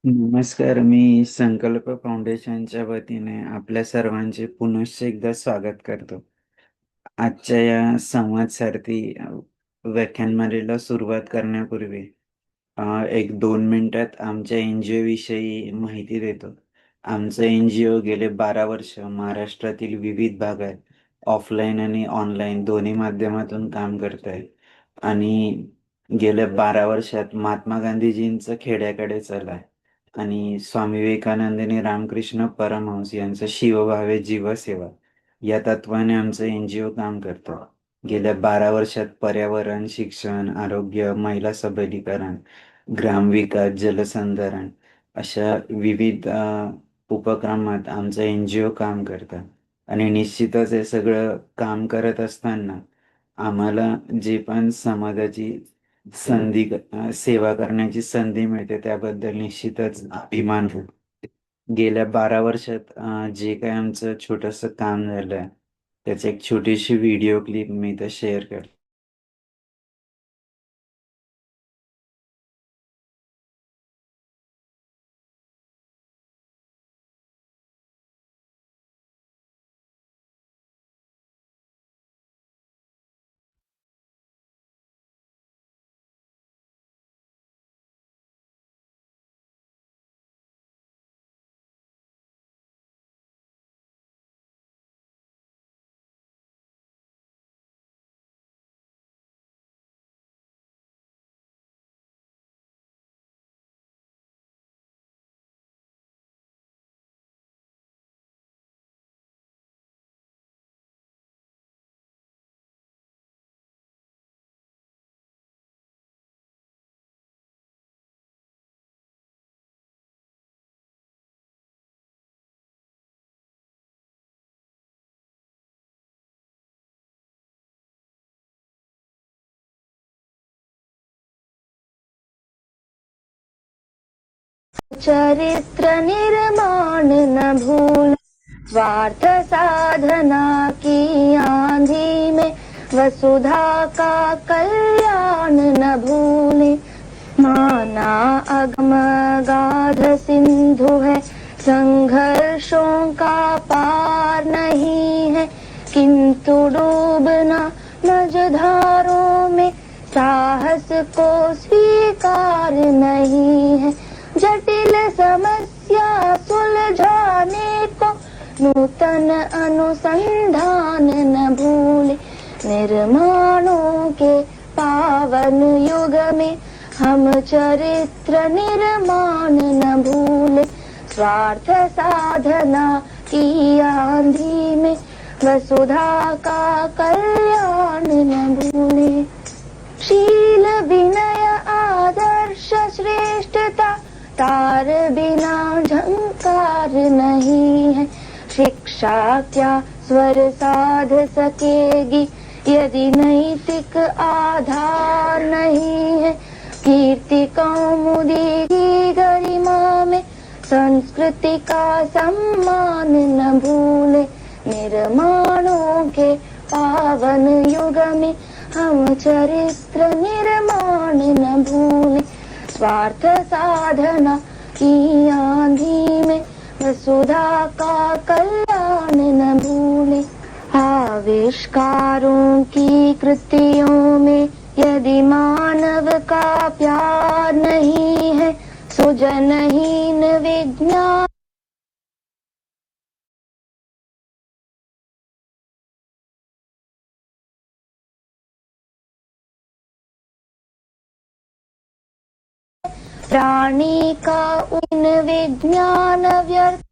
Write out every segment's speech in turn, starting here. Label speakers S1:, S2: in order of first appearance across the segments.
S1: नमस्कार. मी संकल्प फाउंडेशनच्या वतीने आपल्या सर्वांचे पुनश्च एकदा स्वागत करतो. आजच्या या संवाद सारथी व्याख्यानमालेला सुरुवात करण्यापूर्वी एक 2 मिनिटात आमच्या एन-जी-ओ विषयी माहिती देतो. आमचं एन-जी-ओ गेले 12 वर्ष महाराष्ट्रातील विविध भागात ऑफलाईन आणि ऑनलाईन दोन्ही माध्यमातून काम करत आहे. आणि गेल्या 12 वर्षात महात्मा गांधीजींचं खेड्याकडे चला आणि स्वामी विवेकानंद आणि रामकृष्ण परमहंस यांचं शिवभावे जीवसेवा या तत्वाने आमचं एन-जी-ओ काम करतं. गेल्या 12 वर्षात पर्यावरण, शिक्षण, आरोग्य, महिला सबलीकरण, ग्रामविकास, जलसंधारण अशा विविध उपक्रमात आमचं एन-जी-ओ काम करतं. आणि निश्चितच हे सगळं काम करत असताना आम्हाला जे पण समाजाची सेवा करण्याची संधी मिळते त्याबद्दल निश्चितच अभिमान होतो. गेल्या 12 वर्षात जे काही आमचं छोटंसं काम झालंय, त्याची एक छोटीशी व्हिडिओ क्लिप मी इथं शेअर करतो.
S2: चरित्र निर्माण न भूल, स्वार्थ साधना की आंधी में वसुधा का कल्याण न भूले। माना अगम गाध सिंधु है, संघर्षों का पार नहीं है, किंतु डूबना मझधारों में साहस को स्वीकार नहीं है। जटिल समस्या सुलझाने को नूतन अनुसंधान न भूले। निर्माणों के पावन युग में हम चरित्र निर्माण न भूले। स्वार्थ साधना की आंधी में वसुधा का कल्याण न भूले। शील विनय आदर्श श्रेष्ठता तार बिना झंकार नहीं है। शिक्षा क्या स्वर साध सकेगी यदि नैतिक आधार नहीं है। कीर्ति कौमुदी की गरिमा में संस्कृति का सम्मान न भूले। निर्माणों के पावन युग में हम चरित्र निर्माण न भूले। स्वार्थ साधना की आंधी में वसुधा का कल्याण न भूले। आविष्कारों की कृतियों में यदि मानव का प्यार नहीं है, सुजनहीन विज्ञान प्राणी का उन विज्ञान व्यर्थ।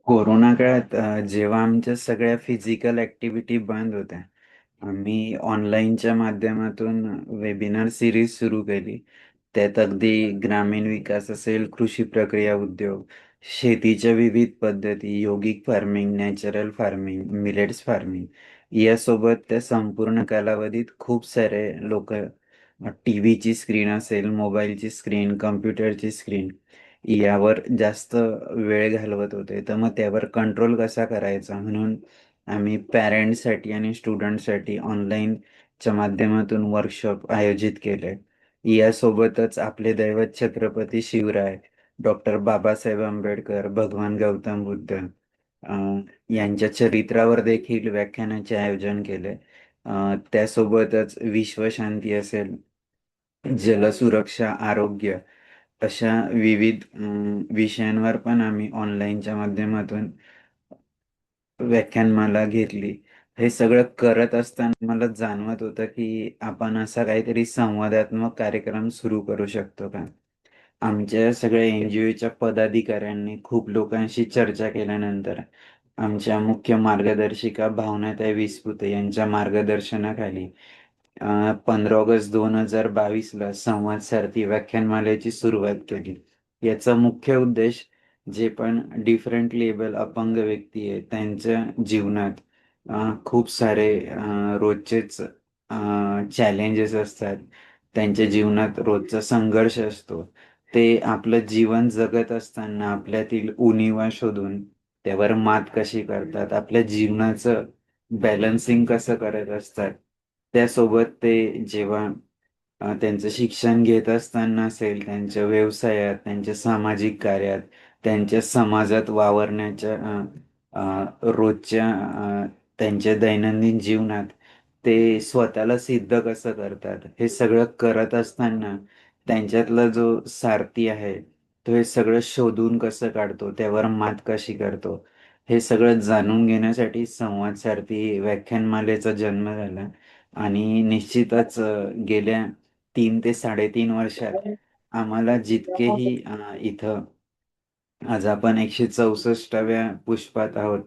S1: कोरोना काळात जेव्हा आमच्या सगळ्या फिजिकल ॲक्टिव्हिटी बंद होत्या, आम्ही ऑनलाईनच्या माध्यमातून वेबिनार सीरीज सुरू केली. त्यात अगदी ग्रामीण विकास असेल, कृषी प्रक्रिया उद्योग, शेतीच्या विविध पद्धती, यौगिक farming, natural farming, millets farming यासोबत त्या संपूर्ण कालावधीत खूप सारे लोकं टीव्हीची स्क्रीन असेल, मोबाईलची स्क्रीन, कॉम्प्युटरची स्क्रीन यावर जास्त वेळ घालवत होते. तर मग त्यावर कंट्रोल कसा करायचा म्हणून आम्ही पॅरेंट्ससाठी आणि स्टुडंट्ससाठी ऑनलाईन च्या माध्यमातून वर्कशॉप आयोजित केले. यासोबतच आपले दैवत छत्रपती शिवराय, डॉक्टर बाबासाहेब आंबेडकर, भगवान गौतम बुद्ध यांच्या चरित्रावर देखील व्याख्यानाचे आयोजन केले. त्यासोबतच विश्वशांती असेल, जलसुरक्षा, आरोग्य अशा विविध विषयांवर पण आम्ही ऑनलाईनच्या माध्यमातून व्याख्यानमाला घेतली. हे सगळं करत असताना मला जाणवत होतं, की आपण असा काहीतरी संवादात्मक कार्यक्रम सुरू करू शकतो का? आमच्या सगळ्या एन-जी-ओच्या पदाधिकाऱ्यांनी खूप लोकांशी चर्चा केल्यानंतर आमच्या मुख्य मार्गदर्शिका भावनाताई विसपुते यांच्या मार्गदर्शनाखाली 15 ऑगस्ट 2022ला संवाद सारथी व्याख्यानमालेची सुरुवात केली. याचा मुख्य उद्देश जे पण डिफरंटली एबल अपंग व्यक्ती आहेत, त्यांच्या जीवनात खूप सारे रोजचेच चॅलेंजेस असतात. त्यांच्या जीवनात रोजचा संघर्ष असतो. ते आपलं जीवन जगत असताना आपल्यातील उणिवा शोधून त्यावर मात कशी करतात, आपल्या जीवनाचं बॅलन्सिंग कसं करत असतात. त्यासोबत ते जेव्हा त्यांचं शिक्षण घेत असताना असेल, त्यांच्या व्यवसायात, त्यांच्या सामाजिक कार्यात, त्यांच्या समाजात वावरण्याच्या रोजच्या त्यांच्या दैनंदिन जीवनात ते स्वतःला सिद्ध कसं करतात, हे सगळं करत असताना त्यांच्यातला जो सारथी आहे, तो हे सगळं शोधून कसं काढतो, त्यावर मात कशी करतो, हे सगळं जाणून घेण्यासाठी संवाद सारथी व्याख्यानमालेचा जन्म झाला. आणि निश्चितच गेल्या 3 ते 3.5 वर्षात आम्हाला जितकेही इथं आज आपण 164व्या पुष्पात आहोत.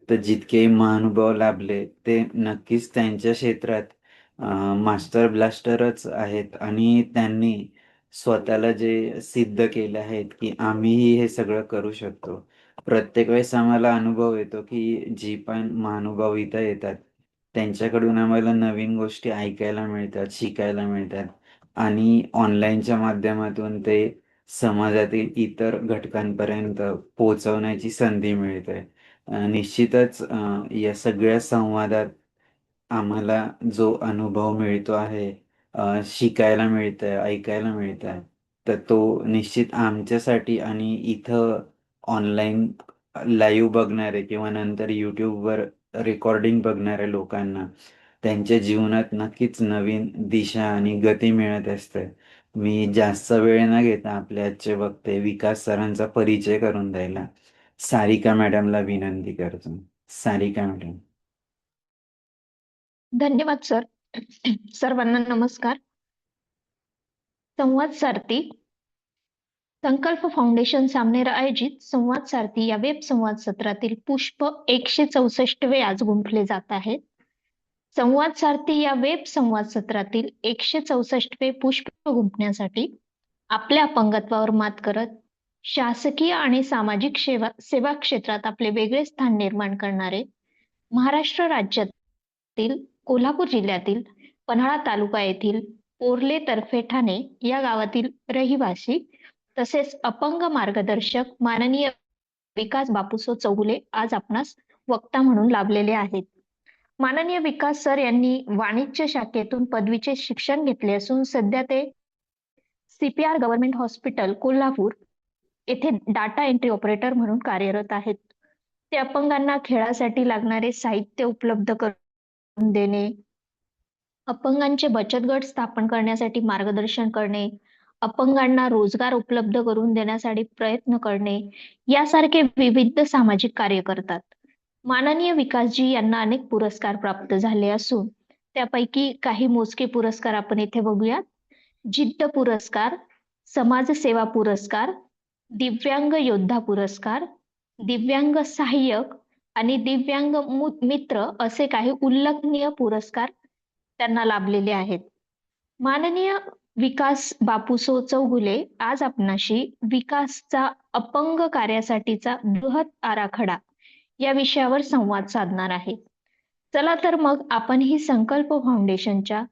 S1: तर जितके महानुभाव लाभले ते नक्कीच त्यांच्या क्षेत्रात मास्टर ब्लास्टरच आहेत आणि त्यांनी स्वतःला जे सिद्ध केले आहेत, की आम्हीही हे सगळं करू शकतो. प्रत्येक वेळेस आम्हाला अनुभव येतो, की जी पण महानुभाव इथं येतात, त्यांच्याकडून आम्हाला नवीन गोष्टी ऐकायला मिळतात, शिकायला मिळतात आणि ऑनलाईनच्या माध्यमातून ते समाजातील इतर घटकांपर्यंत पोहोचवण्याची संधी मिळते. निश्चितच या सगळ्या संवादात आम्हाला जो अनुभव मिळतो आहे, शिकायला मिळतंय, ऐकायला मिळतंय, तर तो निश्चित आमच्यासाठी आणि इथं ऑनलाईन लाईव्ह बघणारे किंवा नंतर YouTubeवर रेकॉर्डिंग बघणाऱ्या लोकांना त्यांच्या जीवनात नक्कीच नवीन दिशा आणि गती मिळत असते. मी जास्त वेळ न घेता आपले आजचे वक्ते विकास सरांचा परिचय करून द्यायला सारिका मॅडमला विनंती करतो. सारिका मॅडम.
S3: धन्यवाद सर. सर्वांना नमस्कार. संवाद सारथी संकल्प फाउंडेशन सामनेर आयोजित संवाद सारथी या वेब संवाद सत्रातील पुष्प 164वे आज गुंफले जात आहेत. संवाद सारथी या वेब संवाद सत्रातील 164वे पुष्प गुंफण्यासाठी आपल्या अपंगत्वावर मात करत शासकीय आणि सामाजिक सेवा क्षेत्रात आपले वेगळे स्थान निर्माण करणारे महाराष्ट्र राज्यातील कोल्हापूर जिल्ह्यातील पन्हाळा तालुका येथील पोर्ले तर्फे ठाणे या गावातील रहिवासी तसेच अपंग मार्गदर्शक माननीय विकास बापूसो चौगुले आज आपणास वक्ता म्हणून लाभलेले आहेत. माननीय विकास सर यांनी वाणिज्य शाखेतून पदवीचे शिक्षण घेतले असून सध्या ते CPR गव्हर्नमेंट हॉस्पिटल कोल्हापूर येथे डाटा एंट्री ऑपरेटर म्हणून कार्यरत आहेत. ते अपंगांना खेळासाठी लागणारे साहित्य उपलब्ध करून देणे, अपंगांचे बचत गट स्थापन करण्यासाठी मार्गदर्शन करणे, अपंगांना रोजगार उपलब्ध करून देण्यासाठी प्रयत्न करणे यासारखे विविध सामाजिक कार्य करतात. माननीय विकासजी यांना अनेक पुरस्कार प्राप्त झाले असून त्यापैकी काही मोजके पुरस्कार आपण इथे बघूयात. जिद्द पुरस्कार, समाजसेवा पुरस्कार, दिव्यांग योद्धा पुरस्कार, दिव्यांग सहाय्यक आणि दिव्यांग मित्र असे काही उल्लेखनीय पुरस्कार त्यांना लाभलेले आहेत. माननीय विकास बापूसो चौगुले आज आपणाशी विकासचा अपंग कार्यासाठीचा बृहत आराखडा या विषयावर संवाद साधणार आहे. चला तर मग आपण ही संकल्प फाउंडेशनच्या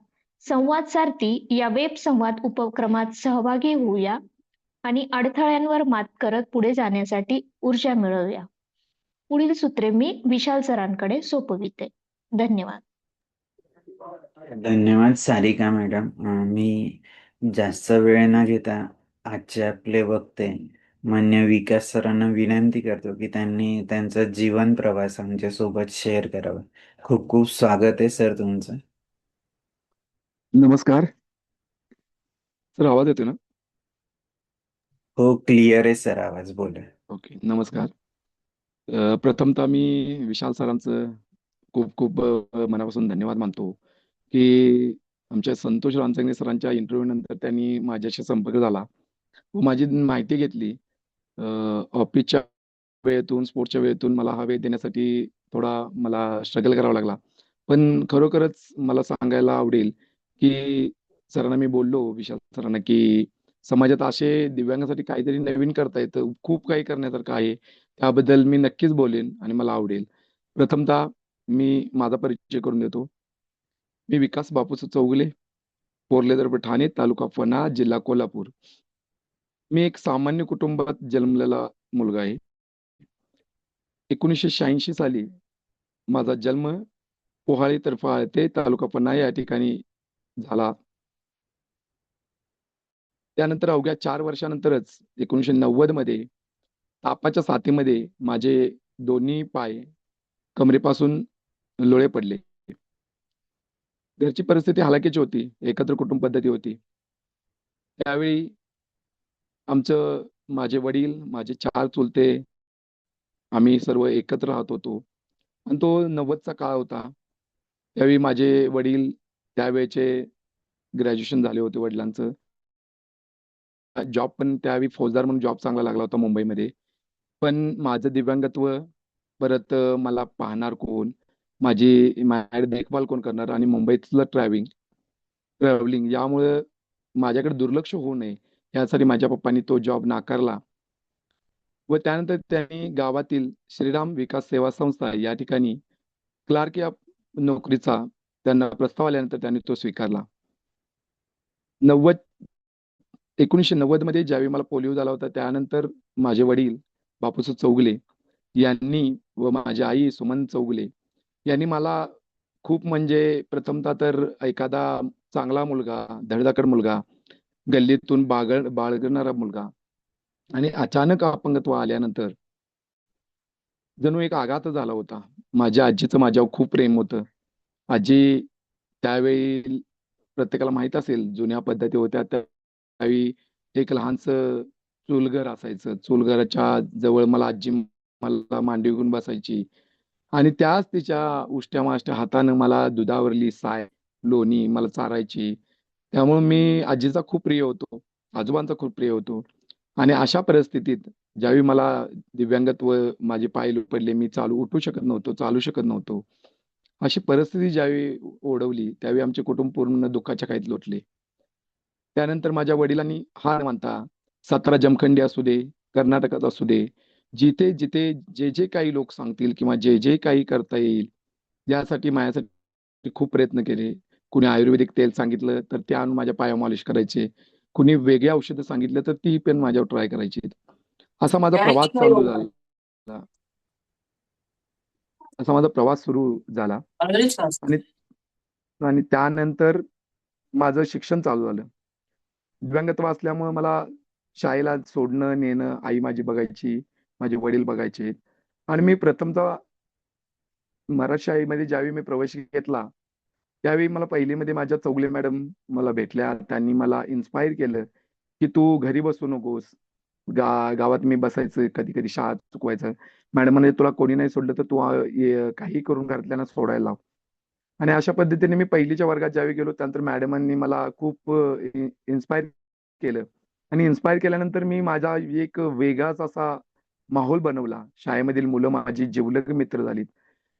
S3: संवाद सारथी या वेब संवाद उपक्रमात सहभागी होऊया आणि अडथळ्यांवर मात करत पुढे जाण्यासाठी ऊर्जा मिळवूया. पुढील सूत्रे मी विशाल सरांकडे सोपविते. धन्यवाद.
S1: धन्यवाद सारिका मॅडम. मी जास्त वेळ न घेता आजचे आपले वक्ते मान्य विकास सरांना विनंती करतो की त्यांनी त्यांचा जीवन प्रवास आमच्या सोबत शेअर करावा. खूप खूप स्वागत आहे सर तुमचं.
S4: नमस्कार सर, आवाज येतो ना?
S1: हो, क्लिअर आहे सर, आवाज बोला.
S4: ओके, नमस्कार. प्रथमतः मी विशाल सरांचं खूप खूप मनापासून धन्यवाद मानतो की आमच्या संतोष रानसंगे सरांच्या इंटरव्ह्यू नंतर त्यांनी माझ्याशी संपर्क झाला व माझी माहिती घेतली. ऑफिसच्या वेळेतून, स्पोर्ट्सच्या वेळेतून मला हा वेळ देण्यासाठी थोडा मला स्ट्रगल करावा लागला. पण खरोखरच मला सांगायला आवडेल की सरांना मी बोललो, विशाल सरांना, की समाजात असे दिव्यांगासाठी काहीतरी नवीन करता येतं, खूप काही करण्यासारखं आहे. त्याबद्दल मी नक्कीच बोलेन आणि मला आवडेल. प्रथमतः मी माझा परिचय करून देतो. मी विकास बापूस चौगुले, पोर्लेदर्भ ठाणे, तालुका फना, जिल्हा कोल्हापूर. मी एक सामान्य कुटुंबात जन्मलेला मुलगा आहे. 1986 साली माझा जन्म पोहाळी तर्फे तालुका पन्ना या ठिकाणी झाला. त्यानंतर अवघ्या 4 वर्षानंतरच 1990 मध्ये तापाच्या साथीमध्ये माझे दोन्ही पाय कमरेपासून लोळे पडले. घरची परिस्थिती हलाखीची होती. एकत्र कुटुंब पद्धती होती. त्यावेळी माझे वडील, माझे 4 चुलते, आम्ही सर्व एकत्र राहत होतो आणि तो 90चा काळ होता. त्यावेळी माझे वडील त्यावेळचे ग्रॅज्युएशन झाले होते वडिलांचं. जॉब पण त्यावेळी फौजदार म्हणून जॉब चांगला लागला होता मुंबईमध्ये. पण माझं दिव्यांगत्व, परत मला पाहणार कोण, माझी देखभाल कोण करणार आणि मुंबईतलं ट्रॅव्हलिंग यामुळे माझ्याकडे दुर्लक्ष होऊ नये यासाठी माझ्या पप्पांनी तो जॉब नाकारला व त्यानंतर त्यांनी गावातील श्रीराम विकास सेवा संस्था या ठिकाणी क्लार्क या नोकरीचा त्यांना प्रस्ताव आल्यानंतर त्यांनी तो स्वीकारला. 1990 मध्ये ज्यावेळी मला पोलिओ झाला होता, त्यानंतर माझे वडील बापूस चौगुले यांनी व माझी आई सुमन चौगुले यांनी मला खूप, म्हणजे प्रथमतः तर एखादा चांगला मुलगा, धडधाकड मुलगा, गल्लीतून बाळगणारा मुलगा आणि अचानक अपंगत्व आल्यानंतर जणू एक आघात झाला होता. माझ्या आजीचं माझ्यावर खूप प्रेम होतं. आजी त्यावेळी, प्रत्येकाला माहित असेल, जुन्या पद्धती होत्या त्यावेळी एक लहानसं चुलघर असायचं. चुलघराच्या जवळ आजी मला मांडी घेऊन बसायची आणि त्याच तिच्या उष्ट्या हातानं मला दुधावरली साय, लोणी मला चारायची. त्यामुळे मी आजीचा खूप प्रिय होतो, आजोबांचा खूप प्रिय होतो. आणि अशा परिस्थितीत ज्यावेळी मला दिव्यांगत्व, माझे पाय पडले, मी उठू शकत नव्हतो, चालू शकत नव्हतो, अशी परिस्थिती ज्यावेळी ओढवली, त्यावेळी आमचे कुटुंब पूर्ण दुःखाच्या खाईत लोटले. त्यानंतर माझ्या वडिलांनी हार मानता सातारा जमखंडी असू दे, कर्नाटकात असू दे, जिथे जिथे जे जे काही लोक सांगतील किंवा जे जे काही करता येईल यासाठी माझ्यासाठी खूप प्रयत्न केले. कुणी आयुर्वेदिक तेल सांगितलं तर ते आणून माझ्या पायावर मालिश करायचे. कुणी वेगळी औषधं सांगितलं तर ती पण माझ्यावर ट्राय करायची. असा माझा प्रवास चालू झाला. असा माझा प्रवास सुरू झाला आणि आणि त्यानंतर माझं शिक्षण चालू झालं. दिव्यांगत्व असल्यामुळे मला शाळेला सोडणं, नेणं आई माझी बघायची, माझे वडील बघायचे. आणि मी प्रथमतः मराठी शाळेमध्ये ज्यावेळी मी प्रवेश घेतला, त्यावेळी मला पहिलीमध्ये माझ्या चौगुले मॅडम मला भेटल्या. त्यांनी मला इन्स्पायर केलं की तू घरी बसू नकोस. गावात मी बसायचं, कधी कधी शाळा चुकवायचं. मॅडम म्हणे, तुला कोणी नाही सोडलं तर तू काही करून घरातल्यांना सोडायला लाव. आणि अशा पद्धतीने मी पहिलीच्या वर्गात ज्यावेळी गेलो, त्यानंतर मॅडमांनी मला खूप इन्स्पायर केलं. आणि इन्स्पायर केल्यानंतर मी माझा एक वेगळाच असा माहोल बनवला. शाळेमधील मुलं माझी जिवलग मित्र झालीत.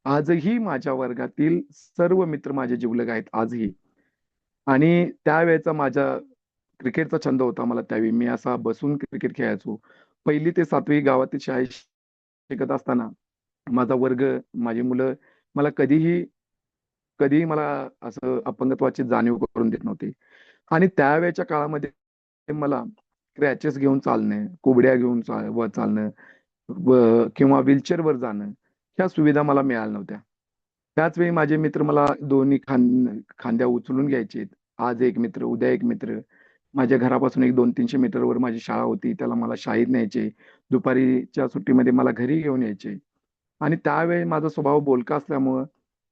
S4: आजही माझ्या वर्गातील सर्व मित्र माझे जिवलग आहेत आजही. आणि त्यावेळेचा माझा क्रिकेटचा छंद होता मला. त्यावेळी मी असा बसून क्रिकेट खेळायचो. 1ली ते 7वी गावातील शाळेत शिकत असताना माझा वर्ग, माझी मुलं मला कधीही मला असं अपंगत्वाची जाणीव करून देत नव्हते. आणि त्यावेळेच्या काळामध्ये मला क्रॅचेस घेऊन चालणे, कुबड्या घेऊन चालणं किंवा व्हीलचेअरवर जाणं, ह्या सुविधा मला मिळाल्या नव्हत्या. त्याच वेळी माझे मित्र मला दोन्ही खांद्या उचलून घ्यायचे. आज एक मित्र, उद्या एक मित्र. माझ्या घरापासून एक 200-300 मीटरवर माझी शाळा होती. त्याला मला शाळेत न्यायचे. दुपारीच्या सुट्टीमध्ये मला घरी घेऊन यायचे. आणि त्यावेळी माझा स्वभाव बोलका असल्यामुळं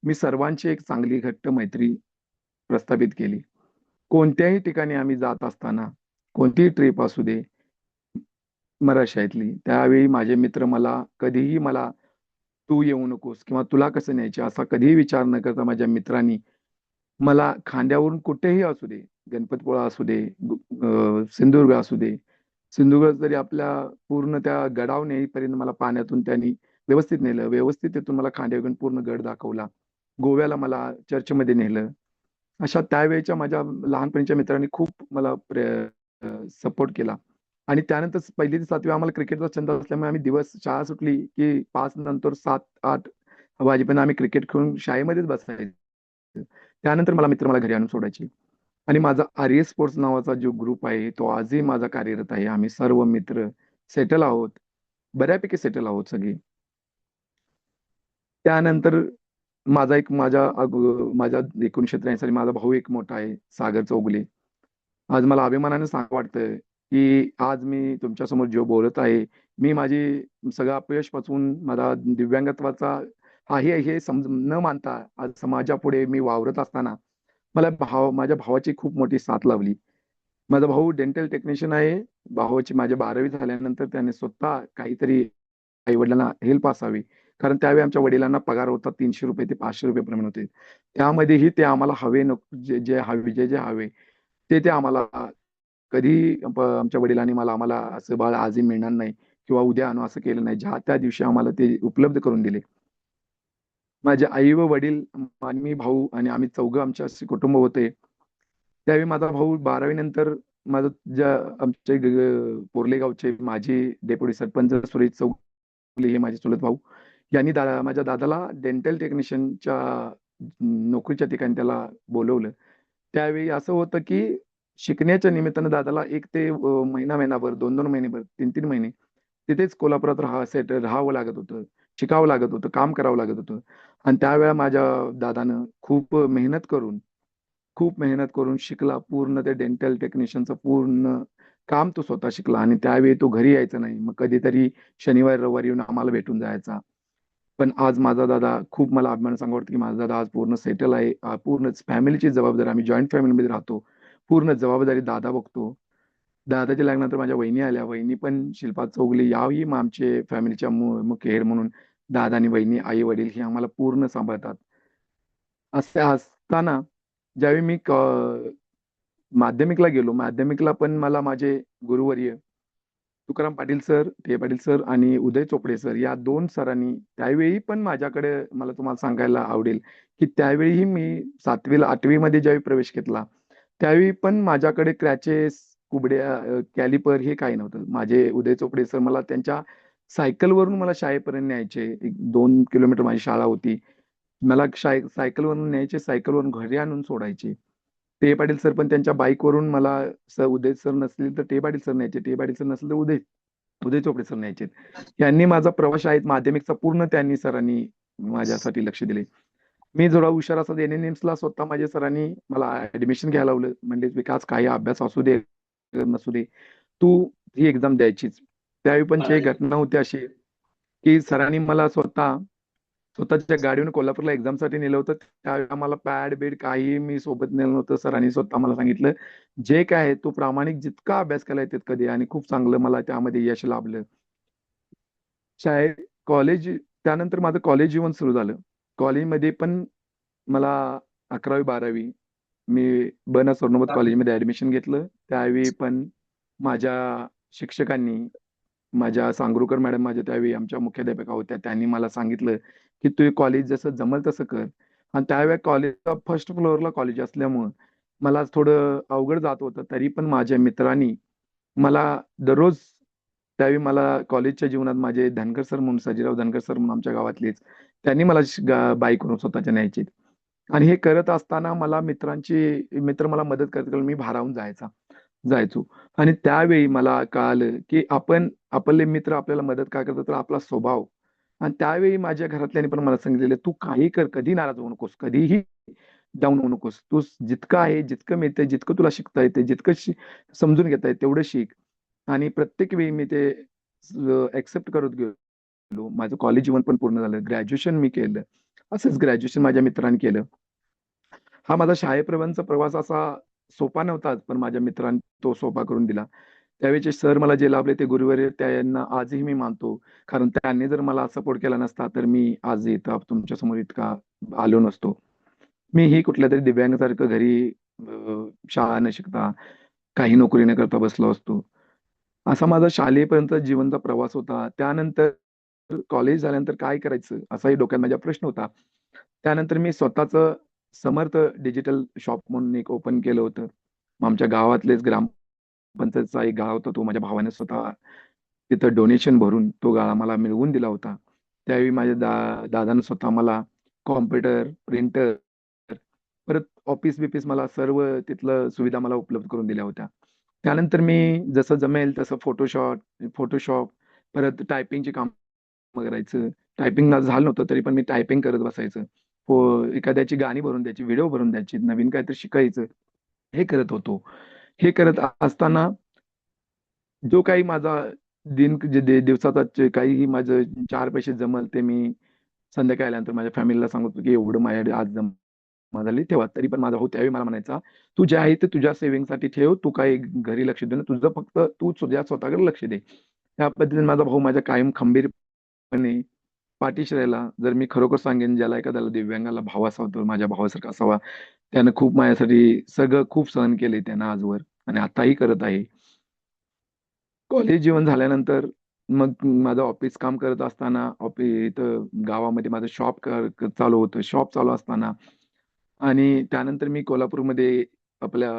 S4: मी सर्वांची एक चांगली घट्ट मैत्री प्रस्थापित केली. कोणत्याही ठिकाणी आम्ही जात असताना, कोणतीही ट्रिप असू दे, मराठी त्यावेळी माझे मित्र मला कधीही मला तू येऊ नकोस किंवा तुला कसं न्यायचे असा कधीही विचार न करता माझ्या मित्रांनी मला खांद्यावरून कुठेही असू दे, गणपतपुळा असू दे, सिंधुदुर्ग असू दे. सिंधुदुर्ग जरी आपल्या पूर्ण त्या गडावर नेईपर्यंत मला पाण्यातून त्यांनी व्यवस्थित नेलं. व्यवस्थित तिथून मला खांद्यावर घेऊन पूर्ण गड दाखवला. गोव्याला मला चर्चमध्ये नेलं. अशा त्यावेळेच्या माझ्या लहानपणीच्या मित्रांनी खूप मला सपोर्ट केला. आणि त्यानंतर 1ली ते 7वी आम्हाला क्रिकेटचा छंद असल्यामुळे आम्ही दिवस शाळा सुटली की 5 नंतर 7-8 वाजेपर्यंत आम्ही क्रिकेट खेळून शाळेमध्येच बसायचो. त्यानंतर मित्र मला घरी आणून सोडायचे. आणि माझा आर्य स्पोर्ट्स नावाचा जो ग्रुप आहे, तो आजही माझा कार्यरत आहे. आम्ही सर्व मित्र सेटल आहोत. बऱ्यापैकी सेटल आहोत सगळे. त्यानंतर माझ्या 1983 साली माझा भाऊ एक मोठा आहे, सागर चौगुले. आज मला अभिमानाने सांगावं वाटतं, की आज मी तुमच्यासमोर जो बोलत आहे, मी माझी सगळं अपयश पासून माझा दिव्यांगत्वाचा आहे हे न मानता आज समाजापुढे मी वावरत असताना माझ्या भावाची खूप मोठी साथ लाभली. माझा भाऊ डेंटल टेक्निशियन आहे. भावाची माझ्या 12वी झाल्यानंतर त्याने स्वतः काहीतरी आई-वडिलांना हेल्प असावी. कारण त्यावेळी आमच्या वडिलांना पगार होता ₹300 ते ₹500 प्रमाणे होते. त्यामध्येही ते आम्हाला हवे नको जे हवे जे हवे ते आम्हाला कधी आमच्या वडिलांनी आम्हाला असं बाळ आजही मिळणार नाही किंवा उद्या आणू असं केलं नाही. ज्या त्या दिवशी आम्हाला ते उपलब्ध करून दिले. माझे आई व वडील आणि मी भाऊ आणि आम्ही चौघं आमचे असे कुटुंब होते. त्यावेळी माझा भाऊ 12वी नंतर माझं आमचे पोर्ले गावचे माजी डेप्युटी सरपंच सुरेश चौगुले हे माझे चुलत भाऊ यांनी माझ्या दादाला डेंटल टेक्निशियनच्या नोकरीच्या ठिकाणी त्याला बोलवलं. त्यावेळी असं होतं की शिकण्याच्या निमित्तानं दादाला 1 ते महिनाभर, 2-2 महिनेभर, 3-3 महिने तिथेच कोल्हापुरात राहावं लागत होतं. शिकावं लागत होतं, काम करावं लागत होतं. आणि त्यावेळेला माझ्या दादानं खूप मेहनत करून शिकला. पूर्ण ते डेंटल टेक्निशियनचं पूर्ण काम तो स्वतः शिकला आणि त्यावेळी तो घरी यायचा नाही. मग कधीतरी शनिवार, रविवारी येऊन आम्हाला भेटून जायचा. पण आज माझा दादा खूप मला अभिमान सांगावा वाटतो, की माझा दादा आज पूर्ण सेटल आहे. पूर्णच फॅमिलीची जबाबदारी आम्ही जॉइंट फॅमिलीमध्ये राहतो. पूर्ण जबाबदारी दादा बघतो. दादाच्या लग्नानंतर माझ्या वहिनी आल्या. वहिनी पण शिल्पा चौगुले याही मग आमचे फॅमिलीच्या मुख्य हेड म्हणून दादा आणि वहिनी, आई-वडील हे आम्हाला पूर्ण सांभाळतात. असे असताना ज्यावेळी मी माध्यमिकला गेलो, माध्यमिकला पण मला माझे गुरुवर्य Tukaram Patil sir, T. Patil sir आणि उदय चोपडे सर या 2 सरांनी त्यावेळी पण माझ्याकडे मला तुम्हाला सांगायला आवडेल, की त्यावेळीही मी 7वी 8वी मध्ये ज्यावेळी प्रवेश घेतला, त्यावेळी पण माझ्याकडे क्रॅचेस, कुबड्या, कॅलिपर हे काही नव्हतं. माझे उदय चोपडे सर मला त्यांच्या सायकलवरून मला शाळेपर्यंत न्यायचे. 1-2 किलोमीटर माझी शाळा होती. मला सायकलवरून न्यायचे, सायकलवरून घरी आणून सोडायचे. टे पाटील सर पण त्यांच्या बाईकवरून मला उदय सर नसतील तर टे पाटील सर न्यायचे. टे पाटील सर नसले तर उदय चोपडे सर न्यायचे. यांनी माझा प्रवास शाळेत माध्यमिकचा पूर्ण त्यांनी सरांनी माझ्यासाठी लक्ष दिले. मी थोडा हुशार असा एन-एन-एम्सला स्वतः माझ्या सरांनी मला ऍडमिशन घ्यायला लावलं. म्हणले विकास काही अभ्यास असू दे नसू दे, तू ही एक्झाम द्यायचीच. त्यावेळी पण एक घटना होती अशी, की सरांनी मला स्वतःच्या गाडीवरून कोल्हापूरला एक्झामसाठी नेलं होतं. त्यावेळी आम्हाला पॅड-बीड काहीही मी सोबत नेलं नव्हतं. सरांनी स्वतः मला सांगितलं, "जे काय आहे तू प्रामाणिक जितका अभ्यास केलाय तितकं दे" आणि खूप चांगलं मला त्यामध्ये यश लाभलं. शाळेत कॉलेज त्यानंतर माझं कॉलेज जीवन सुरू झालं. कॉलेजमध्ये पण मला 11वी-12वी मी स्वर्णपत कॉलेजमध्ये ॲडमिशन घेतलं. त्यावेळी पण माझ्या शिक्षकांनी माझ्या सांगरुकर मॅडम माझ्या त्यावेळी आमच्या मुख्याध्यापिका होत्या. त्यांनी मला सांगितलं, की "तू कॉलेज जसं जमेल तसं कर." आणि त्यावेळी कॉलेजचा फर्स्ट फ्लोअरला कॉलेज असल्यामुळं मला थोडं अवघड जात होतं. तरी पण माझ्या मित्रांनी मला दररोज त्यावेळी मला कॉलेजच्या जीवनात माझे धनगर सर म्हणून सजीराव धनगर सर म्हणून आमच्या गावातलेच, त्यांनी मला बाईकवरून स्वतःच्या न्यायचे. आणि हे करत असताना मित्र मला मदत करत मी भारावून जायचो. आणि त्यावेळी मला कळालं, की आपले मित्र आपल्याला मदत का करतात तर आपला स्वभाव आणि त्यावेळी माझ्या घरातल्यानी पण मला सांगितलेलं, "तू काही कर, कधी नाराज होऊ नकोस, कधीही डाऊन होऊ नकोस. तू जितकं आहे, जितकं मिळतंय, जितकं तुला शिकता येतंय, जितकं समजून घेता येईल तेवढं शिक." आणि प्रत्येक वेळी मी ते एक्सेप्ट करत गेलो. माझं कॉलेज जीवन पण पूर्ण झालं. ग्रॅज्युएशन मी केलं. असंच ग्रॅज्युएशन माझ्या मित्रांनी केलं. हा माझा शाळेपर्यंतचा प्रवास असा सोपा नव्हताच, पण माझ्या मित्रांनी तो सोपा करून दिला. त्यावेळचे सर मला जे लाभले ते गुरुवर्य त्यांना आजही मी मानतो. कारण त्यांनी जर मला सपोर्ट केला नसता, तर मी आज इथं तुमच्यासमोर इतका आलो नसतो. मीही कुठल्यातरी दिव्यांगासारखं घरी शाळा न शिकता, काही नोकरी न करता बसलो असतो. असा माझा शालेयपर्यंत जीवनचा प्रवास होता. त्यानंतर कॉलेज झाल्यानंतर काय करायचं? असाही डोक्यात माझ्या प्रश्न होता. त्यानंतर मी स्वतःचं समर्थ डिजिटल शॉप म्हणून एक ओपन केलं होतं. मग आमच्या गावातलेच ग्रामपंचायतचा एक गाळा होता. तो माझ्या भावाने स्वतः तिथं डोनेशन भरून तो गाळा मला मिळवून दिला होता. त्यावेळी माझ्या दादानं स्वतः मला कॉम्प्युटर, प्रिंटर, परत ऑफिस-बिफिस मला सर्व तिथलं सुविधा मला उपलब्ध करून दिल्या होत्या. त्यानंतर मी जसं जमेल तसं फोटोशॉप, परत टायपिंगची कामं करायचं. टायपिंग माझं झालं नव्हतं तरी पण मी टायपिंग करत बसायचं. एखाद्याची गाणी भरून द्यायची, व्हिडिओ भरून द्यायची, नवीन काहीतरी शिकायचं, हे करत होतो. हे करत असताना जो काही माझा दिवसाचा काहीही माझं 4 पैसे जमल ते मी संध्याकाळी आल्यानंतर माझ्या फॅमिलीला सांगत की एवढं माझ्याकडे आज जमा झाली ठेवा. तरी पण माझा भाऊ त्यावेळी मला म्हणायचा, "तू जे आहे ते तुझ्या सेव्हिंगसाठी ठेव. तू काही घरी लक्ष देऊ नको. तुझं फक्त तू तुझ्या स्वतःकडे लक्ष दे." त्या पद्धतीने माझा भाऊ माझ्या कायम खंबीरपणे पाठीशी राहिला. जर मी खरोखर सांगेन ज्याला एखाद्याला दिव्यांगाला भाव असावा तर माझ्या भावासारखा असावा. त्यानं खूप माझ्यासाठी सगळं खूप सहन केलंय त्यानं आजवर आणि आताही करत आहे. कॉलेज जीवन झाल्यानंतर मग माझं ऑफिस काम करत असताना इथं गावामध्ये माझं चालू होतं. शॉप चालू असताना आणि त्यानंतर मी कोल्हापूरमध्ये आपल्या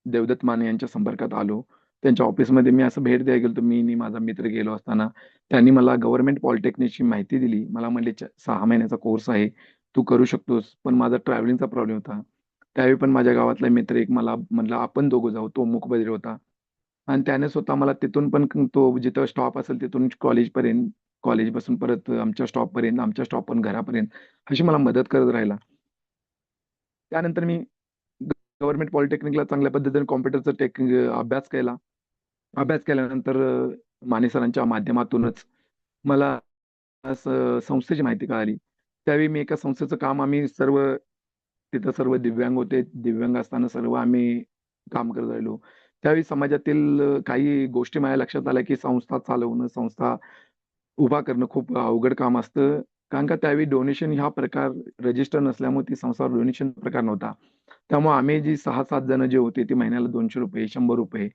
S4: देवदत्त माने यांच्या संपर्कात आलो. त्यांच्या ऑफिसमध्ये मी असं भेट द्यायला गेलो होतो. मी आणि माझा मित्र गेलो असताना त्यांनी मला गव्हर्नमेंट पॉलिटेक्निकची माहिती दिली. मला म्हणले, "6 महिन्याचा कोर्स आहे. तू करू शकतोस." पण माझा ट्रॅव्हलिंगचा प्रॉब्लेम होता. त्यावेळी पण माझ्या गावातला मित्र एक मला म्हणला, "आपण दोघं जाऊ." तो मूकबधिर होता. आणि त्याने स्वतः मला तिथून पण तो जिथं स्टॉप असेल तिथून कॉलेजपर्यंत, कॉलेजपासून परत आमच्या स्टॉपपर्यंत, आमच्या स्टॉपवरून घरापर्यंत अशी मला मदत करत राहिला. त्यानंतर मी गव्हर्नमेंट पॉलिटेक्निकला चांगल्या पद्धतीने कॉम्प्युटरचा अभ्यास केला. अभ्यास केल्यानंतर माने सरांच्या माध्यमातूनच मला असं संस्थेची माहिती कळाली. त्यावेळी मी एका संस्थेचं काम आम्ही सर्व तिथं सर्व दिव्यांग होते. दिव्यांग असताना सर्व आम्ही काम करत राहिलो. त्यावेळी समाजातील काही गोष्टी माझ्या लक्षात आल्या, की संस्था चालवणं, संस्था उभा करणं खूप अवघड काम असतं. कारण का त्यावेळी डोनेशन हा प्रकार रजिस्टर नसल्यामुळे ती संस्था डोनेशन प्रकार नव्हता. त्यामुळे आम्ही जी 6-7 जण जे होते ते महिन्याला ₹200, ₹100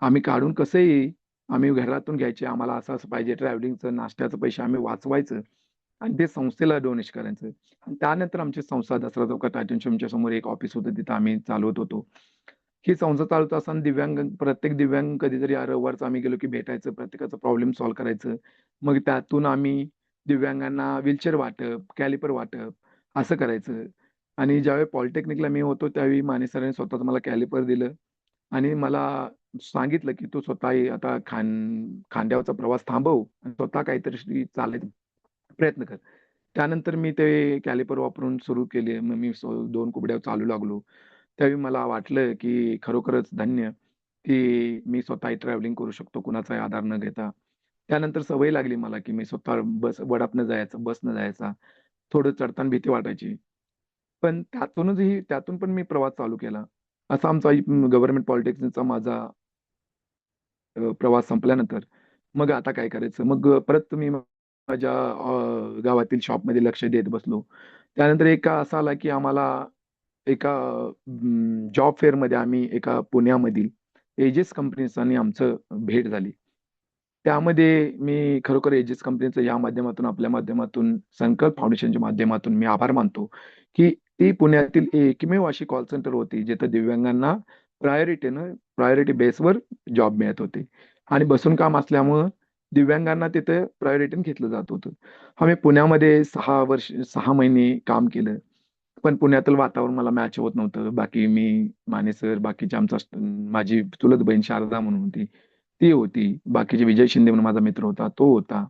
S4: आम्ही काढून कसंही आम्ही घरातून घ्यायचे. आम्हाला असं-असं पाहिजे ट्रॅव्हलिंगचं, नाश्त्याचे पैसे आम्ही वाचवायचं आणि ते संस्थेला डोनेशन करायचं. आणि त्यानंतर आमची संस्था दसरा चौकात टायटनशियमच्या समोर एक ऑफिस होतं तिथं आम्ही चालवत होतो. ही संस्था चालवत असताना प्रत्येक दिव्यांग कधीतरी रविवारचं आम्ही गेलो की भेटायचं, प्रत्येकाचा प्रॉब्लेम सॉल्व्ह करायचं. मग त्यातून आम्ही दिव्यांगांना व्हीलचेअर वाटप, कॅलिपर वाटप असं करायचं. आणि ज्यावेळी पॉलिटेक्निकला मी होतो त्यावेळी माने सरांनी स्वतःच मला कॅलिपर दिलं आणि मला सांगितलं, की "तू स्वतः आता खांद्यावरचा प्रवास थांबव आणि स्वतः काहीतरी चालायचा प्रयत्न कर." त्यानंतर मी ते कॅलिपर वापरून सुरू केले. मग मी 2 कुबड्यावर चालू लागलो. त्यावेळी मला वाटलं, की खरोखरच धन्य, की मी स्वतःही ट्रॅव्हलिंग करू शकतो कुणाचाही आधार न घेता. त्यानंतर सवय लागली मला, की मी स्वतः वडापनं जायचं, बसनं जायचा. थोडं चढताना भीती वाटायची. पण त्यातून पण मी प्रवास चालू केला. असा आमचा गव्हर्नमेंट पॉलिटेक्निकचा माझा प्रवास संपल्यानंतर मग आता काय करायचं? मग परत मी माझ्या गावातील शॉपमध्ये लक्ष देत बसलो. त्यानंतर एक काळ असा आला, की आम्हाला एका जॉब फेअरमध्ये आम्ही एका पुण्यामधील एजेस कंपनीचं आमचं भेट झाली. त्यामध्ये मी खरोखर एजेस कंपनीचं या माध्यमातून, आपल्या माध्यमातून, संकल्प फाउंडेशनच्या माध्यमातून मी आभार मानतो, की ती पुण्यातील एकमेव अशी कॉल सेंटर होती, जिथं दिव्यांगांना प्रायोरिटी बेसवर जॉब मिळत होते आणि बसून काम असल्यामुळं दिव्यांगांना तिथं प्रायोरिटीने घेतलं जात होतं. आम्ही पुण्यामध्ये 6 महिने काम केलं. पण पुण्यातील वातावरण मला मॅच होत नव्हतं. बाकी मी, माने सर, बाकीचे माझी चुलत बहीण शारदा म्हणून होती, ती होती. बाकीचे विजय शिंदे म्हणून माझा मित्र होता, तो होता.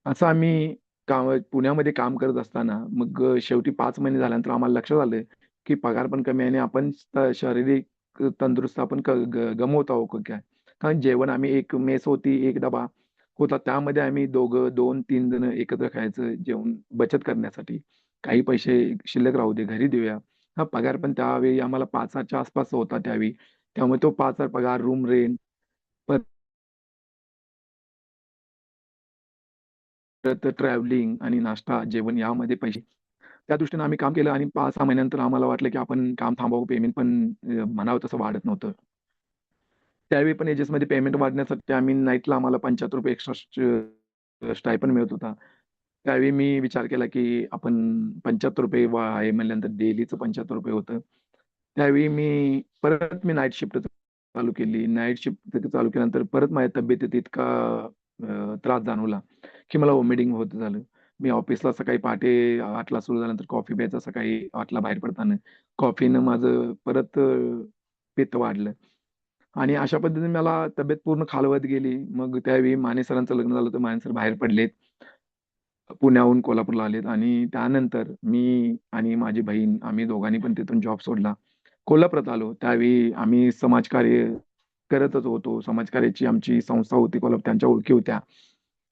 S4: असं आम्ही पुण्यामध्ये काम करत असताना मग शेवटी 5 महिने झाल्यानंतर आम्हाला लक्षात आलं की पगार पण कमी आहे आणि आपण शारीरिक तंदुरुस्त आपण गमवत आहोत का काय. कारण जेवण आम्ही एक मेस होती, एक डबा होता, त्यामध्ये आम्ही दोघं 2-3 जण एकत्र खायचं जेवण बचत करण्यासाठी. काही पैसे शिल्लक राहू दे, घरी देऊया. हा पगार पण त्यावेळी आम्हाला 5,000च्या आसपास होता त्यावेळी. त्यामुळे तो 5,000 पगार, रूम रेंट, परत ट्रॅव्हलिंग आणि नाश्ता, जेवण यामध्ये पैसे. त्या दृष्टीने आम्ही काम केलं आणि 5-6 महिन्यानंतर आम्हाला वाटलं की आपण काम थांबवावं. पेमेंट पण म्हणावं तसं वाढत नव्हतं. त्यावेळी पण एजेसमध्ये पेमेंट वाढण्यासाठी आम्ही नाईटला आम्हाला ₹75 एक्स्ट्रा स्टायपंड मिळत होता. त्यावेळी मी विचार केला की आपण ₹75 आहे म्हणल्यानंतर डेलीचं ₹75 होतं. त्यावेळी मी नाईट शिफ्ट चालू केली. नाईट शिफ्ट चालू केल्यानंतर परत माझ्या तब्येतीत इतका त्रास जाणवला की मला व्हॉमिटिंग होत झालं. मी ऑफिसला सकाळी पहाटे 8ला सुरू झाल्यानंतर कॉफी प्यायचा सकाळी 8ला बाहेर पडताना. कॉफीनं माझं परत पित्त वाढलं आणि अशा पद्धतीने मला तब्येत पूर्ण खालवत गेली. मग त्यावेळी माने सरांचं लग्न झालं होतं. माने सर बाहेर पडलेत. पुण्याहून कोल्हापूरला आलेत आणि त्यानंतर मी आणि माझी बहीण आम्ही दोघांनी पण तिथून जॉब सोडला. कोल्हापुरात आलो. त्यावेळी आम्ही समाजकार्य करतच होतो. समाजकार्याची आमची संस्था होती कोल्हापूर, त्यांच्या ओळखी होत्या.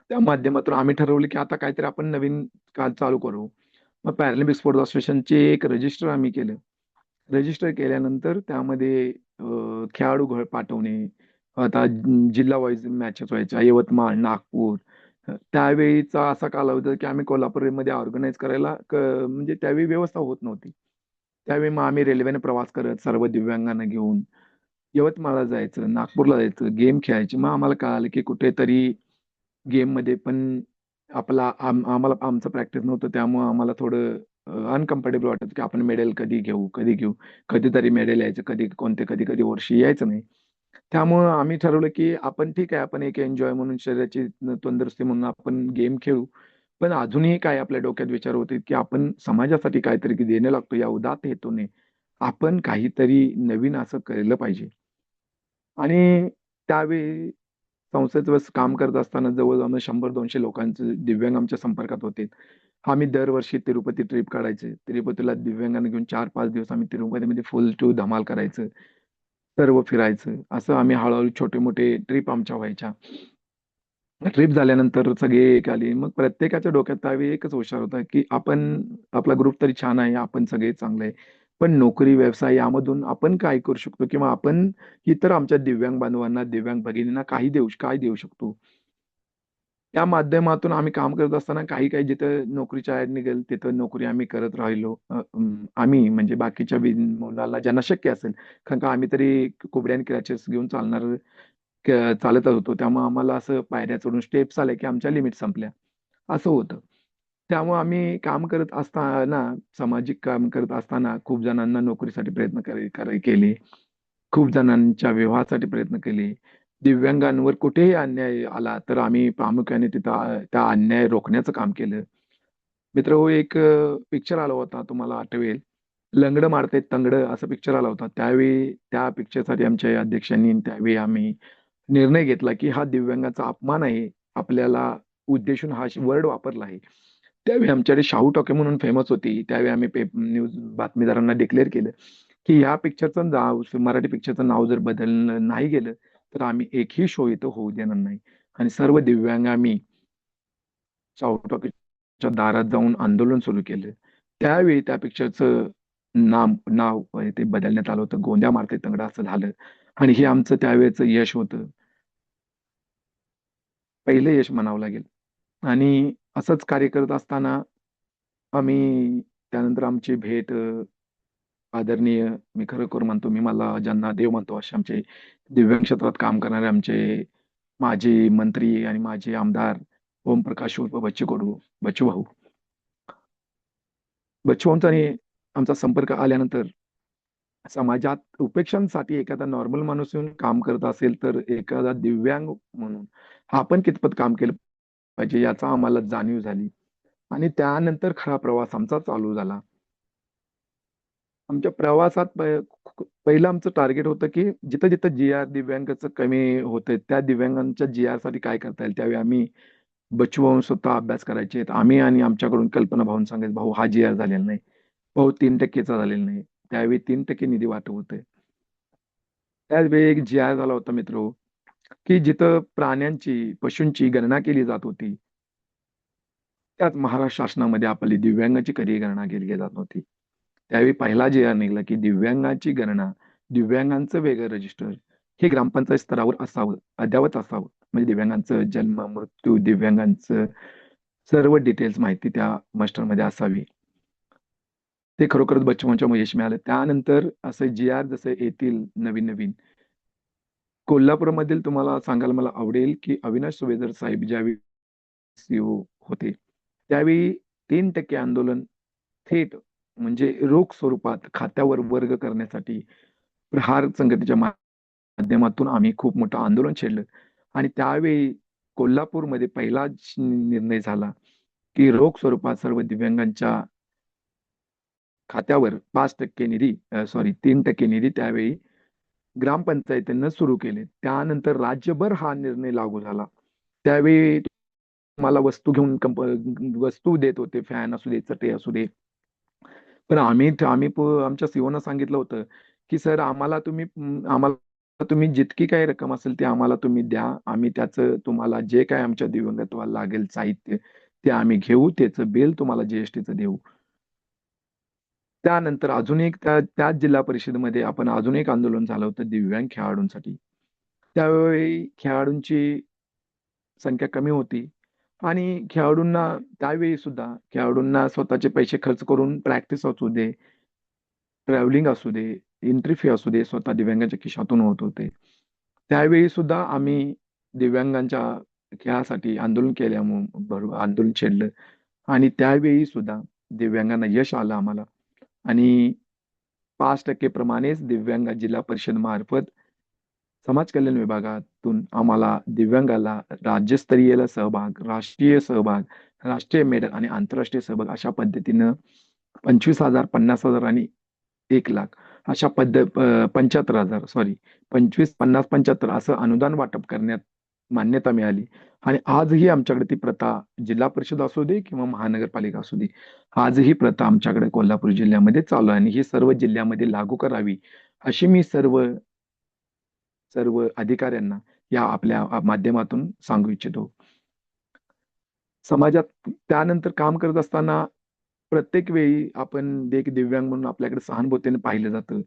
S4: त्या माध्यमातून आम्ही ठरवलं की आता काहीतरी आपण नवीन चालू करू. मग पॅरालिम्पिक स्पोर्ट्स असोसिएशनचे एक रजिस्टर आम्ही केलं. रजिस्टर केल्यानंतर त्यामध्ये खेळाडू पाठवणे. आता जिल्हा वाईज मॅचेस व्हायच्या. यवतमाळ, नागपूर. त्यावेळीचा असा कालावधी होता की आम्ही कोल्हापूरमध्ये ऑर्गनाइज करायला म्हणजे त्यावेळी व्यवस्था होत नव्हती. त्यावेळी मग आम्ही रेल्वेने प्रवास करत सर्व दिव्यांगांना घेऊन यवतमाळला जायचं, नागपूरला जायचं, गेम खेळायचे. मग आम्हाला कळालं की कुठेतरी गेममध्ये पण आम्हाला आमचं प्रॅक्टिस नव्हतं. त्यामुळं आम्हाला थोडं अनकम्फर्टेबल वाटायचं की आपण मेडल कधी घेऊ, कधी घेऊ. कधीतरी मेडल यायचं, कधी-कधी वर्षी यायचं नाही. त्यामुळं आम्ही ठरवलं की आपण ठीक आहे, आपण एक एन्जॉय म्हणून शरीराची तंदुरुस्ती म्हणून आपण गेम खेळू. पण अजूनही काय आपल्या डोक्यात विचार होते की आपण समाजासाठी काहीतरी देणं लागतो या उदात्त हेतूने आपण काहीतरी नवीन असं केलं पाहिजे. आणि त्यावेळी संस्थेत काम करत असताना जवळ-जवळ 100-200 लोकांचे दिव्यांग आमच्या संपर्कात होते. आम्ही दरवर्षी तिरुपती ट्रिप काढायचे. तिरुपतीला दिव्यांगांना घेऊन 4-5 दिवस आम्ही तिरुपतीमध्ये फुल टू धमाल करायचं. सर्व फिरायचं. असं आम्ही हळू छोटे-मोठे ट्रिप आमच्या व्हायच्या. ट्रिप झाल्यानंतर सगळे एक आले. मग प्रत्येकाच्या डोक्यात त्यावेळी एकच विचार होता, की आपला ग्रुप तरी छान आहे, आपण सगळे चांगले आहे. पण नोकरी, व्यवसाय यामधून आपण काय करू शकतो किंवा आपण इतर आमच्या दिव्यांग बांधवांना, दिव्यांग भगिनींना काय देऊ शकतो? त्या माध्यमातून आम्ही काम करत असताना काही-काही जिथं नोकरीच्या ॲड निघेल, तिथं नोकरी आम्ही करत राहिलो. आम्ही म्हणजे बाकीच्या मुलांना ज्यांना शक्य असेल, कारण का आम्ही तरी कुबड्या आणि क्रॅचेस घेऊन चालतच होतो. त्यामुळे आम्हाला असं पायऱ्या चढून स्टेप्स आल्या, की आमच्या लिमिट संपल्या, असं होतं. त्यामुळे आम्ही काम करत असताना, सामाजिक काम करत असताना खूप जणांना नोकरीसाठी प्रयत्न केले. खूप जणांच्या विवाहासाठी प्रयत्न केले. दिव्यांगांवर कुठेही अन्याय आला, तर आम्ही प्रामुख्याने तिथं त्या अन्याय रोखण्याचं काम केलं. मित्रहो, एक पिक्चर आला होता, तुम्हाला आठवेल. लंगडं मारते तंगडं असा पिक्चर आला होता. त्यावेळी त्या पिक्चरसाठी आमच्या अध्यक्षांनी त्यावेळी आम्ही निर्णय घेतला, की हा दिव्यांगाचा अपमान आहे. आपल्याला उद्देशून हा वर्ड वापरला आहे. त्यावेळी आमच्याकडे शाहू टॉकीज म्हणून फेमस होती. त्यावेळी आम्ही न्यूज बातमीदारांना डिक्लेअर केलं, की ह्या पिक्चरचं नाव मराठी पिक्चरचं नाव जर बदललं नाही गेलं, तर आम्ही एकही शो इथं होऊ देणार नाही. आणि सर्व दिव्यांग आम्ही शाहू टॉकीजच्या दारात जाऊन आंदोलन सुरू केलं. त्यावेळी त्या पिक्चरचं नाव नाव ते बदलण्यात आलं होतं. गोंद्या मारते तंगडा असं झालं आणि हे आमचं त्यावेळेचं यश होतं. पहिलं यश म्हणावं लागेल. आणि असंच कार्य करत असताना आम्ही त्यानंतर आमची भेट आदरणीय मी खरोखर म्हणतो, मी मला ज्यांना देव मानतो असे आमचे दिव्यांग क्षेत्रात काम करणारे आमचे माजी मंत्री आणि माजी आमदार ओमप्रकाश उर्फ बच्चू कडू, बच्चू भाऊ. बच्चू भाऊंचा आणि आमचा संपर्क आल्यानंतर समाजात उपेक्षांसाठी एखादा नॉर्मल माणूस येऊन काम करत असेल, तर एखादा दिव्यांग म्हणून आपण कितपत काम केलं पाहिजे याचा आम्हाला जाणीव झाली आणि त्यानंतर खरा प्रवास आमचा चालू झाला. आमच्या प्रवासात पहिलं आमचं टार्गेट होतं, की जिथं-जिथं जी-आर दिव्यांगाचं कमी होतंय, त्या दिव्यांगांच्या जी-आरसाठी काय करता येईल? त्यावेळी आम्ही बच्चू भाऊ स्वतः अभ्यास करायचे. आम्ही आणि आमच्याकडून कल्पना भाऊन सांगायचं, भाऊ हा GR झालेला नाही, भाऊ 3%चा झालेला नाही. त्यावेळी 3% निधी वाटप होते. त्याचवेळी एक GR झाला होता मित्र, की जिथं प्राण्यांची पशूंची गणना केली जात होती. त्यात महाराष्ट्र शासनामध्ये आपली दिव्यांगाची कधी गणना केली जात नव्हती. त्यावेळी पहिला GR निघाला, की दिव्यांगाची गणना, दिव्यांगांचं वेगळं रजिस्टर हे ग्रामपंचायत स्तरावर असावं, अद्ययावत असावं. म्हणजे दिव्यांगांचं जन्म, मृत्यू, दिव्यांगांचं सर्व डिटेल्स माहिती त्या मास्टरमध्ये असावी. ते खरोखरच बच्चूभाऊंच्या यश मिळालं. त्यानंतर असे GR जसे येतील नवीन-नवीन. कोल्हापूरमधील तुम्हाला सांगायला मला आवडेल, की अविनाश सुभेदार साहेब ज्यावेळी CEO होते, त्यावेळी 3% आंदोलन थेट म्हणजे रोख स्वरूपात खात्यावर वर्ग करण्यासाठी प्रहार संघटनेच्या माध्यमातून आम्ही खूप मोठं आंदोलन छेडलं आणि त्यावेळी कोल्हापूरमध्ये पहिलाच निर्णय झाला, की रोख स्वरूपात सर्व दिव्यांगांच्या खात्यावर 5% निधी 3% निधी त्यावेळी ग्रामपंचायतीनं सुरू केले. त्यानंतर राज्यभर हा निर्णय लागू झाला. त्यावेळी मला वस्तू घेऊन वस्तू देत होते, फॅन असू दे, चटई असू दे. पण आमच्या CEOनं सांगितलं होतं, की "सर आम्हाला तुम्ही जितकी काही रक्कम असेल ती आम्हाला तुम्ही द्या. आम्ही त्याचं तुम्हाला जे काही आमच्या दिव्यांगत्वाला लागेल साहित्य, ते आम्ही घेऊ. त्याचं बिल तुम्हाला GSTचं देऊ." त्यानंतर अजून एक त्याच जिल्हा परिषदेमध्ये आपण अजून एक आंदोलन झालं होतं दिव्यांग खेळाडूंसाठी. त्यावेळी खेळाडूंची संख्या कमी होती आणि त्यावेळी सुद्धा खेळाडूंना स्वतःचे पैसे खर्च करून प्रॅक्टिस असू दे, ट्रॅव्हलिंग असू दे, एंट्री फी असू दे, स्वतः दिव्यांगाच्या खिशातून होत होते. त्यावेळी सुद्धा आम्ही दिव्यांगांच्या खेळासाठी आंदोलन आंदोलन छेडलं आणि त्यावेळी सुद्धा दिव्यांगांना यश आलं आम्हाला आणि 5% प्रमाणेच दिव्यांग जिल्हा परिषद मार्फत समाज कल्याण विभागातून आम्हाला दिव्यांगाला राज्यस्तरीय सहभाग, राष्ट्रीय सहभाग, राष्ट्रीय मेडल आणि आंतरराष्ट्रीय सहभाग अशा पद्धतीनं 25,000, 50,000 आणि 1,00,000 अशा 75,000 25, 50, 75 असं अनुदान वाटप करण्यात मान्यता मिळाली आणि आजही आमच्याकडे ती प्रथा जिल्हा परिषद असू दे किंवा महानगरपालिका असू दे, आजही प्रथा आमच्याकडे कोल्हापूर जिल्ह्यामध्ये चालू आहे आणि ही सर्व जिल्ह्यामध्ये लागू करावी, अशी मी सर्व सर्व अधिकाऱ्यांना या आपल्या माध्यमातून सांगू इच्छितो. समाजात त्यानंतर काम करत असताना प्रत्येक वेळी आपण एक दिव्यांग म्हणून आपल्याकडे सहानुभूतीने पाहिलं जातं.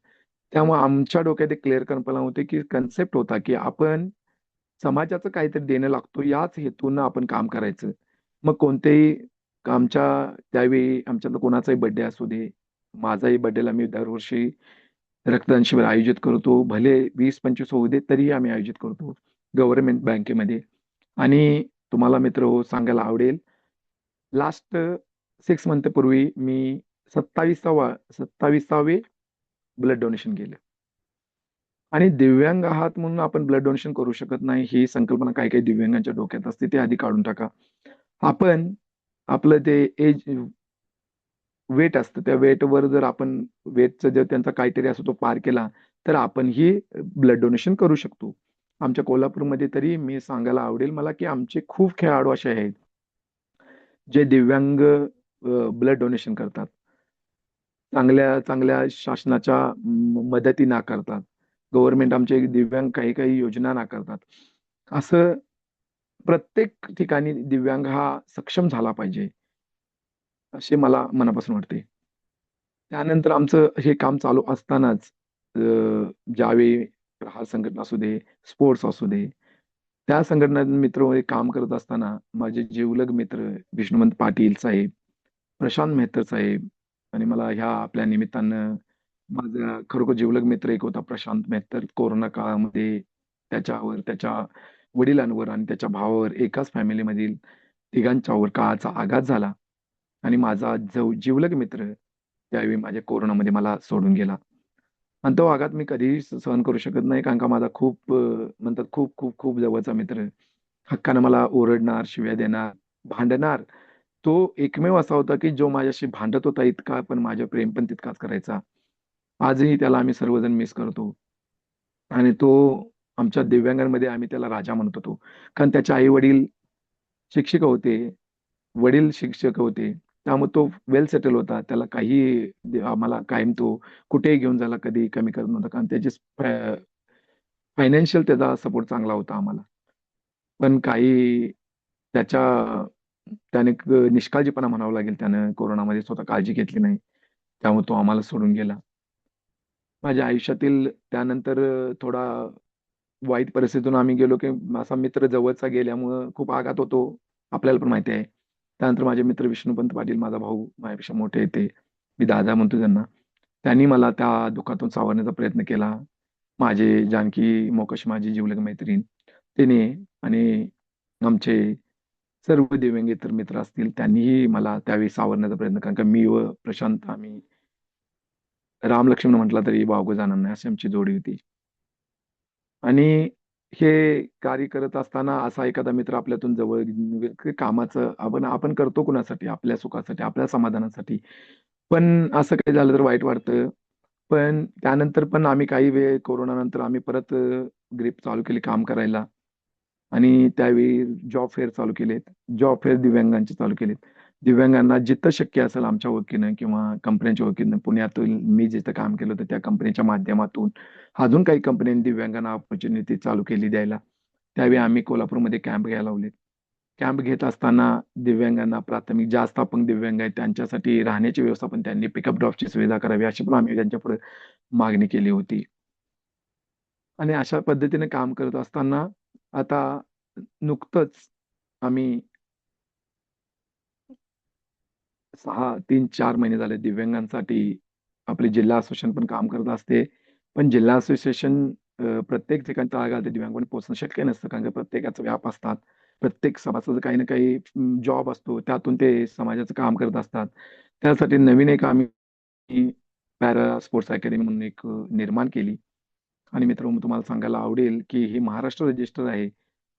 S4: त्यामुळे आमच्या डोक्यात एक क्लिअर कल्पना होती, की कन्सेप्ट होता, की आपण समाजाचं काहीतरी देणं लागतो याच हेतूनं आपण काम करायचं. मग कोणतेही त्यावेळी आमच्यातलं कोणाचाही बर्थडे असू दे, माझाही बर्थडेला मी दरवर्षी रक्तदान शिबिर आयोजित करतो. भले 20-25 होऊ दे, तरीही आम्ही आयोजित करतो गव्हर्नमेंट बँकेमध्ये. आणि तुम्हाला मित्रहो सांगायला आवडेल, लास्ट 6 मंथपूर्वी मी 27वे ब्लड डोनेशन केलं. आणि दिव्यांग आहात म्हणून आपण ब्लड डोनेशन करू शकत नाही, ही संकल्पना काही-काही दिव्यांगांच्या डोक्यात असते, ते आधी काढून टाका. आपण आपलं ते वेट असतं, त्या वेटवर जर आपण वेटचा जर त्यांचा काहीतरी असतो तो पार केला, तर आपणही ब्लड डोनेशन करू शकतो. आमच्या कोल्हापूरमध्ये तरी मी सांगायला आवडेल मला, की आमचे खूप खेळाडू असे आहेत, जे दिव्यांग ब्लड डोनेशन करतात. चांगल्या शासनाच्या मदती नाकारतात. गव्हर्नमेंट आमचे दिव्यांग काही-काही योजना नाकारतात. असं प्रत्येक ठिकाणी दिव्यांग हा सक्षम झाला पाहिजे, असे मला मनापासून वाटते. त्यानंतर आमचं हे काम चालू असतानाच अ, ज्यावेळी प्रहार संघटना असू दे, स्पोर्ट्स असू दे, त्या संघटना मित्रमध्ये काम करत असताना माझे जिवलग मित्र विष्णुवंत पाटील साहेब, प्रशांत मेहतर साहेब आणि मला ह्या आपल्या निमित्तानं माझा खरोखर जिवलग मित्र एक होता प्रशांत मेहतर. कोरोना काळामध्ये त्याच्या वडिलांवर आणि त्याच्या भावावर एकाच फॅमिलीमधील तिघांच्यावर काळाचा आघात झाला आणि माझा जिवलग मित्र त्यावेळी माझ्या कोरोनामध्ये मला सोडून गेला. आणि तो आघात मी कधीही सहन करू शकत नाही कारण का माझा खूप म्हणतात खूप खूप खूप जवळचा मित्र. हक्कानं मला ओरडणार, शिव्या देणार, भांडणार. तो एकमेव असा होता, की जो माझ्याशी भांडत होता इतका, पण माझ्यावर प्रेम पण तितकाच करायचा. आजही त्याला आम्ही सर्वजण मिस करतो. आणि तो आमच्या दिव्यांगांमध्ये आम्ही त्याला राजा म्हणत होतो. कारण त्याचे आई-वडील शिक्षिका होते, वडील शिक्षक होते. त्यामुळे तो वेल सेटल होता. त्याला काही आम्हाला कायम तो कुठेही घेऊन जायला कधी कमी करत नव्हता. कारण त्याची फायनान्शियल त्याचा सपोर्ट चांगला होता आम्हाला. पण काही त्याच्या त्याने निष्काळजीपणा म्हणावं लागेल. त्यानं कोरोनामध्ये स्वतः काळजी घेतली नाही. त्यामुळे तो आम्हाला सोडून गेला. माझ्या आयुष्यातील त्यानंतर थोडा वाईट परिस्थितीतून आम्ही गेलो, की माझा मित्र जवळचा गेल्यामुळं खूप आघात होतो. आपल्याला पण माहिती आहे. त्यानंतर माझे मित्र विष्णुपंत पाटील, माझा भाऊ, माझ्यापेक्षा मोठे आहेत ते. मी दादा म्हणतो त्यांना. त्यांनी मला त्या दुःखातून सावरण्याचा प्रयत्न केला. माझे जानकी मोकाशी माझी जिवलग मैत्रीण, तिने आणि आमचे सर्व दिव्यांगेतर मित्र असतील, त्यांनीही मला त्यावेळी सावरण्याचा प्रयत्न कारण का मी व प्रशांत आम्ही राम-लक्ष्मण म्हटला तरी वावगं जाणार नाही, अशी आमची जोडी होती. आणि हे कार्य करत असताना असा एखादा मित्र आपल्यातून जवळ निघेल, की कामाचं आपण आपण करतो कुणासाठी? आपल्या सुखासाठी, आपल्या समाधानासाठी. पण असं काही झालं तर वाईट वाटतं. पण त्यानंतर पण आम्ही काही वेळ कोरोनानंतर आम्ही परत ग्रिप चालू केली काम करायला. आणि त्यावेळी जॉब फेअर चालू केलेत. जॉब फेअर दिव्यांगांचे चालू केलेत. दिव्यांगांना जिथं शक्य असेल आमच्या वतीनं किंवा कंपन्यांच्या वतीनं पुण्यातून मी जिथं काम केलं होतं त्या कंपनीच्या माध्यमातून अजून काही कंपन्यांनी दिव्यांगांना ऑपॉर्च्युनिटी चालू केली द्यायला. त्यावेळी आम्ही कोल्हापूरमध्ये कॅम्प घ्यायला लावलेत. कॅम्प घेत असताना दिव्यांगांना प्राथमिक जास्त अपंग दिव्यांग आहेत त्यांच्यासाठी राहण्याची व्यवस्था पण त्यांनी पिकअप ड्रॉपची सुविधा करावी अशी पण आम्ही त्यांच्यापुढे मागणी केली होती. आणि अशा पद्धतीने काम करत असताना आता नुकतंच आम्ही 3-4 महिने झाले दिव्यांगांसाठी आपली जिल्हा असोसिएशन पण काम करत असते. पण जिल्हा असोसिएशन प्रत्येक ठिकाणी तळागाळातील दिव्यांगांपर्यंत पोहोचणं शक्य नसतं. कारण की प्रत्येकाचे व्याप असतात. प्रत्येक सभासद काही ना काही जॉब असतो. त्यातून ते समाजाचं काम करत असतात. त्यासाठी नवीन एक आम्ही पॅरा स्पोर्ट्स अकॅडमी म्हणून एक निर्माण केली. आणि मित्रांनो तुम्हाला सांगायला आवडेल, की हे महाराष्ट्र रजिस्टर आहे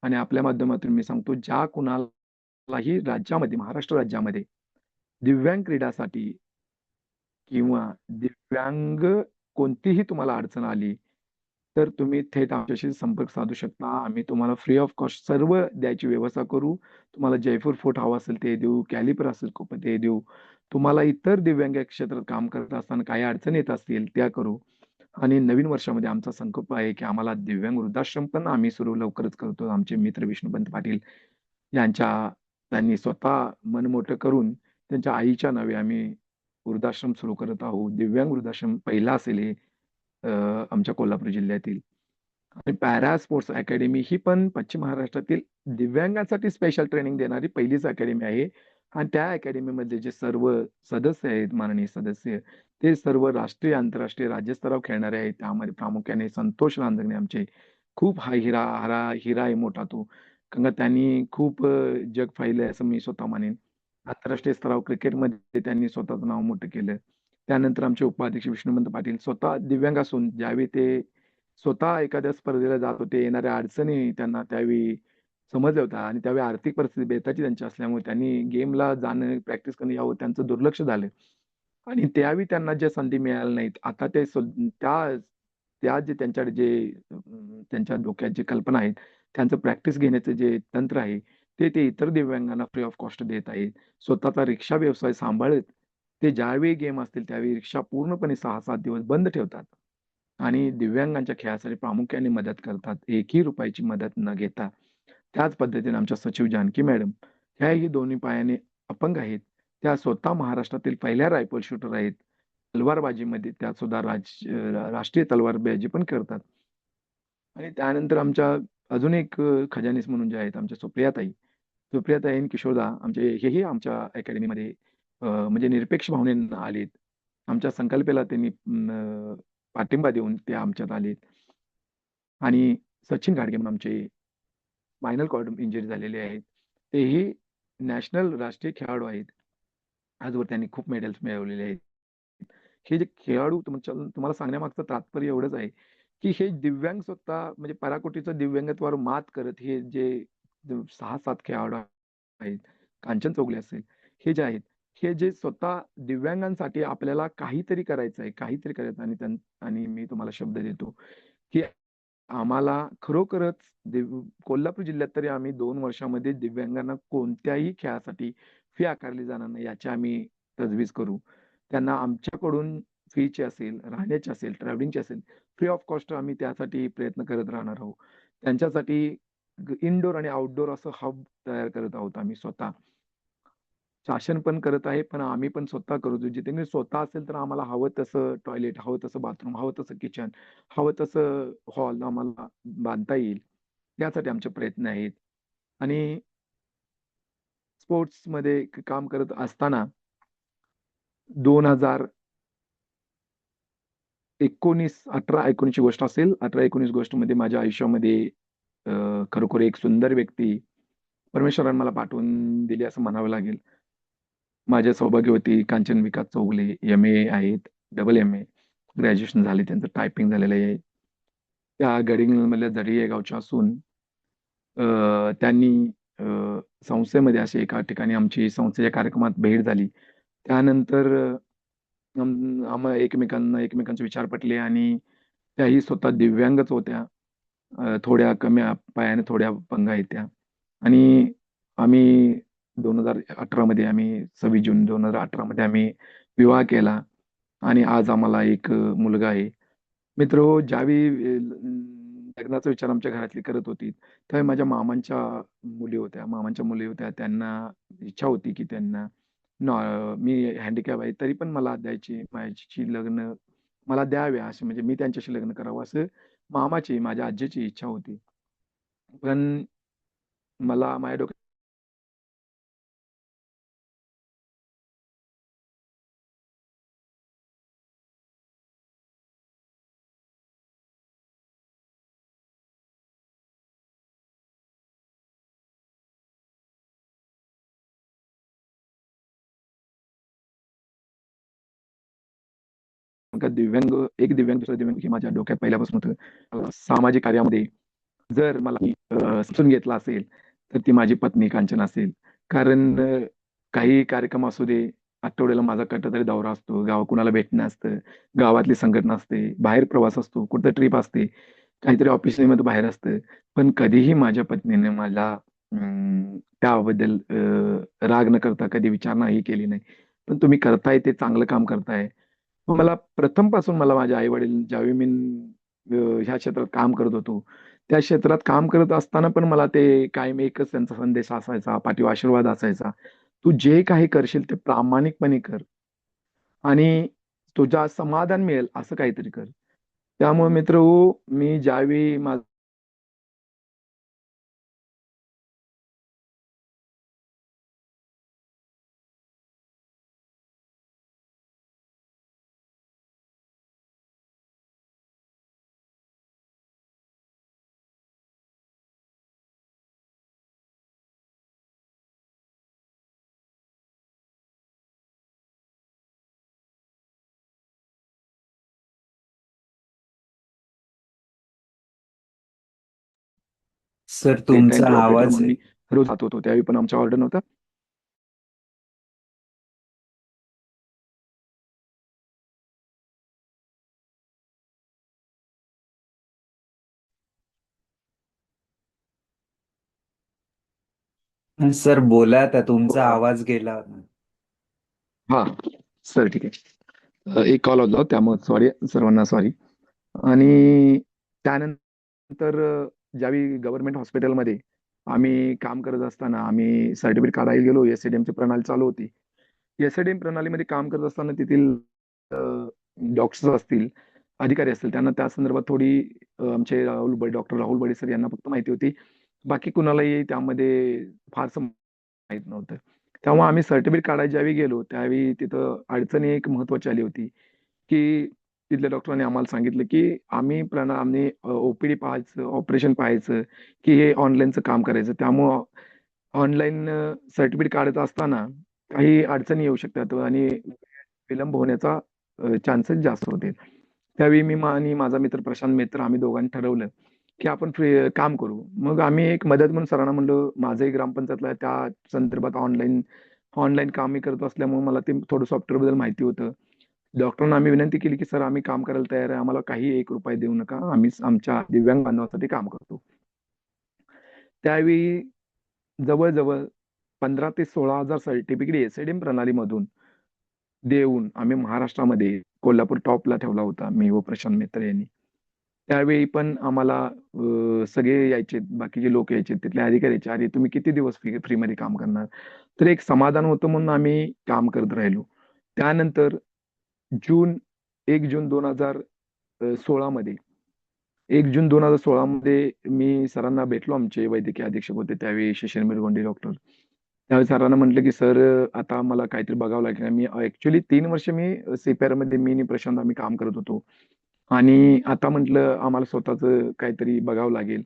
S4: आणि आपल्या माध्यमातून मी सांगतो ज्या कुणालाही राज्यामध्ये, महाराष्ट्र राज्यामध्ये दिव्यांग क्रीडासाठी किंवा दिव्यांग कोणतीही तुम्हाला अडचण आली, तर तुम्ही थेट आमच्याशी संपर्क साधू शकता. आम्ही तुम्हाला फ्री ऑफ कॉस्ट सर्व द्यायची व्यवस्था करू. तुम्हाला जयपूर फोर्ट हवा असेल ते देऊ, कॅलिपर असेल ते देऊ. तुम्हाला इतर दिव्यांग क्षेत्रात काम करत असताना काही अडचणी येत असतील त्या करू. आणि नवीन वर्षामध्ये आमचा संकल्प आहे, की आम्हाला दिव्यांग वृद्धाश्रम पण आम्ही सुरू लवकरच करतो. आमचे मित्र विष्णुपंत पाटील यांच्या त्यांनी स्वतः मन मोठं करून त्यांच्या आईच्या नावे आम्ही वृद्धाश्रम सुरू करत आहोत. दिव्यांग वृद्धाश्रम पहिला असेल हे आमच्या कोल्हापूर जिल्ह्यातील. आणि पॅरा स्पोर्ट्स अकॅडमी ही पण पश्चिम महाराष्ट्रातील दिव्यांगांसाठी स्पेशल ट्रेनिंग देणारी पहिलीच अकॅडमी आहे. आणि त्या अकॅडमीमधले जे सर्व सदस्य आहेत, माननीय सदस्य, ते सर्व राष्ट्रीय, आंतरराष्ट्रीय, राज्यस्तरावर खेळणारे आहेत. त्यामध्ये प्रामुख्याने संतोष रांजणे आमचे खूप हा हिरा आहे मोठा तो. कारण का त्यांनी खूप जग पाहिलंय असं मी स्वतः मानेन. आंतरराष्ट्रीय स्तरावर क्रिकेटमध्ये त्यांनी स्वतःचं नाव मोठं केलं. त्यानंतर आमचे उपाध्यक्ष विष्णुपंत पाटील स्वतः दिव्यांग असून ज्यावेळी ते स्वतः एखाद्या स्पर्धेला जात होते, येणाऱ्या अडचणी त्यांना त्यावेळी समजल्या होत्या आणि त्यावेळी आर्थिक परिस्थिती बेताची त्यांची असल्यामुळे त्यांनी गेमला जाणं, प्रॅक्टिस करणं यावर त्यांचं दुर्लक्ष झालं. आणि त्यावेळी त्यांना ज्या संधी मिळाल्या नाहीत, आता ते त्या त्या जे त्यांच्याकडे जे त्यांच्या डोक्यात जी कल्पना आहेत, त्यांचं प्रॅक्टिस घेण्याचं जे तंत्र आहे, ते इतर दिव्यांगांना फ्री ऑफ कॉस्ट देत आहेत. स्वतःचा रिक्षा व्यवसाय सांभाळत ते ज्यावेळी गेम असतील त्यावेळी रिक्षा पूर्णपणे 6-7 दिवस बंद ठेवतात आणि दिव्यांगांच्या खेळासाठी प्रामुख्याने मदत करतात. एकही रुपयाची मदत न घेता. त्याच पद्धतीने आमच्या सचिव जानकी मॅडम ह्याही दोन्ही पायाने अपंग आहेत. त्या स्वतः महाराष्ट्रातील पहिल्या रायफल शूटर आहेत. तलवारबाजीमध्ये त्या सुद्धा राष्ट्रीय तलवारबाजी पण करतात. आणि त्यानंतर आमच्या अजून एक खजानीस म्हणून जे आहेत आमच्या सुप्रियाताई. सुप्रियाताई आणि किशोरदा आमचे हेही आमच्या अकॅडमीमध्ये म्हणजे निरपेक्ष भावनेने आलेत. आमच्या संकल्पाला त्यांनी पाठिंबा देऊन ते आमच्यात आलेत. आणि सचिन घाडगे म्हणून आमचे स्पायनल कॉर्ड इंजुरी झालेले आहेत. तेही नॅशनल राष्ट्रीय खेळाडू आहेत. आजवर त्यांनी खूप मेडल्स मिळवलेले आहेत. हे जे खेळाडू तुम्हाला सांगण्यामागचं तात्पर्य एवढंच आहे, की हे दिव्यांग स्वतः म्हणजे पराकोटीचं दिव्यांगत्वावर मात करत हे जे 6-7 खेळाडू आहेत, कांचन चौगले असेल, हे जे आहेत, हे जे स्वतः दिव्यांगांसाठी आपल्याला काहीतरी करायचं आहे, काहीतरी करायचं आणि आणि मी तुम्हाला शब्द देतो, की आम्हाला खरोखरच कोल्हापूर जिल्ह्यात तरी आम्ही 2 वर्षामध्ये दिव्यांगांना कोणत्याही खेळासाठी फी आकारली जाणार नाही याची आम्ही तजवीज करू. त्यांना आमच्याकडून फीची असेल, राहण्याची असेल, ट्रॅव्हलिंगची असेल, फ्री ऑफ कॉस्ट आम्ही त्यासाठी प्रयत्न करत राहणार आहोत. त्यांच्यासाठी इनडोअर आणि आउटडोअर असं हब तयार करत आहोत आम्ही स्वतः. शासन पण करत आहे, पण आम्ही पण स्वतः करतो. जिथे स्वतः असेल तर आम्हाला हवं तसं टॉयलेट, हवं तसं बाथरूम, हवं तसं किचन, हवं तसं हॉल आम्हाला बांधता येईल. यासाठी आमचे प्रयत्न आहेत. आणि स्पोर्ट्समध्ये काम करत असताना 2019, 18-19 ची गोष्ट असेल. 18-19 गोष्टमध्ये माझ्या आयुष्यामध्ये खरोखर एक सुंदर व्यक्ती परमेश्वराने मला पाठवून दिली असं म्हणावं लागेल. माझ्या सौभाग्यवती कांचन विकास चौगुले एम.ए. आहेत, डबल एम.ए. ग्रॅज्युएशन झाले, त्यांचं टायपिंग झालेलं आहे. त्या गडिंग्लजमधल्या जरी या गावच्या असून त्यांनी संस्थेमध्ये असे एका ठिकाणी आमची संस्थेच्या कार्यक्रमात भेट झाली. त्यानंतर आम्हाला एकमेकांचे विचार पटले आणि त्याही स्वतः दिव्यांगच होत्या. थोड्या कमी पायाने थोड्या अपंग आहेत त्या. आणि आम्ही 2018 मध्ये 26 जून 2018 मध्ये आम्ही विवाह केला आणि आज आम्हाला एक मुलगा आहे. मित्रहो, ज्यावेळी लग्नाचा विचार आमच्या घरातली करत होती, त्यावेळी माझ्या मामांच्या मुली होत्या. त्यांना इच्छा होती की त्यांना मी हँडिकॅप आहे, तरी पण मला द्यायची, माझ्याशी लग्न मला द्यावे असे, म्हणजे मी त्यांच्याशी लग्न करावं असं माझ्या आजीची इच्छा होती. पण मला माझ्या डोक्यात का एक दिव्यांग, दुसरा दिव्यांग हे माझ्या डोक्यात पहिल्यापासून होतं. सामाजिक कार्यामध्ये जर मला समजून घेतलं असेल, तर ती माझी पत्नी कांचन असेल. कारण काही कार्यक्रम असू दे, आठवड्याला माझा कुठेतरी दौरा असतो, कुणाला भेटणं असतं, गावातली संघटना असते, बाहेर प्रवास असतो, कुठं ट्रिप असते, काहीतरी ऑफिसमध्ये बाहेर असतं. पण कधीही माझ्या पत्नीने मला त्याबद्दल राग न करता कधी विचार नाही केली नाही. पण तुम्ही करताय ते चांगलं काम करताय. मग मला प्रथमपासून मला माझे आई-वडील ज्यावेळी मी ह्या क्षेत्रात काम करत होतो, त्या क्षेत्रात काम करत असताना पण मला ते कायम एकच त्यांचा संदेश असायचा, पाठीवर आशीर्वाद असायचा. "तू जे काही करशील ते प्रामाणिकपणे कर आणि तुझ्या समाधान मिळेल असं काहीतरी कर." त्यामुळे मित्रहो, मी ज्यावेळी
S1: सर
S4: डेटा
S1: तुमचा
S4: एंट्री ऑपरेटर
S1: आवाज
S4: म्हणून मी रोज जात होतो. त्यावेळी पण आमचा ऑर्डर नव्हता.
S1: सर बोला आता, तुमचा
S4: अ,
S1: आवाज गेला होता.
S4: हां, सर ठीक आहे. एक कॉल होता त्यामुळे सॉरी, सर्वांना सॉरी. आणि त्यानंतर ज्यावेळी गव्हर्नमेंट हॉस्पिटलमध्ये आम्ही काम करत असताना आम्ही सर्टिफिकेट काढायला गेलो. एस-सी-डी-एमची प्रणाली चालू होती. एस-डी-एम प्रणालीमध्ये काम करत असताना तेथील डॉक्टर्स असतील, अधिकारी असतील, त्यांना त्या संदर्भात थोडी आमचे डॉक्टर राहुल बडे सर यांना फक्त माहिती होती. बाकी कुणालाही त्यामध्ये फारसं माहीत नव्हतं. तेव्हा आम्ही सर्टिफिकेट काढायला ज्यावेळी गेलो, त्यावेळी तिथं अडचण एक महत्त्वाची आली होती, की तिथल्या डॉक्टरांनी आम्हाला सांगितलं, की आम्ही ओ-पी-डी पाहायचं, ऑपरेशन पाहायचं, की हे ऑनलाईनचं काम करायचं. त्यामुळं ऑनलाईन सर्टिफिकेट काढत असताना काही अडचणी येऊ शकतात आणि विलंब होण्याचा चान्सेस जास्त होते. त्यावेळी आणि माझा मित्र प्रशांत मित्र आम्ही दोघांनी ठरवलं, की आपण काम करू. मग आम्ही एक मदत म्हणून सरांना म्हणलो, माझंही ग्रामपंचायतला त्या संदर्भात ऑनलाईन ऑनलाईन काम मी करत असल्यामुळे मला ते थोडं सॉफ्टवेअरबद्दल माहिती होतं. डॉक्टरांना आम्ही विनंती केली की सर आम्ही काम करायला तयार आहे, आम्हाला काही 1 रुपया देऊ नका, आम्ही आमच्या दिव्यांग बांधवांसाठी काम करतो. त्यावेळी जवळजवळ 15,000 ते 16,000 सर्टिफिकेट एसआयडीएम प्रणालीमधून देऊन आम्ही महाराष्ट्रामध्ये कोल्हापूर टॉपला ठेवला होता, मी व प्रशांत मित्र यांनी. त्यावेळी पण आम्हाला सगळे यायचे, बाकीचे लोक यायचे, तिथले अधिकारी यायचे, "अरे तुम्ही किती दिवस फ्रीमध्ये काम करणार?" तर एक समाधान होतं म्हणून आम्ही काम करत राहिलो. त्यानंतर जून 1 जून 2016 मध्ये 1 जून 2016 मध्ये मी सरांना भेटलो. आमचे वैद्यकीय अधीक्षक होते त्यावेळी शशीर मिरगोंडे डॉक्टर. त्यावेळी सरांना म्हटलं, की "सर आता मला काहीतरी बघावं लागेल." मी ॲक्चुअली 3 वर्ष मी CPRमध्ये मी आणि प्रशांत आम्ही काम करत होतो. आणि आता म्हटलं आम्हाला स्वतःचं काहीतरी बघावं लागेल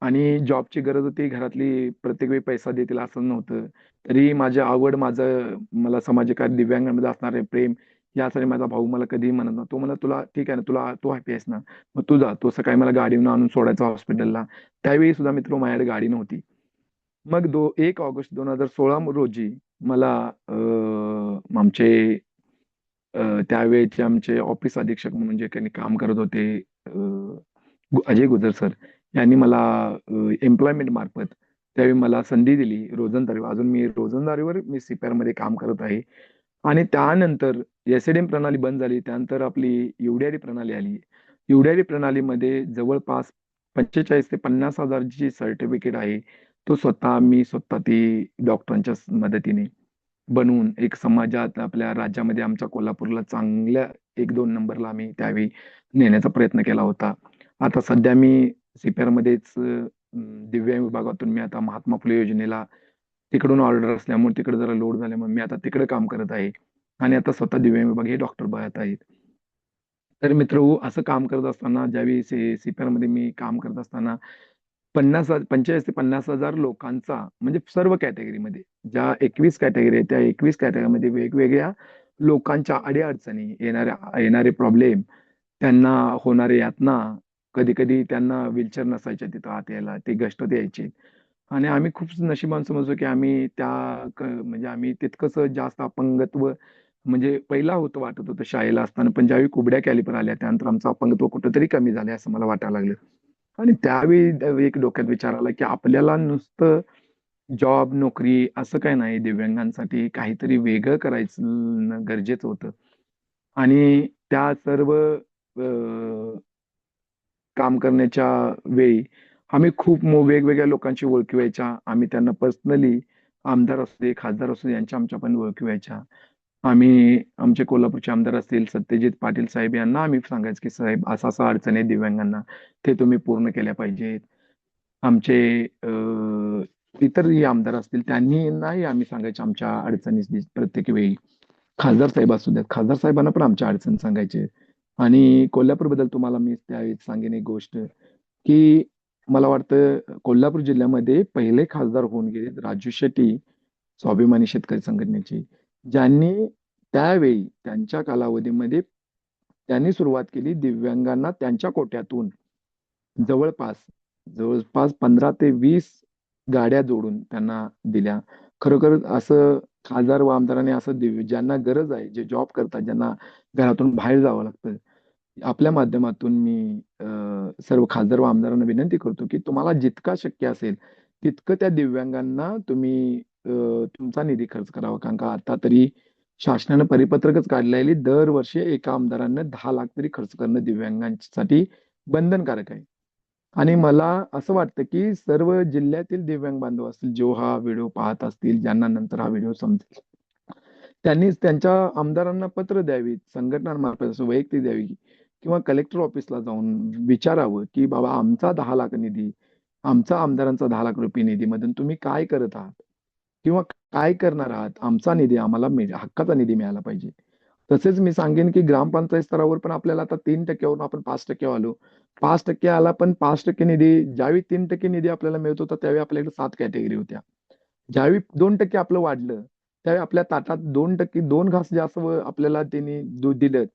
S4: आणि जॉबची गरज होती. घरातली प्रत्येक वेळी पैसा देतील असं नव्हतं. तरी माझी आवड, मला समाजकार्य, दिव्यांगांमध्ये असणारे प्रेम यासाठी माझा भाऊ मला कधीही म्हणत नव्हता. तो म्हणला, "तुला ठीक आहे ना, तू हॅपी आहेस ना, मग तू जा." तो सकाळी मला गाडीवरून आणून सोडायचा हॉस्पिटलला. त्यावेळी सुद्धा मित्र माझ्याकडे गाडी नव्हती. मग 1 ऑगस्ट 2016 रोजी मला आमचे त्यावेळेचे आमचे ऑफिस अधीक्षक म्हणून जे काही काम करत होते, अजय गुजर सर यांनी मला एम्प्लॉयमेंट मार्फत त्यावेळी मला संधी दिली रोजंदारीवर. अजून मी रोजंदारीवर CPRमध्ये काम करत आहे. आणि त्यानंतर एसआयडीएम प्रणाली बंद झाली. त्यानंतर आपली युडीआयडी प्रणाली आली. युडीआयडी प्रणालीमध्ये जवळपास 45,000 ते 50,000 ची सर्टिफिकेट आहे. मी स्वतः ती डॉक्टरांच्या मदतीने बनवून एक समाजात आपल्या राज्यामध्ये आमच्या कोल्हापूरला चांगल्या 1-2 नंबरला आम्ही त्यावेळी नेण्याचा प्रयत्न केला होता. आता सध्या मी CPRमध्येच दिव्यांग विभागातून मी आता महात्मा फुले योजनेला तिकडून ऑर्डर असल्यामुळे तिकडे जरा लोड झाल्यामुळे मी आता तिकडे काम करत आहे आणि आता स्वतः दिव्यांग विभाग हे डॉक्टर बघत आहेत. तर मित्रहो, असं काम करत असताना ज्यावेळी CPRमध्ये मी काम करत असताना 45 ते 50,000 लोकांचा म्हणजे सर्व कॅटेगरीमध्ये ज्या 21 कॅटेगरी आहेत, त्या 21 कॅटेगरीमध्ये वेगवेगळ्या लोकांच्या अडी-अडचणी, येणारे प्रॉब्लेम, त्यांना होणारे यातना, कधी-कधी त्यांना व्हीलचेअर नसायच्या तिथं आत यायला, ते कष्ट द्यायचे. आणि आम्ही खूप नशिबान समजलो, की आम्ही म्हणजे आम्ही तितकंसं जास्त अपंगत्व म्हणजे पहिला वाटत होतं शाळेला असताना, पण ज्यावेळी कुबड्या कॅलिपर आल्या, त्यानंतर आमचं अपंगत्व कुठेतरी कमी झालंय असं मला वाटायला लागलं. आणि त्यावेळी एक डोक्यात विचार आला, की आपल्याला नुसतं जॉब, नोकरी असं काही नाही, दिव्यांगांसाठी काहीतरी वेगळं करायचं गरजेचं होतं. आणि त्या सर्व काम करण्याच्या वेळी आम्ही खूप वेगवेगळ्या लोकांची ओळखी व्हायच्या. आम्ही त्यांना पर्सनली आमदार असू दे, खासदार असू दे यांच्या आमच्या पण ओळखी व्हायच्या. आम्ही आमचे कोल्हापूरचे आमदार असतील सत्यजित पाटील साहेब यांना आम्ही सांगायचं, की "साहेब असा-असा अडचण आहे दिव्यांगांना, ते तुम्ही पूर्ण केल्या पाहिजेत." आमचे इतरही आमदार असतील त्यांनाही आम्ही सांगायचो आमच्या अडचणी प्रत्येक वेळी. खासदार साहेब असू द्यात, खासदार साहेबांना पण आमच्या अडचणी सांगायचे. आणि कोल्हापूरबद्दल तुम्हाला मी त्यावेळी सांगेन एक गोष्ट, की मला वाटतं कोल्हापूर जिल्ह्यामध्ये पहिले खासदार होऊन गेले राजू शेट्टी, स्वाभिमानी शेतकरी संघटनेचे, ज्यांनी त्यावेळी त्यांच्या कालावधीमध्ये त्यांनी सुरुवात केली दिव्यांगांना त्यांच्या कोट्यातून जवळपास जवळपास 15 ते 20 गाड्या जोडून त्यांना दिल्या. खरोखर असं खासदार व आमदारांनी असं ज्यांना गरज आहे, जे जॉब करतात, ज्यांना घरातून बाहेर जावं लागतं, आपल्या माध्यमातून मी सर्व खासदार व आमदारांना विनंती करतो, की तुम्हाला जितका शक्य असेल, तितकं त्या दिव्यांगांना तुम्ही तुमचा निधी खर्च करावा. कारण का आता तरी शासनानं परिपत्रकच काढलं आहे, दरवर्षी एका आमदारानं 10 लाख तरी खर्च करणं दिव्यांगांसाठी बंधनकारक आहे. आणि मला असं वाटतं, की सर्व जिल्ह्यातील दिव्यांग बांधव असतील, जो हा व्हिडिओ पाहत असतील, ज्यांना नंतर हा व्हिडिओ समजेल, त्यांनीच त्यांच्या आमदारांना पत्र द्यावीत, संघटनांमार्फत असो वैयक्तिक द्यावी किंवा कलेक्टर ऑफिसला जाऊन विचारावं, की "बाबा आमचा 10 लाख निधी, आमचा आमदारांचा 10 लाख रुपये निधीमधून तुम्ही काय करत आहात? किंवा काय करणार आहात? आमचा निधी आम्हाला हक्काचा निधी मिळाला पाहिजे." तसेच मी सांगेन, की ग्रामपंचायत स्तरावर पण आपल्याला आता 3% वरून आपण 5% आलो. 5% आला, पण 5% निधी ज्यावेळी 3% निधी आपल्याला मिळत होता, त्यावेळी आपल्याकडे 7 कॅटेगरी होत्या. ज्यावेळी 2% आपलं वाढलं, त्यावेळी आपल्या ताटात 2% 2 घास जास्त आपल्याला त्यांनी दिलेत.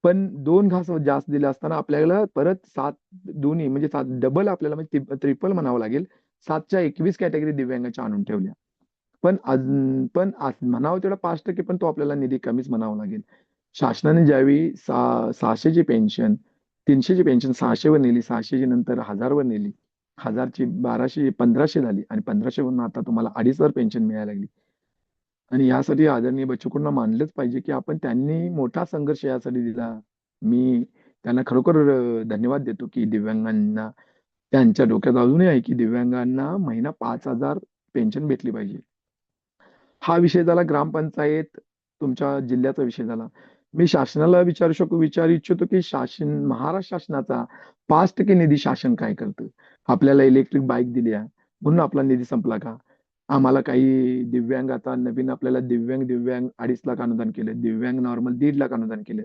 S4: पण 2 घास जास्त दिले असताना आपल्याला परत 7 दोन्ही म्हणजे 7 डबल आपल्याला म्हणजे ट्रिपल म्हणावं लागेल. 7च्या 21 कॅटेगरी दिव्यांगाच्या आणून ठेवल्या. पण म्हणावं तेवढा 5% पण तो आपल्याला निधी कमीच म्हणावा लागेल. शासनाने ज्यावेळी 600ची पेन्शन, 300ची पेन्शन 600 वर नेली, 600ची नंतर 1000 वर नेली, 1000ची 1200 1500 झाली आणि 1500 वरून आता तुम्हाला 2500 पेन्शन मिळायला लागली. आणि यासाठी आदरणीय बच्चूकडूंना मानलंच पाहिजे, की आपण त्यांनी मोठा संघर्ष यासाठी दिला. मी त्यांना खरोखर धन्यवाद देतो, की दिव्यांगांना त्यांच्या डोक्यात अजूनही आहे, की दिव्यांगांना महिना 5,000 पेन्शन भेटली पाहिजे. हा विषय झाला ग्रामपंचायत तुमच्या जिल्ह्याचा विषय झाला. मी शासनाला विचारू इच्छितो, की महाराष्ट्र शासनाचा 5% निधी शासन काय करतं? आपल्याला इलेक्ट्रिक बाईक दिल्या, म्हणून आपला निधी संपला का? आम्हाला काही दिव्यांग आता नवीन आपल्याला दिव्यांग 2.5 लाख अनुदान केलं, दिव्यांग नॉर्मल 1.5 लाख अनुदान केलं.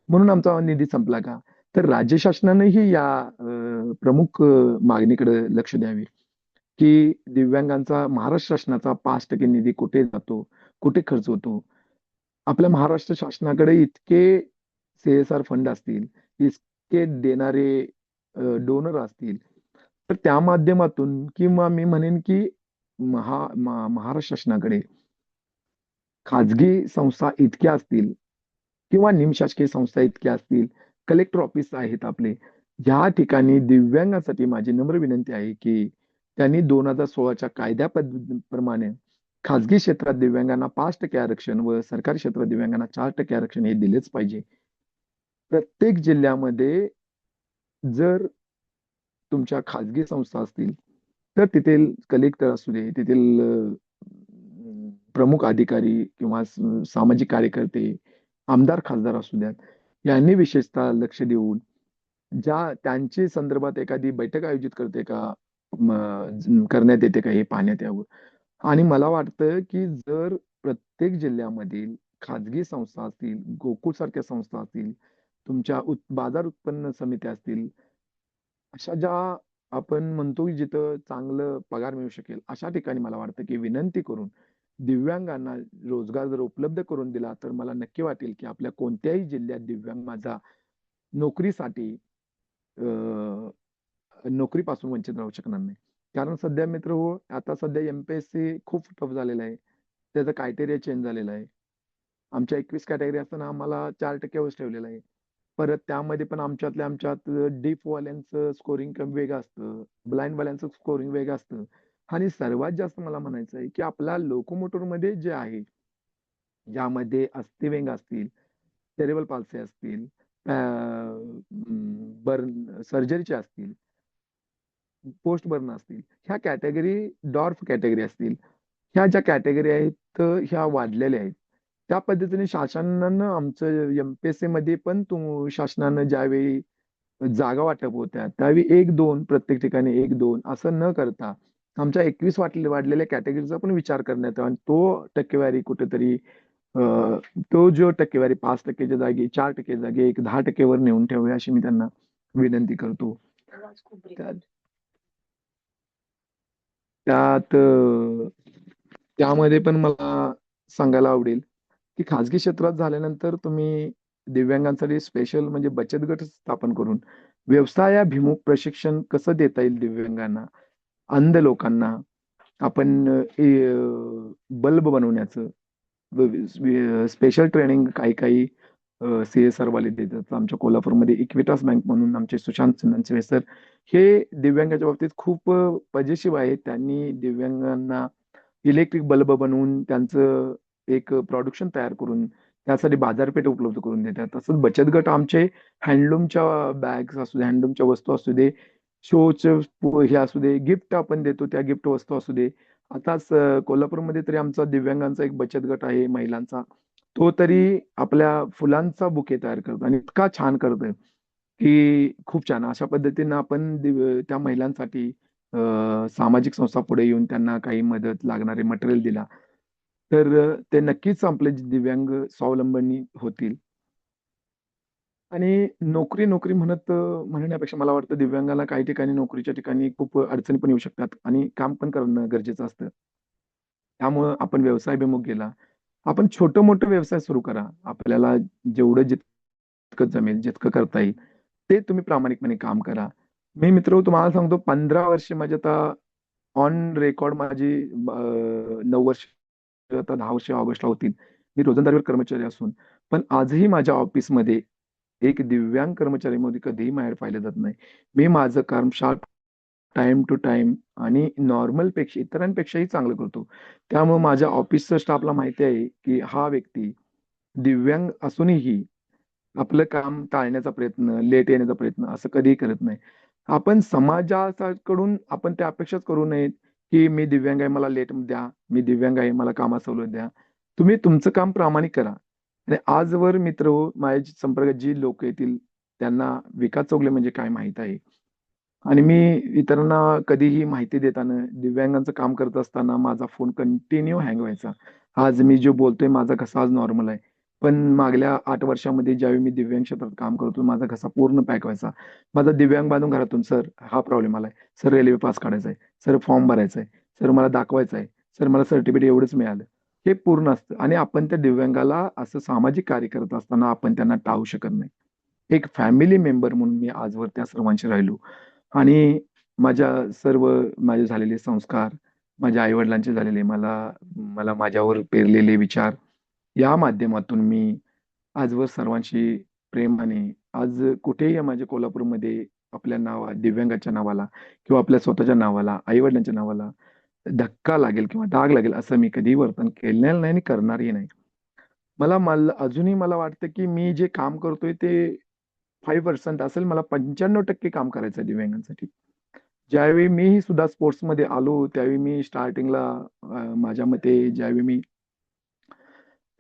S4: म्हणून आमचा निधी संपला का? तर राज्य शासनानेही या प्रमुख मागणीकडे लक्ष द्यावे. की दिव्यांगांचा महाराष्ट्र शासनाचा 5% निधी कुठे जातो, कुठे खर्च होतो. आपल्या महाराष्ट्र शासनाकडे इतके CSR फंड असतील, इतके देणारे डोनर असतील, तर त्या माध्यमातून किंवा मी म्हणेन की महाराष्ट्र शासनाकडे खाजगी संस्था इतक्या असतील किंवा निमशासकीय संस्था इतक्या असतील, कलेक्टर ऑफिस आहेत आपले. या ठिकाणी दिव्यांगांसाठी माझी नम्र विनंती आहे, की त्यांनी 2016च्या प्रमाणे खाजगी क्षेत्रात दिव्यांगांना 5% आरक्षण व सरकारी क्षेत्रात दिव्यांगांना 4% आरक्षण हे दिलेच पाहिजे. प्रत्येक जिल्ह्यामध्ये जर तुमच्या खाजगी संस्था असतील, तर तेथील कलेक्टर असू दे, तेथील प्रमुख अधिकारी किंवा सामाजिक कार्यकर्ते, आमदार, खासदार असू द्यात, यांनी विशेषतः लक्ष देऊन त्यांची संदर्भात एखादी बैठक आयोजित करण्यात येते का हे पाहण्यात यावं. आणि मला वाटतं, की जर प्रत्येक जिल्ह्यामधील खाजगी संस्था असतील, गोकुळ सारख्या संस्था असतील, तुमच्या बाजार उत्पन्न समित्या असतील, अशा ज्या आपण म्हणतो की जिथं चांगलं पगार मिळू शकेल, अशा ठिकाणी मला वाटतं की विनंती करून दिव्यांगांना रोजगार जर उपलब्ध करून दिला, तर मला नक्की वाटेल की आपल्या कोणत्याही जिल्ह्यात दिव्यांग माझा नोकरीसाठी नोकरीपासून वंचित राहू शकणार नाही. कारण सध्या मित्र हो, आता सध्या MPSC खूप टफ झालेलं आहे. त्याचा क्रायटेरिया चेंज झालेला आहे. आमच्या 21 कॅटेगरी असताना आम्हाला 4% वरच ठेवलेलं आहे. परत त्यामध्ये पण आमच्यातल्या आमच्यात डीफवाल्यांचं स्कोरिंग वेगळं असतं, ब्लाइंडवाल्यांचं स्कोरिंग वेगळं असतं. आणि सर्वात जास्त मला म्हणायचं आहे, की आपल्या लोकोमोटरमध्ये जे आहे, ज्यामध्ये अस्थिव्यंग असतील, सेरेब्रल पाल्सी असतील, बर्न सर्जरीचे असतील, पोस्ट बर्न असतील, ह्या कॅटेगरी डॉर्फ कॅटेगरी असतील. ह्या ज्या कॅटेगरी आहेत ह्या वाढलेल्या आहेत. त्या पद्धतीने शासनानं आमचं MPSC मध्ये पण शासनानं ज्यावेळी जागा वाटप होत्या, त्यावेळी 1-2 प्रत्येक ठिकाणी 1-2 असं न करता आमच्या 21 वाढलेल्या कॅटेगरीचा पण विचार करण्यात यावा आणि तो टक्केवारी कुठेतरी तो जो टक्केवारी 5%च्या जागी 4% जागी 10% वर नेऊन ठेवूया अशी मी त्यांना विनंती करतो. त्यात त्यात त्यामध्ये पण मला सांगायला आवडेल, की खाजगी क्षेत्रात झाल्यानंतर तुम्ही दिव्यांगांसाठी स्पेशल म्हणजे बचत गट स्थापन करून व्यवसायाभिमुख प्रशिक्षण कसं देता येईल दिव्यांगांना, अंध लोकांना आपण बल्ब बनवण्याचं स्पेशल ट्रेनिंग काही CSR वाले देतात. आमच्या कोल्हापूरमध्ये इक्विटास बँक म्हणून आमचे सुशांत नंचवे सर हे दिव्यांगाच्या बाबतीत खूप पजेशिव्ह आहेत. त्यांनी दिव्यांगांना इलेक्ट्रिक बल्ब बनवून त्यांचं एक प्रोडक्शन तयार करून त्यासाठी बाजारपेठ उपलब्ध करून देतात. तसंच बचत गट आमचे हँडलूमच्या बॅग्स असू दे, हँडलूमच्या वस्तू असू दे, शोचे हे असू दे, गिफ्ट आपण देतो त्या गिफ्ट वस्तू असू दे. आताच कोल्हापूरमध्ये तरी आमचा दिव्यांगांचा एक बचत गट आहे महिलांचा. तो तरी आपल्या फुलांचा बुके तयार करतो आणि इतका छान करतोय, की खूप छान. अशा पद्धतीनं आपण त्या महिलांसाठी सामाजिक संस्था पुढे येऊन त्यांना काही मदत लागणारे मटेरियल दिला, तर ते नक्कीच आपले दिव्यांग स्वावलंबनी होतील. आणि नोकरी, नोकरी म्हणण्यापेक्षा मला वाटतं दिव्यांगाला काही ठिकाणी नोकरीच्या ठिकाणी खूप अडचणी पण येऊ शकतात आणि काम पण करणं गरजेचं असतं. त्यामुळं आपण व्यवसायाभिमुख गेला. आपण छोटं-मोठं व्यवसाय सुरू करा. आपल्याला जेवढं जितकं जमेल, जितकं करता येईल, ते तुम्ही प्रामाणिकपणे काम करा. मी मित्र तुम्हाला सांगतो 15 वर्ष माझे आता ऑन रेकॉर्ड माझी 9 वर्ष आता 10 वर्ष ऑगस्टला होतील. मी रोजंदारीवर कर्मचारी असून पण आजही माझ्या ऑफिसमध्ये एक दिव्यांग कर्मचारीमध्ये कधीही बाहेर पाहिलं जात नाही. मी माझं काम शार्प टाइम टू टाइम आणि नॉर्मल पेक्षा इतरांपेक्षाही चांगलं करतो. त्यामुळे माझ्या ऑफिसच्या स्टाफला माहिती आहे, की हा व्यक्ती दिव्यांग असूनही आपलं काम टाळण्याचा प्रयत्न, लेट येण्याचा प्रयत्न असं कधीही करत नाही. आपण समाजाकडून आपण त्या अपेक्षाच करू नयेत, की मी दिव्यांग आहे मला लेट द्या, मी दिव्यांग आहे मला कामात सवलत द्या. तुम्ही तुमचं काम प्रामाणिक करा. आणि आजवर मित्रहो माझ्या संपर्कात जी लोक येतील त्यांना विकास चौगले म्हणजे काय माहीत आहे. आणि मी इतरांना कधीही माहिती देताना दिव्यांगांचं काम करत असताना माझा फोन कंटिन्यू हँग व्हायचा. आज मी जो बोलतोय माझा घसा आज नॉर्मल आहे. पण मागल्या 8 वर्षामध्ये ज्यावेळी मी दिव्यांग क्षेत्रात काम करतो माझा घसा पूर्ण पॅक व्हायचा. माझा दिव्यांग बांधून घरातून, "सर हा प्रॉब्लेम आलाय. सर रेल्वे पास काढायचा आहे. सर फॉर्म भरायचा आहे. सर मला दाखवायचं आहे. सर मला सर्टिफिकेट एवढंच मिळालं." हे पूर्ण असतं आणि आपण त्या दिव्यांगाला असं सामाजिक कार्य करत असताना आपण त्यांना टाळू शकत नाही. एक फॅमिली मेंबर म्हणून मी आजवर त्या सर्वांशी राहिलो. आणि माझे झालेले संस्कार, माझ्या आई-वडिलांचे झालेले मला मला माझ्यावर पेरलेले विचार, या माध्यमातून मी आजवर सर्वांशी प्रेमाने आज कुठेही माझ्या कोल्हापूरमध्ये आपल्या दिव्यांगाच्या नावाला किंवा आपल्या स्वतःच्या नावाला, आई-वडिलांच्या नावाला धक्का लागेल किंवा डाग लागेल असं मी कधीही वर्तन केलेलं नाही आणि करणारही नाही. मला अजूनही मला वाटतं, की मी जे काम करतोय ते 5% असेल. मला 95% काम करायचं आहे दिव्यांगांसाठी. ज्यावेळी मीही सुद्धा स्पोर्ट्समध्ये आलो, त्यावेळी मी स्टार्टिंगला माझ्या मते ज्यावेळी मी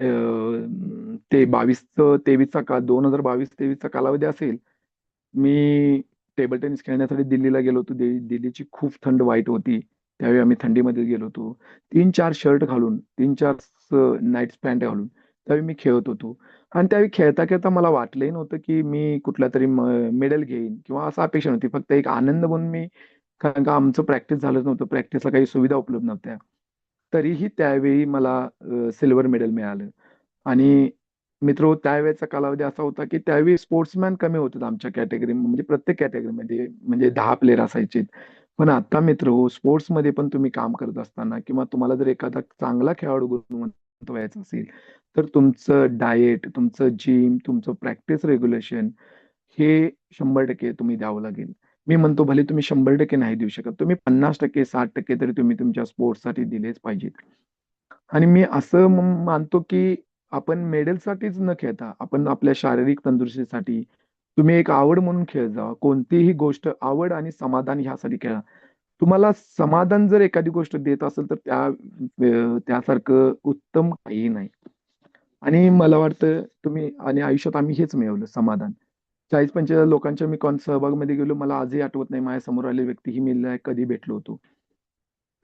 S4: अ, ते 22चं 23चा काळ 2022-23चा कालावधी असेल. मी टेबल टेनिस खेळण्यासाठी दिल्लीला गेलो होतो. दिल्लीची खूप थंड वाईट होती. त्यावेळी आम्ही थंडीमध्ये गेलो होतो. 3-4 शर्ट घालून, 3-4 नाईट पॅन्ट घालून त्यावेळी मी खेळत होतो. आणि त्यावेळी खेळता-खेळता मला वाटलंही नव्हतं, की मी कुठलातरी मेडल घेईन किंवा असं अपेक्षा नव्हती. फक्त एक आनंद म्हणून मी कारण का आमचं प्रॅक्टिस झालंच नव्हतं. प्रॅक्टिसला काही सुविधा उपलब्ध नव्हत्या. तरीही त्यावेळी मला सिल्व्हर मेडल मिळालं. आणि मित्र त्यावेळेचा कालावधी असा होता, की त्यावेळी स्पोर्ट्समॅन कमी होते आमच्या कॅटेगरी म्हणजे प्रत्येक कॅटेगरीमध्ये म्हणजे 10 प्लेयर असायचे. पण आता मित्र स्पोर्ट्समध्ये पण तुम्ही काम करत असताना किंवा तुम्हाला जर एखादा चांगला खेळाडू गुणवंत व्हायचा असेल, तर तुमचं डायट, तुमचं जिम, तुमचं प्रॅक्टिस रेग्युलेशन हे 100% तुम्ही द्यावं लागेल. मी म्हणतो भले तुम्ही 100% नाही देऊ शकत. तुम्ही 50%, 60% तरी तुम्ही तुमच्या स्पोर्ट्ससाठी दिलेच पाहिजेत. आणि मी असं मानतो, की आपण मेडलसाठीच न खेळता, आपण आपल्या शारीरिक तंदुरुस्तीसाठी तुम्ही एक आवड म्हणून खेळत जावा. कोणतीही गोष्ट आवड आणि समाधान ह्यासाठी खेळा. तुम्हाला समाधान जर एखादी गोष्ट देत असेल, तर त्यासारखं उत्तम काहीही नाही. आणि मला वाटतं तुम्ही आणि आयुष्यात आम्ही हेच मिळवलं समाधान. 40-45 लोकांच्या मी सहभागामध्ये गेलो. मला आजही आठवत नाही माझ्यासमोर आलेली व्यक्ती ही मी कधी भेटलो होतो.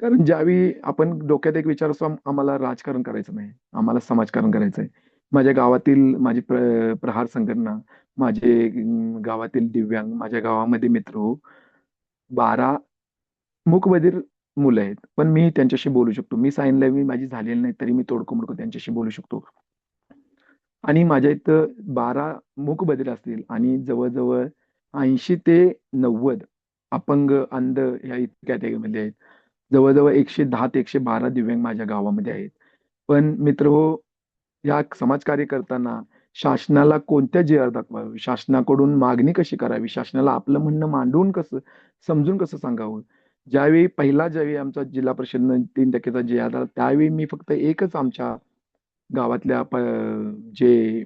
S4: कारण ज्यावेळी आपण डोक्यात एक विचार असतो आम्हाला राजकारण करायचं नाही. आम्हाला समाजकारण करायचंय. माझ्या गावातील माझी प्रहार संघटना, माझे गावातील दिव्यांग, माझ्या गावामध्ये मित्र हो, 12 मूकबधीर मुलं आहेत. पण मी त्यांच्याशी बोलू शकतो. मी साइन लँग्वेज माझी झालेली नाही, तरी मी तोडकं-मोडकं त्यांच्याशी बोलू शकतो. आणि माझ्या इथं 12 मूकबधीर असतील आणि जवळ-जवळ 80 ते 90 अपंग, अंध ह्या कॅटेगरीमध्ये आहेत. जवळ-जवळ 110 ते 112 दिव्यांग माझ्या गावामध्ये आहेत. पण मित्रहो, या समाजकार्य करताना शासनाला कोणत्या जी-आर दाखवावे, शासनाकडून मागणी कशी करावी, शासनाला आपलं म्हणणं मांडून कसं, समजून कसं सांगावं. ज्यावेळी आमचा जिल्हा परिषदनं 3% चा जी-आर आला, त्यावेळी मी फक्त एकच आमच्या गावातल्या जे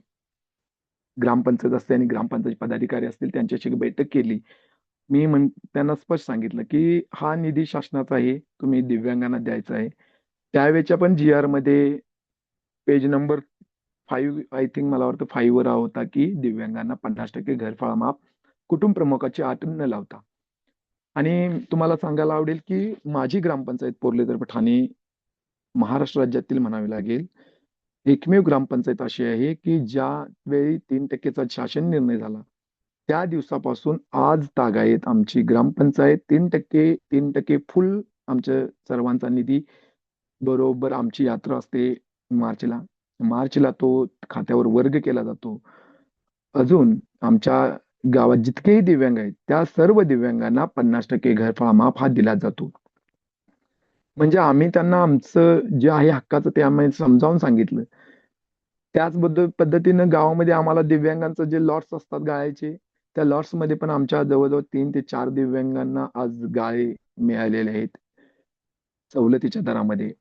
S4: ग्रामपंचायत असते आणि ग्रामपंचायत पदाधिकारी असतील त्यांच्याशी बैठक केली. त्यांना स्पष्ट सांगितलं, की हा निधी शासनाचा आहे, तुम्ही दिव्यांगांना द्यायचा आहे. त्यावेळच्या पण जी-आरमध्ये पेज नंबर 5 आय थिंक मला वाटतं 5 वर होता, की दिव्यांगांना 50% घरफाळा माफ, कुटुंब प्रमुखाची अट न लावता. आणि तुम्हाला सांगायला आवडेल, की माझी ग्रामपंचायत पोर्लेदर्भ ठाणे महाराष्ट्र राज्यातील म्हणावी लागेल, एकमेव ग्रामपंचायत अशी आहे, की ज्यावेळी 3% चा शासन निर्णय झाला, त्या दिवसापासून आज तागायत आमची ग्रामपंचायत 3% फुल आमच्या सर्वांचा निधी बरोबर आमची यात्रा असते मार्चला. मार्चला तो खात्यावर वर्ग केला जातो. अजून आमच्या गावात जितकेही दिव्यांग आहेत, त्या सर्व दिव्यांगांना 50% घरफाळा माफ हा दिला जातो. म्हणजे आम्ही त्यांना आमचं जे आहे हक्काचं ते आम्ही समजावून सांगितलं. त्याच पद्धतीनं गावामध्ये आम्हाला दिव्यांगांचं जे लॉट्स असतात गाळ्याचे, त्या लॉट्स मध्ये पण आमच्या जवळजवळ 3 ते 4 दिव्यांगांना आज गाळे मिळालेले आहेत सवलतीच्या दरामध्ये.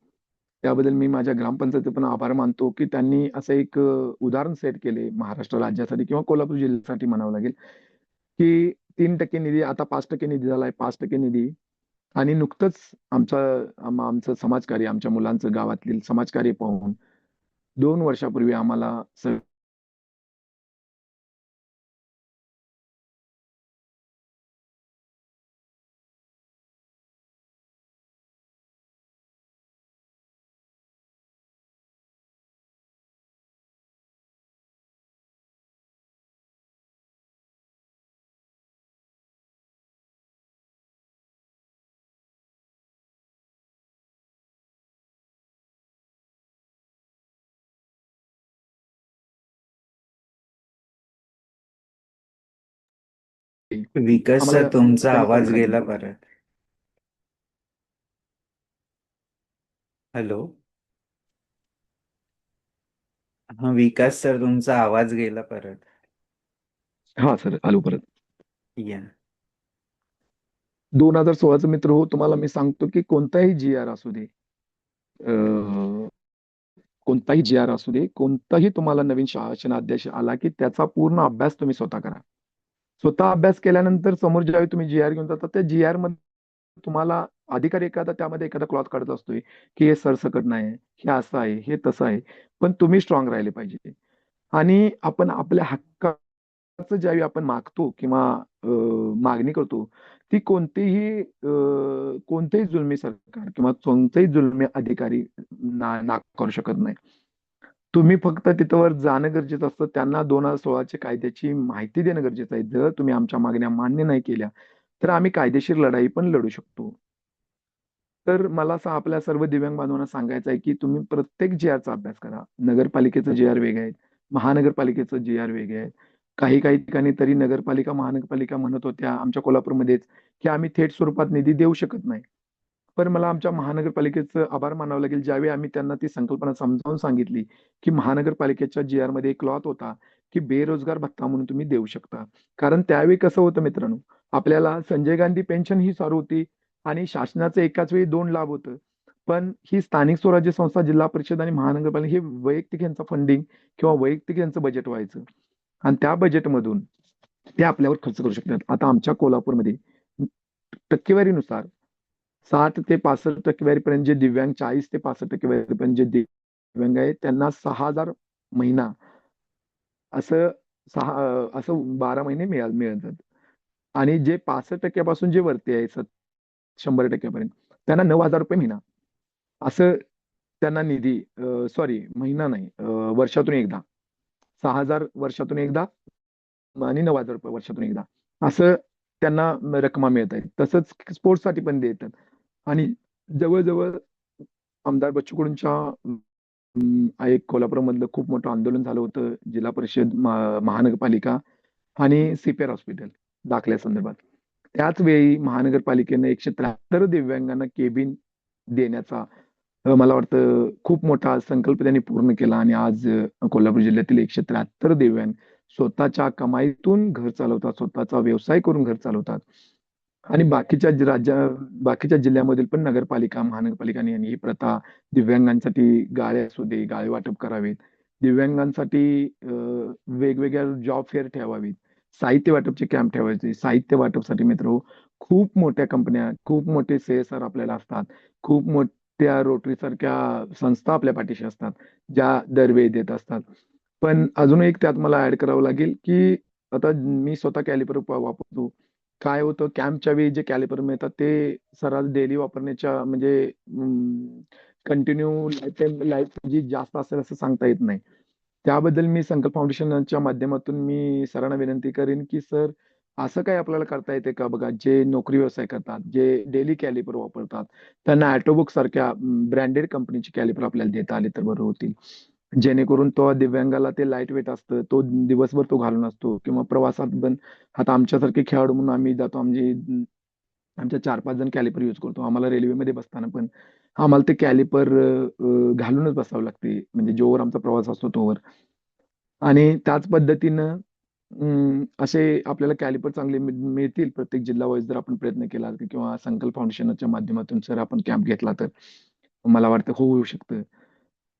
S4: त्याबद्दल मी माझ्या ग्रामपंचायतीचे पण आभार मानतो, की त्यांनी असं एक उदाहरण सेट केले महाराष्ट्र राज्यासाठी किंवा कोल्हापूर जिल्ह्यासाठी म्हणावं लागेल, की 3% निधी आता 5% निधी झालाय, 5% निधी. आणि नुकतंच आमचं समाजकार्य, आमच्या मुलांचं गावातील समाजकार्य पाहून 2 वर्षापूर्वी आम्हाला
S1: विकास
S4: आम्हाला
S1: सर, तुमचा
S4: कमी
S1: आवाज
S4: खर्चात
S1: गेला परत. हॅलो. हा, विकास सर, तुमचा आवाज गेला परत.
S4: हा सर, आलो परत.
S1: या.
S4: 2016चा मित्र हो, तुम्हाला मी सांगतो की कोणताही जी आर असू दे, कोणताही जी आर असू दे, कोणताही तुम्हाला नवीन शासन आदेश आला की त्याचा पूर्ण अभ्यास तुम्ही स्वतः करा. स्वतः अभ्यास केल्यानंतर समोर ज्यावेळी तुम्ही जी आर घेऊन जाता, त्या जी आर मध्ये तुम्हाला अधिकारी एखादा त्यामध्ये एखादा क्लॉज काढत असतोय की हे सरसकट नाही, हे असं आहे, हे तसं आहे. पण तुम्ही स्ट्रॉंग राहिले पाहिजे. आणि आपण आपल्या हक्काचं ज्यावेळी आपण मागतो किंवा मागणी करतो, ती कोणतेही जुलमी सरकार किंवा कोणतेही जुलमी अधिकारी नाकारू शकत नाही. तुम्ही फक्त तिथवर जाणं गरजेचं असतं. त्यांना 2016च्या कायद्याची माहिती देणं गरजेचं आहे. जर तुम्ही आमच्या मागण्या मान्य नाही केल्या, तर आम्ही कायदेशीर लढाई पण लढू शकतो. तर मला असं आपल्या सर्व दिव्यांग बांधवांना सांगायचं आहे, की तुम्ही प्रत्येक जी-आरचा अभ्यास करा. नगरपालिकेचं जी-आर वेगळे आहेत, महानगरपालिकेचं जी-आर वेगळे आहेत. काही ठिकाणी तरी नगरपालिका, महानगरपालिका म्हणत होत्या आमच्या कोल्हापूरमध्येच, की आम्ही थेट स्वरूपात निधी देऊ शकत नाही. पण मला आमच्या महानगरपालिकेचं आभार मानावं लागेल, ज्यावेळी आम्ही त्यांना ती संकल्पना समजावून सांगितली, की महानगरपालिकेच्या जी-आरमध्ये एक क्लॉज होता, की बेरोजगार भत्ता म्हणून तुम्ही देऊ शकता. कारण त्यावेळी कसं होतं मित्रांनो, आपल्याला संजय गांधी पेन्शन ही चालू होती आणि शासनाचं एकाच वेळी 2 लाभ होतं. पण ही स्थानिक स्वराज्य संस्था, जिल्हा परिषद आणि महानगरपालिका हे वैयक्तिक यांचं फंडिंग किंवा वैयक्तिक यांचं बजेट व्हायचं आणि त्या बजेटमधून ते आपल्यावर खर्च करू शकतात. आता आमच्या कोल्हापूरमध्ये टक्केवारीनुसार 60 ते 65 टक्केवारीपर्यंत जे दिव्यांग, 40 ते 65 टक्केवारीपर्यंत जे दिव्यांग आहेत, त्यांना 6,000 महिना असं असं 12 महिने मिळतात. आणि जे 65% पासून जे वरती आहे 100% पर्यंत, त्यांना ₹9,000 महिना असं त्यांना निधी, सॉरी महिना नाही, वर्षातून एकदा 6,000 वर्षातून एकदा आणि ₹9,000 वर्षातून एकदा असं त्यांना रक्कमा मिळत आहेत. तसंच स्पोर्ट्ससाठी पण देतात. आणि जवळ-जवळ आमदार बच्चू कडूंच्या एक कोल्हापूरमधलं खूप मोठं आंदोलन झालं होतं. जिल्हा परिषद, महानगरपालिका आणि सीपीआर हॉस्पिटल दाखल्यासंदर्भात. त्याच वेळी महानगरपालिकेनं 173 दिव्यांगांना केबिन देण्याचा मला वाटतं खूप मोठा संकल्प त्यांनी पूर्ण केला आणि आज कोल्हापूर जिल्ह्यातील 173 दिव्यांग स्वतःच्या कमाईतून घर चालवतात, स्वतःचा व्यवसाय करून घर चालवतात. आणि बाकीच्या जिल्ह्यामधील पण नगरपालिका, महानगरपालिकांनी यांनी ही प्रथा दिव्यांगांसाठी गाळे असू दे, गाळे वाटप करावेत. दिव्यांगांसाठी वेगवेगळ्या जॉब फेअर ठेवावीत. साहित्य वाटपचे कॅम्प ठेवायचे. साहित्य वाटपसाठी मित्रहो, खूप मोठ्या कंपन्या, खूप मोठे CSR आपल्याला असतात. खूप मोठ्या रोटरीसारख्या संस्था आपल्या पाठीशी असतात, ज्या दरवेळी देत असतात. पण अजून एक त्यात मला ॲड करावं लागेल, की आता मी स्वतः कॅलिपर वापरतो. काय होतं, कॅम्पच्या वेळी जे कॅलिपर मिळतात ते सर्रास डेली वापरण्याच्या म्हणजे कंटिन्यू लाईफ जी जास्त असेल असं सांगता येत नाही. त्याबद्दल मी संकल्प फाउंडेशनच्या माध्यमातून मी सरांना विनंती करेन, की सर असं काही आपल्याला करता येते का बघा, जे नोकरी व्यवसाय करतात, जे डेली कॅलिपर वापरतात, त्यांना ऑटोबुक सारख्या ब्रँडेड कंपनीचे कॅलिपर आपल्याला देता आले तर बरं होतील. जेणेकरून तो दिव्यांगाला ते लाईट वेट असतं, तो दिवसभर तो घालून असतो किंवा प्रवासात पण आता आमच्यासारखे खेळाडू म्हणून आम्ही जातो, आमच्या 4-5 जण कॅलिपर यूज करतो. आम्हाला रेल्वेमध्ये बसताना पण आम्हाला ते कॅलिपर घालूनच बसावं लागते, म्हणजे जोवर आमचा प्रवास असतो तोवर. आणि त्याच पद्धतीनं असे आपल्याला कॅलिपर चांगले मिळतील प्रत्येक जिल्हा वाईज जर आपण प्रयत्न केला किंवा संकल्प फाउंडेशनच्या माध्यमातून जर आपण कॅम्प घेतला तर मला वाटतं होऊ शकतं.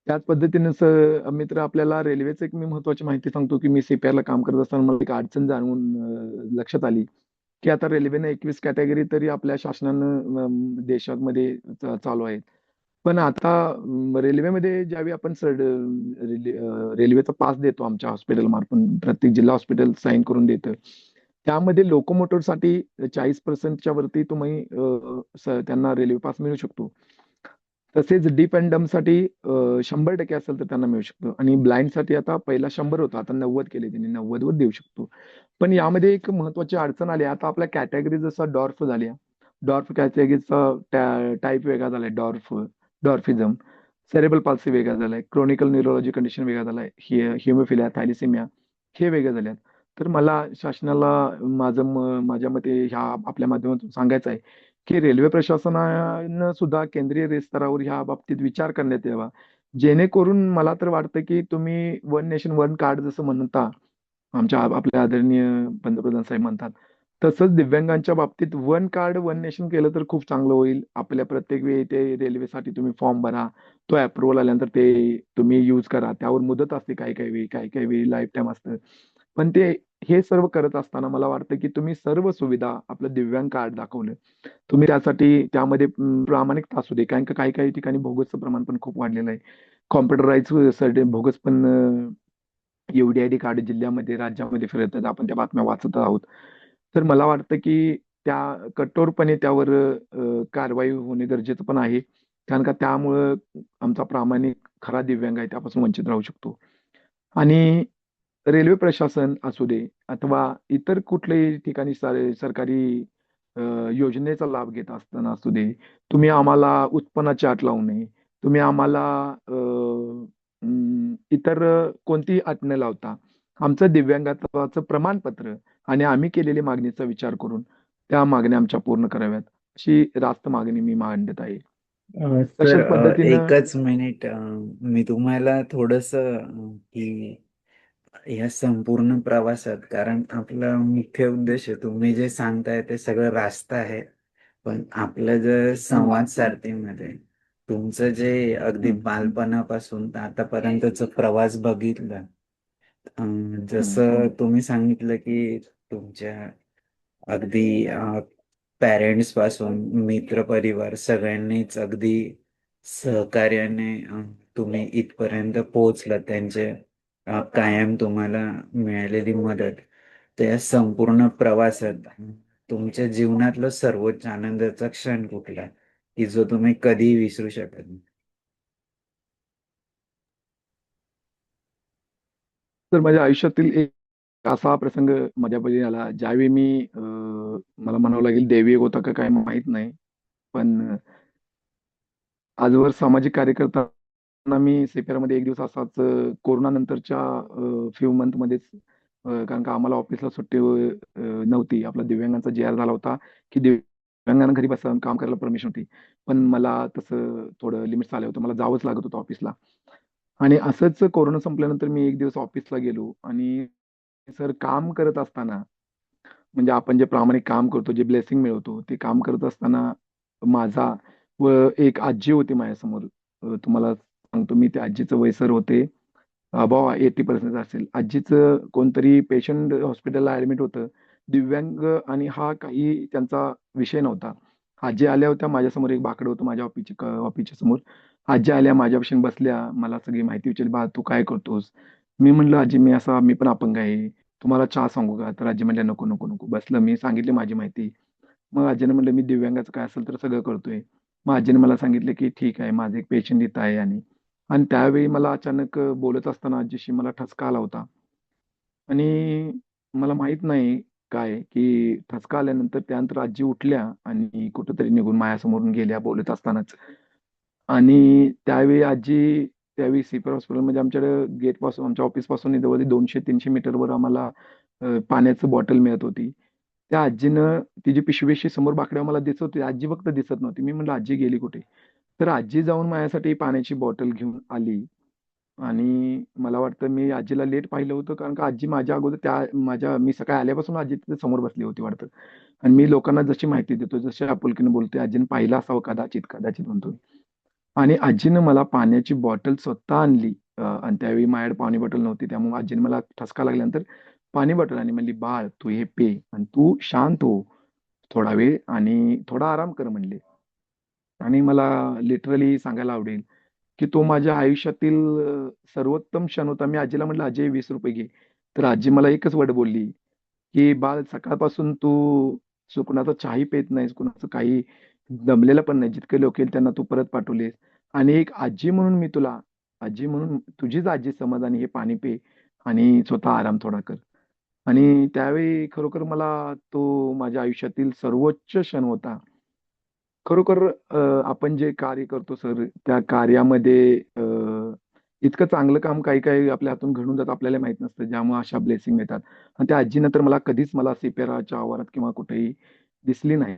S4: त्याच पद्धतीनं मित्र आपल्याला रेल्वेचं एक मी महत्वाची माहिती सांगतो, की मी CPR काम करत असताना मला एक अडचण जाणवून लक्षात आली, की आता रेल्वेनं 21 कॅटेगरी तरी आपल्या शासनानं देशामध्ये चालू आहेत. पण आता रेल्वेमध्ये ज्यावेळी आपण रेल्वेचा पास देतो आमच्या हॉस्पिटल मार्फत प्रत्येक जिल्हा हॉस्पिटल साइन करून देतं. त्यामध्ये लोकोमोटरसाठी 40% वरती तुम्ही त्यांना रेल्वे पास मिळू शकतो. तसेच डीप अँड डंपसाठी 100% असेल तर त्यांना मिळू शकतं आणि ब्लाइंडसाठी आता पहिला 100 होता, आता 90 केले त्यांनी, 90 वर देऊ शकतो. पण यामध्ये एक महत्वाची अडचण आली. आता आपल्या कॅटेगरी जसं डॉर्फ झाल्या, डॉर्फ कॅटेगरीचा टाइप वेगळा झालाय, डॉर्फिझम, सेरेब्रल पाल्सी वेगळा झालाय, क्रोनिकल न्यूरोलॉजी कंडिशन वेगळा झालाय, हिमोफिलिया, थॅलेसेमिया हे वेगळे झाले. तर मला शासनाला माझ्या मते ह्या आपल्या माध्यमातून सांगायचं आहे, की रेल्वे प्रशासनानं सुद्धा केंद्रीय स्तरावर ह्या बाबतीत विचार करण्यात यावा. जेणेकरून मला तर वाटतं, की तुम्ही वन नेशन वन कार्ड जसं म्हणता, आपल्या आदरणीय पंतप्रधान साहेब म्हणतात, तसंच दिव्यांगांच्या बाबतीत वन कार्ड वन नेशन केलं तर खूप चांगलं होईल. आपल्या प्रत्येक वेळी ते रेल्वेसाठी तुम्ही फॉर्म भरा. तो अप्रूव्हल आल्यानंतर ते तुम्ही यूज करा. त्यावर मुदत असते काही-काही वेळी, काही-काही वेळी लाईफ टाईम असतं. पण ते हे सर्व करत असताना मला वाटतं, की तुम्ही सर्व सुविधा आपलं दिव्यांग कार्ड दाखवलं. तुम्ही त्यासाठी त्यामध्ये प्रामाणिकता असू दे. कारण का काही-काही ठिकाणी बोगसचं प्रमाण पण खूप वाढलेलं आहे. कॉम्प्युटराइज्ड बोगस पण UDID कार्ड जिल्ह्यामध्ये, राज्यामध्ये फिरतात. आपण त्या बातम्या वाचत आहोत. तर मला वाटतं, की त्या कठोरपणे त्यावर कारवाई होणे गरजेचं पण आहे. कारण का त्यामुळं आमचा प्रामाणिक खरा दिव्यांग आहे त्यापासून वंचित राहू शकतो. आणि रेल्वे प्रशासन असू दे अथवा इतर कुठल्याही ठिकाणी सरकारी अ, योजनेचा लाभ घेत असताना असू दे, तुम्ही आम्हाला उत्पन्नाची अट लावू नये. तुम्ही आम्हाला इतर कोणतीही अट न लावता आमचं दिव्यांगत्वाचं प्रमाणपत्र आणि आम्ही केलेली मागणीचा विचार करून त्या मागण्या आमच्या पूर्ण कराव्यात. अशी रास्त मागणी मी मांडत आहे.
S1: सर,
S4: तशाच पद्धतीनं
S1: एकच मिनिट, मी तुम्हाला थोडस की या संपूर्ण प्रवासात, कारण आपला मुख्य उद्देश आहे, तुम्ही जे सांगताय ते सगळं रास्त आहे, पण आपलं जर
S4: हं,
S1: संवाद सारथीमध्ये तुमचं जे अगदी
S4: हं,
S1: बालपणापासून तर आतापर्यंतचा प्रवास बघितला,
S4: हं.
S1: जसं तुम्ही सांगितलं की तुमच्या अगदी पॅरेंट्स पासून मित्र परिवार सगळ्यांनीच अगदी सहकार्याने तुम्ही इथपर्यंत पोहोचला, त्यांचे कायम तुम्हाला मिळालेली मदत, त्या संपूर्ण प्रवासात तुमच्या जीवनातला सर्वोच्च आनंदाचा क्षण कुठला, की जो तुम्ही कधीही विसरू शकत नाही?
S4: तर माझ्या आयुष्यातील एक असा प्रसंग माझ्यामध्ये आला, ज्यावेळी मला म्हणावं लागेल दैवी होता का काय माहीत नाही. पण आजवर सामाजिक कार्यकर्ता मी CPRमध्ये एक दिवस असाच कोरोना नंतरच्या फ्यू मंथमध्येच कारण का आम्हाला ऑफिसला सुट्टी नव्हती. आपला दिव्यांगांचा JR झाला होता, की दिव्यांगांना घरी बसून काम करायला परमिशन होती. पण मला तसं थोडं लिमिट्स आलं होतं. मला जावंच लागत होतं ऑफिसला. आणि असंच कोरोना संपल्यानंतर मी एक दिवस ऑफिसला गेलो आणि सर काम करत असताना म्हणजे आपण जे प्रामाणिक काम करतो, जे ब्लेसिंग मिळवतो, ते काम करत असताना माझा व एक आजी होती माझ्यासमोर. तुम्हाला सांगतो मी त्या आजीचं वय सर होते अबोव्ह 80% असेल. आजीचं कोणतरी पेशंट हॉस्पिटलला ॲडमिट होतं. दिव्यांग आणि हा काही त्यांचा विषय नव्हता. आजी आल्या होत्या माझ्यासमोर एक बाकडं होतं माझ्या ऑफिसच्या समोर. आजी आल्या माझ्यापाशी बसल्या. मला सगळी माहिती विचारली, "बाळा तू काय करतोस?" मी म्हटलं, "आजी मी पण अपंग आहे. तुम्हाला चहा सांगू का?" तर आजी म्हटल्या, "नको, नको, नको." बसलं मी सांगितली माझी माहिती. मग आजीने म्हटलं, "मी दिव्यांगाचं काय असेल तर सगळं करतोय." मग आजीने मला सांगितलं, की "ठीक आहे, माझं एक पेशंट इथं आहे." आणि त्यावेळी मला अचानक बोलत असताना आजीशी मला ठसका आला होता. आणि मला माहीत नाही काय, की ठसका आल्यानंतर त्यानंतर आजी उठल्या आणि कुठेतरी निघून माझ्यासमोरून गेल्या बोलत असतानाच. आणि त्यावेळी CPR हॉस्पिटलमध्ये आमच्याकडे गेटपासून आमच्या ऑफिसपासून जवळ 200-300 मीटरवर आम्हाला पाण्याचं बॉटल मिळत होती. त्या आजीनं तिची पिशवी अशी समोर बाकड्यावर मला दिसत होती. आजी फक्त दिसत नव्हती. मी म्हटलं, "आजी गेली कुठे?" तर आजी जाऊन माझ्यासाठी पाण्याची बॉटल घेऊन आली. आणि मला वाटतं मी आजीला लेट पाहिलं होतं, कारण का आजी माझ्या अगोदर मी सकाळी आल्यापासून आजी तिथे समोर बसली होती वाटतं. आणि मी लोकांना जशी माहिती देतो, जशी आपुलकीने बोलते, आजीने पाहिलं असावं कदाचित कदाचित म्हणतो. आणि आजीनं मला पाण्याची बॉटल स्वतः आणली. आणि त्यावेळी माझ्याकडे पाणी बॉटल नव्हती, त्यामुळे आजीने मला ठसका लागल्यानंतर पाणी बॉटल आणि म्हणली, "बाळ, तू हे पे आणि तू शांत हो थोडा वेळ आणि थोडा आराम कर" म्हणले. आणि मला लिटरली सांगायला आवडेल, की तो माझ्या आयुष्यातील सर्वोत्तम क्षण होता. मी आजीला म्हटलं, "आजी, ₹20 घे." तर आजी मला एकच वर्ड बोलली, की "बाळ, सकाळपासून तू कुणाचा चहाही पेत नाहीस, कुणाचं काही दमलेलं पण नाही. जितके लोक येईल त्यांना तू परत पाठवलेस. आणि एक आजी म्हणून मी तुला, आजी म्हणून तुझीच आजी समज आणि हे पाणी पे आणि स्वतः आराम थोडा कर." आणि त्यावेळी खरोखर मला तो माझ्या आयुष्यातील सर्वोच्च क्षण होता. खरोखर आपण जे कार्य करतो सर, त्या कार्यामध्ये इतकं चांगलं काम काही-काही आपल्या हातून घडून जातं आपल्याला माहीत नसतं, ज्यामुळे अशा ब्लेसिंग मिळतात. आणि त्या आजीनं तर मला कधीच मला CPRच्या आवारात किंवा कुठेही दिसली नाही.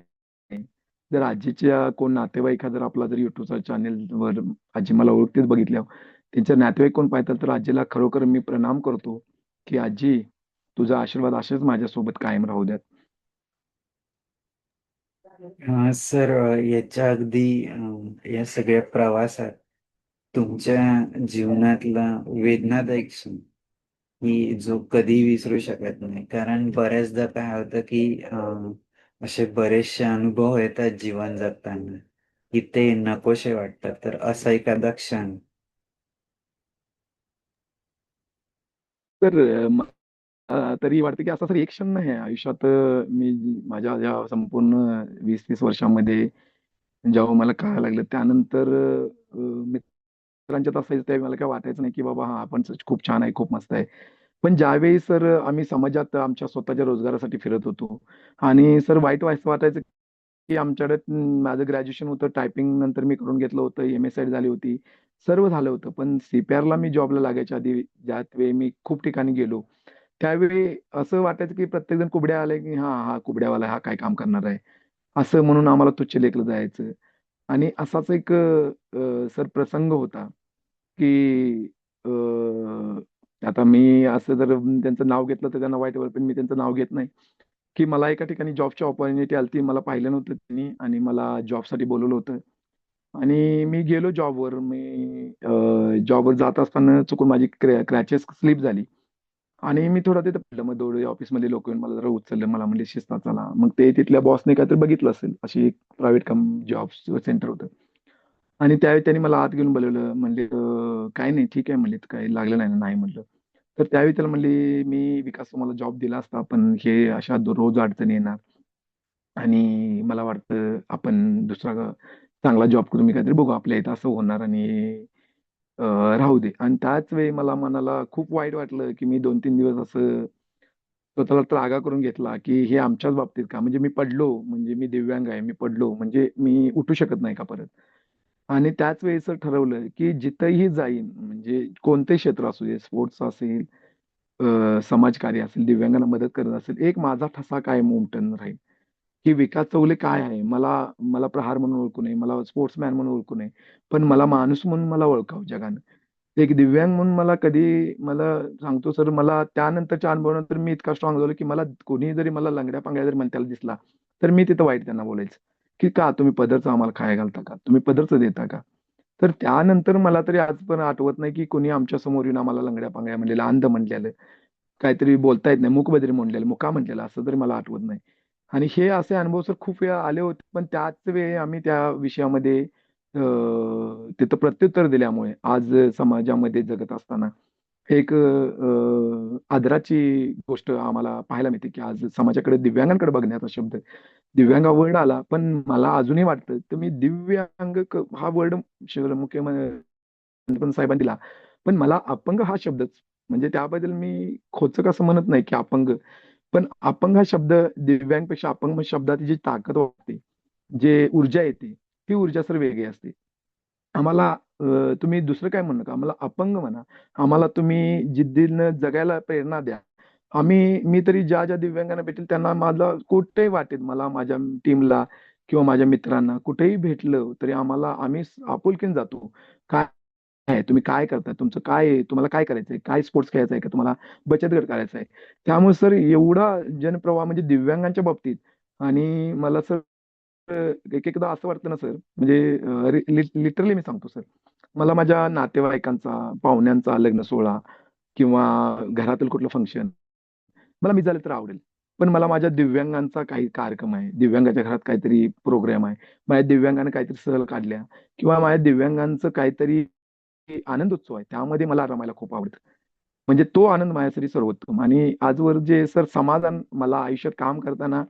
S4: जर आजीच्या कोण नातेवाईक हा जर आपला जर YouTubeच्या चॅनेलवर आजी मला ओळखतेच बघितल्यावर, त्यांचे नातेवाईक कोण पाहतात तर आजीला खरोखर मी प्रणाम करतो, की "आजी, तुझा आशीर्वाद असेच माझ्यासोबत कायम राहू द्यात."
S1: सर, याच्या अगदी या सगळ्या प्रवासात तुमच्या जीवनातला वेदनादायक क्षण की जो कधी विसरू शकत नाही. कारण बऱ्याचदा काय होतं की असे बरेचसे अनुभव येतात जीवन जगताना की ते नकोसे वाटतात. तर असा एखादा क्षण.
S4: तर तरी वाटतं की असा तर एक क्षण नाही आहे आयुष्यात. मी माझ्या या संपूर्ण 20-30 वर्षामध्ये जेव्हा मला कळायला लागलं त्यानंतर मित्रांच्यात असायचं त्यावेळी मला काही वाटायचं नाही की बाबा हा आपण खूप छान आहे, खूप मस्त आहे. पण ज्यावेळी सर आम्ही समाजात आमच्या स्वतःच्या रोजगारासाठी फिरत होतो आणि सर वाईट वाटायचं की आमच्याकडे माझं ग्रॅज्युएशन होतं, टायपिंग नंतर मी करून घेतलं होतं, MA झाली होती, सर्व झालं होतं. पण CPRला मी जॉबला लागायच्या आधी ज्यात वेळी मी खूप ठिकाणी गेलो, त्यावेळी असं वाटायचं की प्रत्येकजण कुबड्या आले की "हां, हा कुबड्यावाला आहे, हा काय काम करणार आहे?" असं म्हणून आम्हाला तुच्छ लेखलं जायचं. आणि असाच एक सर प्रसंग होता, की आता मी असं जर त्यांचं नाव घेतलं तर त्यांना वाईट वाटेल, पण मी त्यांचं नाव घेत नाही. की मला एका ठिकाणी जॉबची अपॉर्च्युनिटी आली होती. मला पाहिलं नव्हतं त्यांनी आणि मला जॉबसाठी बोलवलं होतं. आणि मी गेलो जॉबवर. जॉबवर जात असताना चुकून माझी क्रॅचेस स्लिप झाली आणि मी थोडं तिथं पडलं. मग थोडे ऑफिसमधले लोक येऊन मला जरा उचललं. मला म्हणले, "शिस्तात चला." मग ते तिथल्या बॉसने काहीतरी बघितलं असेल. अशी एक प्रायव्हेट जॉब सेंटर होतं. आणि त्यावेळी त्यांनी मला आत घेऊन बोलावलं. म्हणले, "काही नाही, ठीक आहे." म्हणले, "काही लागलं नाही ना?" "नाही." म्हटलं. तर त्यावेळी त्याला म्हणले, "मी विकास तुम्हाला जॉब दिला असता, पण हे अशा रोज अडचणी येणार आणि मला वाटतं आपण दुसरा चांगला जॉब करून मी काहीतरी बघू. आपल्या इथं असं होणार आणि अ, राहू दे." आणि त्याच वेळी मला मनाला खूप वाईट वाटलं, की मी 2-3 दिवस असं स्वतःला त्रागा करून घेतला, की हे आमच्याच बाबतीत का? म्हणजे मी पडलो, म्हणजे मी दिव्यांग आहे, मी पडलो, म्हणजे मी उठू शकत नाही का परत? आणि त्याच वेळेस ठरवलं, की जिथंही जाईन, म्हणजे कोणतेही क्षेत्र असू दे, स्पोर्ट्स असेल, समाजकार्य असेल, दिव्यांगांना मदत करत असेल, एक माझा ठसा कायम उमटून राहील, की विकास चौगले काय आहे? मला मला प्रहार म्हणून ओळखू नये, मला स्पोर्ट्समॅन म्हणून ओळखू नये, पण मला माणूस म्हणून मला ओळखावं जगानं. एक दिव्यांग म्हणून मला सांगतो सर, मला त्यानंतरच्या अनुभवानंतर मी इतका स्ट्रॉंग झालो, की मला कोणी जरी मला लंगड्या-पांगड्या जरी म्हणत्याला दिसला, तर मी तिथं वाईट त्यांना बोलायचं, की "का तुम्ही पदरचं आम्हाला खायला घालता का? तुम्ही पदरचं देता का?" तर त्यानंतर मला तरी आज पण आठवत नाही, की कोणी आमच्या समोर येऊन आम्हाला लंगड्या-पांगड्या म्हणलेलं, अंध म्हणलेलं, काहीतरी बोलता येत नाही, मूकबधिर म्हणलेलं, मुका म्हणलेलं असं तरी मला आठवत नाही. आणि हे असे अनुभव सर खूप वेळा आले होते. पण त्याच वेळी आम्ही त्या विषयामध्ये तिथं प्रत्युत्तर दिल्यामुळे आज समाजामध्ये जगत असताना एक आदराची गोष्ट आम्हाला पाहायला मिळते, की आज समाजाकडे दिव्यांगांकडे बघण्याचा शब्द दिव्यांग हा वर्ड आला, पण मला अजूनही वाटतं, तर मी हा वर्ड पंतप्रधान साहेबांनी दिला. पण मला अपंग हा शब्दच, म्हणजे त्याबद्दल मी खोचक असं म्हणत नाही, की अपंग. पण अपंग हा शब्द दिव्यांगपेक्षा अपंग शब्दात जी ताकद वाटते, जे ऊर्जा येते, ती ऊर्जा सर वेगळी असते. आम्हाला तुम्ही दुसरं काय म्हणू नका. आम्हाला अपंग म्हणा. आम्हाला तुम्ही जिद्दीनं जगायला प्रेरणा द्या. मी तरी ज्या दिव्यांगांना भेटेल त्यांना माझा कुठेही वाटेल मला माझ्या टीमला किंवा माझ्या मित्रांना कुठेही भेटलं तरी आम्ही आपुलकीने जातो. काय आहे, तुम्ही काय करताय, तुमचं काय आहे, तुम्हाला काय करायचंय, काय स्पोर्ट्स खेळायचा आहे का तुम्हाला, बचत गट करायचा आहे. त्यामुळे सर एवढा जनप्रवाह म्हणजे दिव्यांगांच्या बाबतीत. आणि मला सर एक एकदा असं वाटतं ना सर, म्हणजे लिटरली मी सांगतो सर, मला माझ्या नातेवाईकांचा, पाहुण्यांचा लग्न सोहळा किंवा घरातील कुठलं फंक्शन मला मी झालं तर आवडेल. पण मला माझ्या दिव्यांगांचा काही कार्यक्रम आहे, दिव्यांगाच्या घरात काहीतरी प्रोग्राम आहे, माझ्या दिव्यांगाने काहीतरी सहल काढल्या किंवा माझ्या दिव्यांगांचं काहीतरी आनंद उत्सव आहे, त्यामध्ये मला रमायला खूप आवडतं. म्हणजे तो आनंद माझ्यासाठी सर्वोत्तम. आणि आजवर जे सर समाधान मला आयुष्यात काम करताना,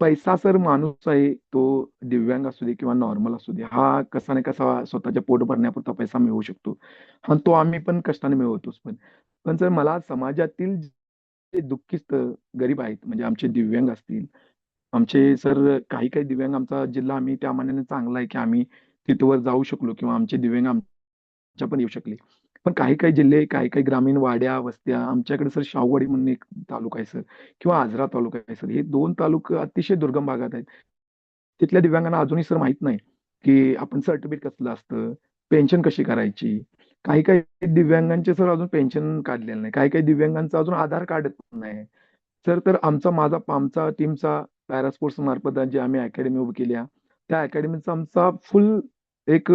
S4: पैसा सर माणूस आहे तो, दिव्यांग असू दे किंवा नॉर्मल असू दे, हा कसा नाही कसा स्वतःच्या पोट भरण्यापुरता पैसा मिळवू शकतो. आणि तो आम्ही पण कष्टाने मिळवतोच. पण पण सर मला समाजातील जे दुःखीस्त गरीब आहेत, म्हणजे आमचे दिव्यांग असतील, आमचे सर काही काही दिव्यांग, आमचा जिल्हा आम्ही त्या मानाने चांगला आहे की आम्ही तिथवर जाऊ शकलो किंवा आमचे दिव्यांग आमच्या पण येऊ शकले. पण काही काही जिल्हे, काही काही ग्रामीण वाड्या वस्त्या आमच्याकडे सर, शाहूवाडी म्हणून एक तालुका आहे सर, किंवा आजरा तालुका आहे सर, हे 2 तालुके अतिशय दुर्गम भागात आहेत. तिथल्या दिव्यांगांना अजूनही सर माहित नाही की आपण सर्टिफिकेट कसलं असतं, पेन्शन कशी करायची. काही काही दिव्यांगांचे सर अजून पेन्शन काढलेलं नाही, काही काही दिव्यांगांचं अजून आधार कार्ड नाही सर. तर आमचा टीमचा पॅरा स्पोर्ट्स मार्फत जे आम्ही अकॅडमी उभी केली आहे, त्या अकॅडमीचा आमचा फुल एक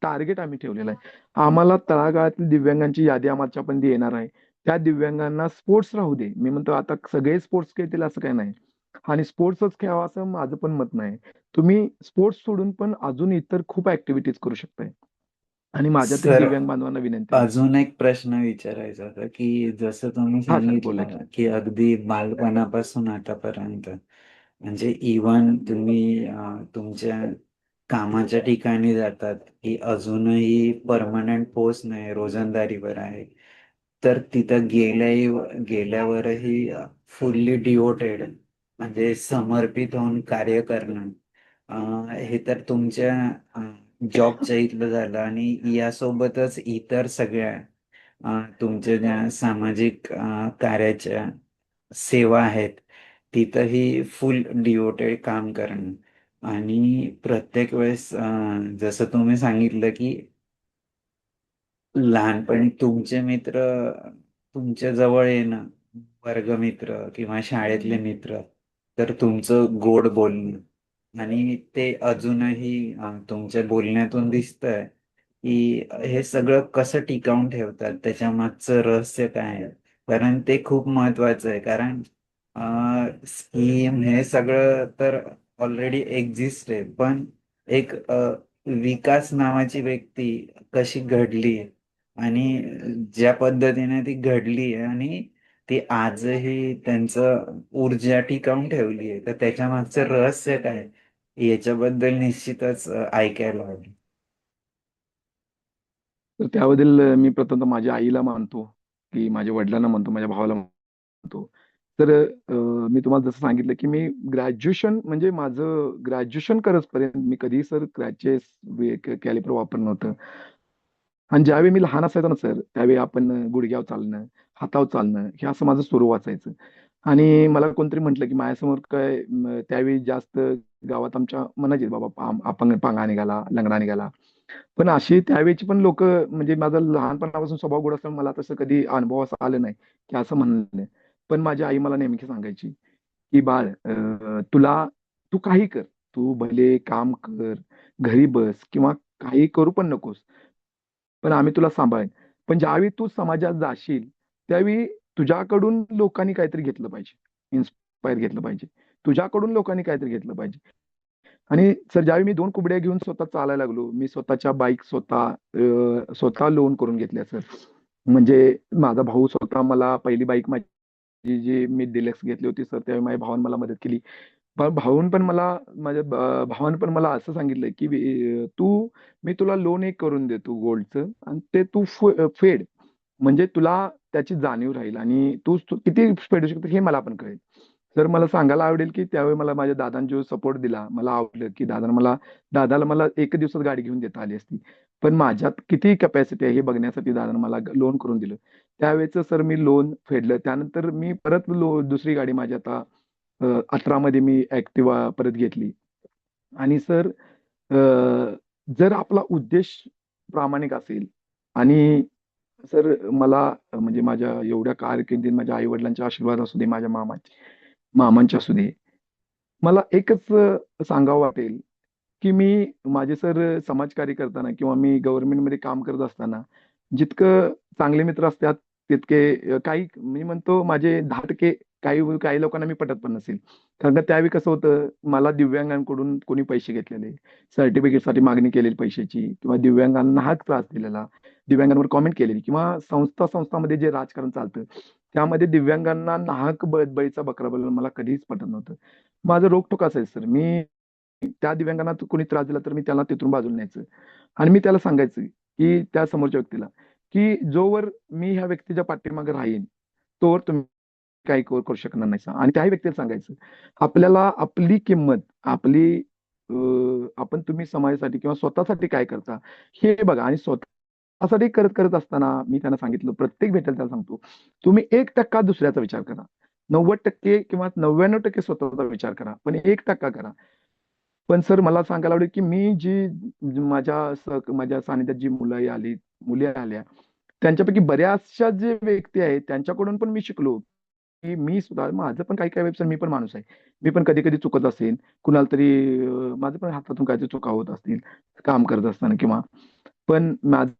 S4: टार्गेट आम्ही ठेवलेला आहे. आम्हाला तळागाळातील दिव्यांगांची यादी आमच्यापर्यंत येणार आहे. त्या दिव्यांगांना स्पोर्ट्स राहू दे, मी म्हणतो आता सगळे स्पोर्ट्स खेळतील असं काही नाही, आणि स्पोर्ट्सच खेळावा असं माझं पण मत नाही. तुम्ही स्पोर्ट्स सोडून पण अजून इतर खूप ऍक्टिव्हिटीज करू शकताय. आणि माझ्यातील
S1: सर,
S4: दिव्यांग बांधवांना विनंती आहे.
S1: अजून एक प्रश्न विचारायचा होता की जसं तुम्ही
S4: हा सर, बोला
S1: सांगितलं
S4: की.
S1: की अगदी बालपणापासून आतापर्यंत, म्हणजे इवन तुम्ही तुमच्या कामाच्या ठिकाणी जातात की अजूनही परमनंट पोस्ट नाही, रोजंदारीवर आहे, तर तिथं गेल्यावरही फुल्ली डिवोटेड, म्हणजे समर्पित होऊन कार्य करणं, हे तर तुमच्या जॉबच्या इथलं झालं. आणि यासोबतच इतर सगळ्या तुमच्या ज्या सामाजिक कार्याच्या सेवा आहेत, तिथंही फुल डिवोटेड काम करणं. आणि प्रत्येक वेळेस जसं तुम्ही सांगितलं की लहानपणी तुमचे मित्र तुमच्या जवळ येणं, वर्गमित्र किंवा शाळेतले मित्र, तर तुमचं गोड बोलणं, आणि ते अजूनही तुमच्या बोलण्यातून दिसतंय की हे सगळं कसं टिकावून ठेवतात, त्याच्या मागचं रहस्य काय आहे. कारण ते खूप महत्वाचं आहे. कारण स्कीम हे सगळं तर ऑलरेडी एक्झिस्ट आहे, पण एक विकास नावाची व्यक्ती कशी घडली आणि ज्या पद्धतीने ती घडली आहे, आणि ती आजही त्यांचं ऊर्जा टिकवून ठेवली आहे, तर त्याच्या मागचं रहस्य काय, याच्याबद्दल निश्चितच ऐकायला हवं.
S4: तर त्याबद्दल मी प्रथमतः माझ्या आईला मानतो, की माझ्या वडिलांना मानतो, माझ्या भावाला मानतो. तर मी तुम्हाला जसं सांगितलं की मी ग्रॅज्युएशन, म्हणजे माझं ग्रॅज्युएशन करतपर्यंत मी कधी सर क्रॅचेस कॅलिपर वापरलं नव्हतं. आणि ज्यावेळी मी लहान असायचो ना सर, त्यावेळी आपण गुडघ्यावर चालणं, हातावर चालणं, हे असं माझं सुरू वाचायचं. आणि मला कोणतरी म्हटलं की माझ्यासमोर काय, त्यावेळी जास्त गावात आमच्या म्हणायचे, बाबा अपंग, पांगा निघाला, लंगडा निघाला. पण अशी त्यावेळेची पण लोक, म्हणजे माझा लहानपणापासून स्वभाव गोड असल्यामुळे मला तसं कधी अनुभव असं आलं नाही की असं म्हणलं. पण माझी आई मला नेमकी सांगायची की बाळ, तू काही कर, तू भले काम कर, घरी बस किंवा काही करू पण नकोस, पण आम्ही तुला सांभाळेन. पण ज्यावेळी तू समाजात जाशील, त्यावेळी तुझ्याकडून लोकांनी काहीतरी घेतलं पाहिजे, इन्स्पायर घेतलं पाहिजे, तुझ्याकडून लोकांनी काहीतरी घेतलं पाहिजे. आणि सर ज्यावेळी मी 2 कुबड्या घेऊन स्वतः चालायला लागलो, मी स्वतःच्या बाईक स्वतः लोन करून घेतल्या सर. म्हणजे माझा भाऊ स्वतः मला पहिली बाईक माझी जी मी डिलक्स घेतली होती सर, त्यावेळी माझ्या भावाने मला मदत केली. पण भावानं पण मला असं सांगितलं की मी तुला लोन एक करून देतो गोल्डचं, आणि ते तू फेड, म्हणजे तुला त्याची जाणीव राहील आणि तू किती फेडू शकतो हे मला पण कळेल. तर मला सांगायला आवडेल की त्यावेळी मला माझ्या दादांनी जो सपोर्ट दिला, मला आवडलं की दादाला मला एक दिवसात गाडी घेऊन देता आली असती. पण माझ्यात किती कॅपॅसिटी आहे हे बघण्यासाठी दादानं मला लोन करून दिलं. त्यावेळेचं सर मी लोन फेडलं. त्यानंतर मी परत दुसरी गाडी माझी आता 18 मध्ये मी ऍक्टिवा परत घेतली. आणि सर, जर आपला उद्देश प्रामाणिक असेल आणि सर मला म्हणजे माझ्या एवढ्या कारकिर्दीत माझ्या आई वडिलांचे आशीर्वाद असू दे, माझ्या मामांचे असू दे, मला एकच सांगावं वाटेल की मी माझे सर समाजकार्य करताना किंवा मी गव्हर्नमेंटमध्ये काम करत असताना जितकं चांगले मित्र असतात तितके काही मी म्हणतो माझे 10% काही काही लोकांना मी पटत पण नसेल. कारण का त्यावेळी कसं होतं, मला दिव्यांगांकडून कोणी पैसे घेतलेले, सर्टिफिकेटसाठी मागणी केलेली पैशाची किंवा दिव्यांगांना हाच त्रास दिलेला, दिव्यांगांवर कॉमेंट केलेली किंवा संस्थांमध्ये जे राजकारण चालतं त्यामध्ये दिव्यांगांना नाहक बळीचा बकरा बनवणं मला कधीच पटत नव्हतं. माझं रोखठोक असायचं सर. मी त्या दिव्यांगांना कोणी त्रास दिला तर मी त्याला तिथून बाजूला न्यायचं आणि मी त्याला सांगायचं की त्या समोरच्या व्यक्तीला की जोवर मी ह्या व्यक्तीच्या पाठीमागे राहीन तोवर तुम्ही काही करू शकणार नाही. आणि त्याही व्यक्तीला सांगायचं, आपल्याला आपली किंमत, आपली आपण तुम्ही समाजासाठी किंवा स्वतःसाठी काय करता हे बघा. आणि स्वतःसाठी करत करत असताना मी त्यांना सांगितलं, प्रत्येक भेटेल त्याला सांगतो, तुम्ही 1% दुसऱ्याचा विचार करा. 90% किंवा 99% स्वतःचा विचार करा, पण 1% करा. पण सर मला सांगायला आवडेल की मी माझ्या सानिध्यात जी मुली आल्या, त्यांच्यापैकी बऱ्याचशा जे व्यक्ती आहेत त्यांच्याकडून पण मी शिकलो की मी सुद्धा माझं पण काही काही वेळेस मी पण माणूस आहे. मी पण कधी कधी चुकत असेल, कुणाला तरी माझं पण हातातून काहीतरी चुका होत असतील काम करत असताना किंवा, पण माझं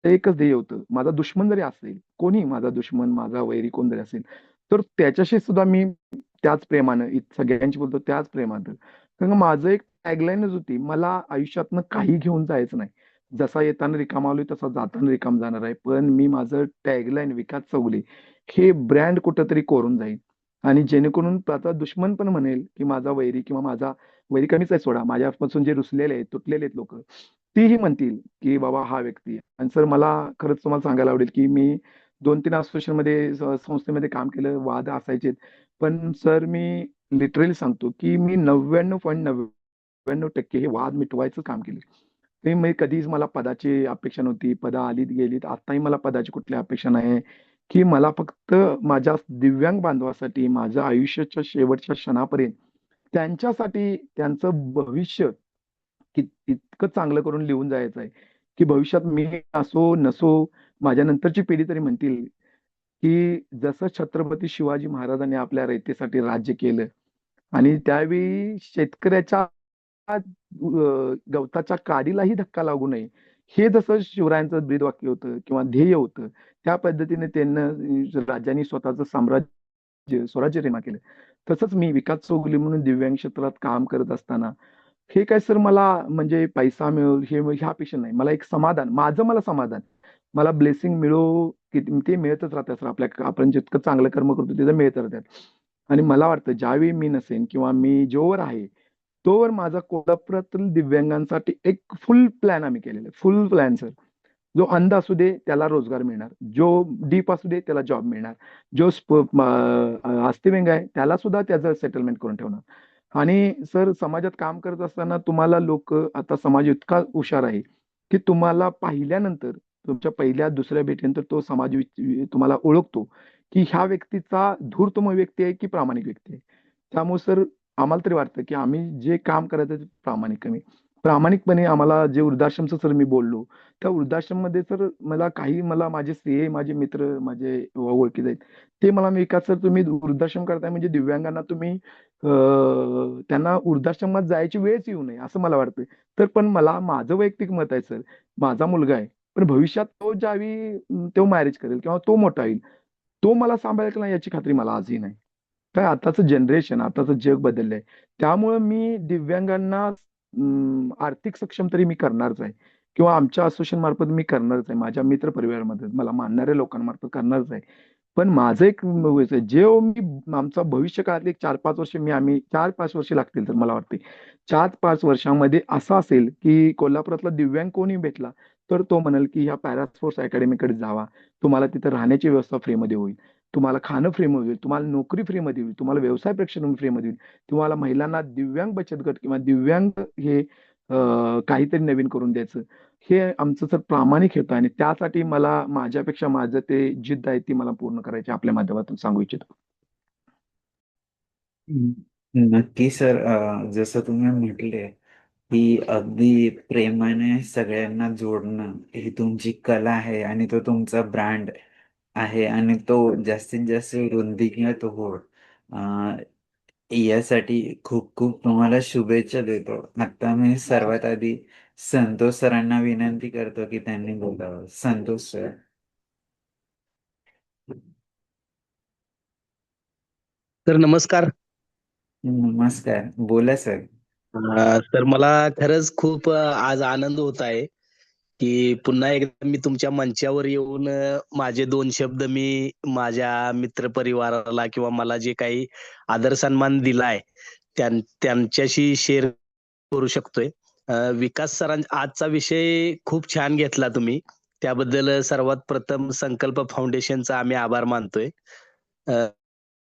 S4: एकच ध्येय होतं, माझा दुश्मन जरी असेल कोणी, माझा दुश्मन माझा वैरी कोण जरी असेल तर त्याच्याशी सुद्धा मी त्याच प्रेमानं सगळ्यांशी बोलतो त्याच प्रेमानं. कारण का माझं एक टॅगलाईनच होती, मला आयुष्यातनं काही घेऊन जायचं नाही. जसा येताना रिकामा आलोय तसा जाताना रिकाम जाणार आहे. पण मी माझं टॅगलाईन विकास चौगले हे ब्रँड कुठंतरी कोरून जाईल आणि जेणेकरून त्याचा दुश्मन पण म्हणेल की माझा वैरी किंवा माझा वैरी कमीच आहे सोडा, माझ्यापासून जे रुसलेले आहेत, तुटलेले आहेत लोक, तीही म्हणतील की बाबा हा व्यक्ती आहे. आणि सर मला खरंच तुम्हाला सांगायला आवडेल की मी 2-3 असोसिएशनमध्ये संस्थेमध्ये काम केलं, वाद असायचे. पण सर मी लिटरली सांगतो की मी 99.99% हे वाद मिटवायचं काम केलं. ते मी कधीच मला पदाची अपेक्षा नव्हती. पदं आलीत गेलीत. आताही मला पदाची कुठली अपेक्षा नाही. की मला फक्त माझ्या दिव्यांग बांधवासाठी माझ्या आयुष्याच्या शेवटच्या क्षणापर्यंत त्यांच्यासाठी त्यांचं भविष्य इतकं चांगलं करून लिहून जायचं आहे, की भविष्यात मी असो नसो, माझ्या नंतरची पिढी तरी म्हणतील, की जसं छत्रपती शिवाजी महाराजांनी आपल्या रयतेसाठी राज्य केलं आणि त्यावेळी शेतकऱ्याच्या गवताच्या काडीलाही धक्का लागू नये, हे जसं शिवरायांचं ब्रीदवाक्य होतं किंवा ध्येय होतं, त्या पद्धतीने त्यांना राज्यांनी स्वतःचं स्वराज्य निर्माण केलं. तसंच मी विकास चौगुले म्हणून दिव्यांग क्षेत्रात काम करत असताना हे काय सर मला म्हणजे पैसा मिळो हे ह्या अपेक्षा नाही. मला एक समाधान, माझं मला समाधान. मला ब्लेसिंग मिळो की ते मिळतच राहतात सर. आपण जितकं चांगलं कर्म करतो तिथं मिळत राहतात. आणि मला वाटतं ज्यावेळी मी नसेन किंवा मी जोवर आहे, तोवर माझा कोल्हापुरातील दिव्यांगांसाठी एक फुल प्लॅन आम्ही केलेला आहे. फुल प्लॅन सर. जो अंध असू दे त्याला रोजगार मिळणार, जो डीप असू दे त्याला जॉब मिळणार, जो अस्थिव्यंग आहे त्याला सुद्धा त्याचं सेटलमेंट करून ठेवणार. आणि सर समाजात काम करत असताना तुम्हाला लोक, आता समाज इतका हुशार आहे की तुम्हाला पाहिल्यानंतर, तुमच्या पहिल्या दुसऱ्या भेटीनंतर तो समाज तुम्हाला ओळखतो की ह्या व्यक्तीचा धूर्तम व्यक्ती आहे की प्रामाणिक व्यक्ती आहे. त्यामुळे सर आम्हाला तरी वाटतं की आम्ही जे काम करायचं ते प्रामाणिकपणे आम्हाला जे वृद्धाश्रमचं सर मी बोललो, त्या वृद्धाश्रममध्ये सर मला माझे स्त्रिये, माझे मित्र, माझे ओळखीचे आहेत. ते मला मी विकास सर तुम्ही वृद्धाश्रम करताय म्हणजे दिव्यांगांना तुम्ही त्यांना वृद्धाश्रमात जायची वेळच येऊ नये असं मला वाटतं. तर पण मला माझं वैयक्तिक मत आहे सर, माझा मुलगा आहे. पण भविष्यात तो ज्यावेळी तो मॅरेज करेल किंवा तो मोठा होईल, तो मला सांभाळेल की नाही याची खात्री मला आजही नाही. काय आताचं जनरेशन, आताचं जग बदललंय. त्यामुळं मी दिव्यांगांना आर्थिक सक्षम तरी मी करणारच आहे किंवा आमच्या असोसिएशन मार्फत मी करणारच आहे. माझ्या मित्र परिवारामध्ये मला मानणाऱ्या लोकांमार्फत करणारच आहे. पण माझं एक जे मी आमचा भविष्य काळातले एक 4-5 वर्ष आम्ही 4-5 वर्ष लागतील तर मला वाटते. 4-5 वर्षामध्ये असं असेल, की कोल्हापुरातला दिव्यांग कोणी भेटला, तर तो म्हणाल, की ह्या पॅरा स्पोर्ट्स अकॅडमीकडे जावा. तुम्हाला तिथं राहण्याची व्यवस्था फ्रीमध्ये होईल. तुम्हाला खाणं फ्रीमध्ये होईल. तुम्हाला नोकरी फ्रीमध्ये होईल. तुम्हाला व्यवसाय प्रशिक्षण फ्रीमध्ये होईल. तुम्हाला महिलांना दिव्यांग बचत गट किंवा दिव्यांग हे काहीतरी नवीन करून द्यायचं. हे आमचं सर प्रामाणिक हेतू आहे आणि त्यासाठी मला माझ्यापेक्षा माझं ते जिद्द आहे ती मला पूर्ण करायची आपल्या माध्यमातून सांगू इच्छितो.
S1: नक्की सर, जसं तुम्ही म्हटले ही अगदी प्रेमाने सगळ्यांना जोडणं ही तुमची कला आहे आणि तो तुमचा ब्रँड आहे आणि तो जास्तीत जास्त रुंदीघत हो. यासाठी खूप खूप तुम्हाला शुभेच्छा देतो. आता मी सर्वात आधी संतोष सरांना विनंती करतो की त्यांनी बोलावं. संतोष सर.
S5: तर नमस्कार.
S1: नमस्कार. बोला सर.
S5: तर मला खरंच खूप आज आनंद होत आहे की पुन्हा एकदा मी तुमच्या मंचावर येऊन माझे 2 शब्द मी माझ्या मित्रपरिवाराला किंवा मला जे काही आदर सन्मान दिलाय त्यांच्याशी शेअर करू शकतोय. विकास आजचा विषय खूप छान घेतला तुम्ही. त्याबद्दल सर्वात प्रथम संकल्प फाउंडेशनचा आम्ही आभार मानतोय. अ,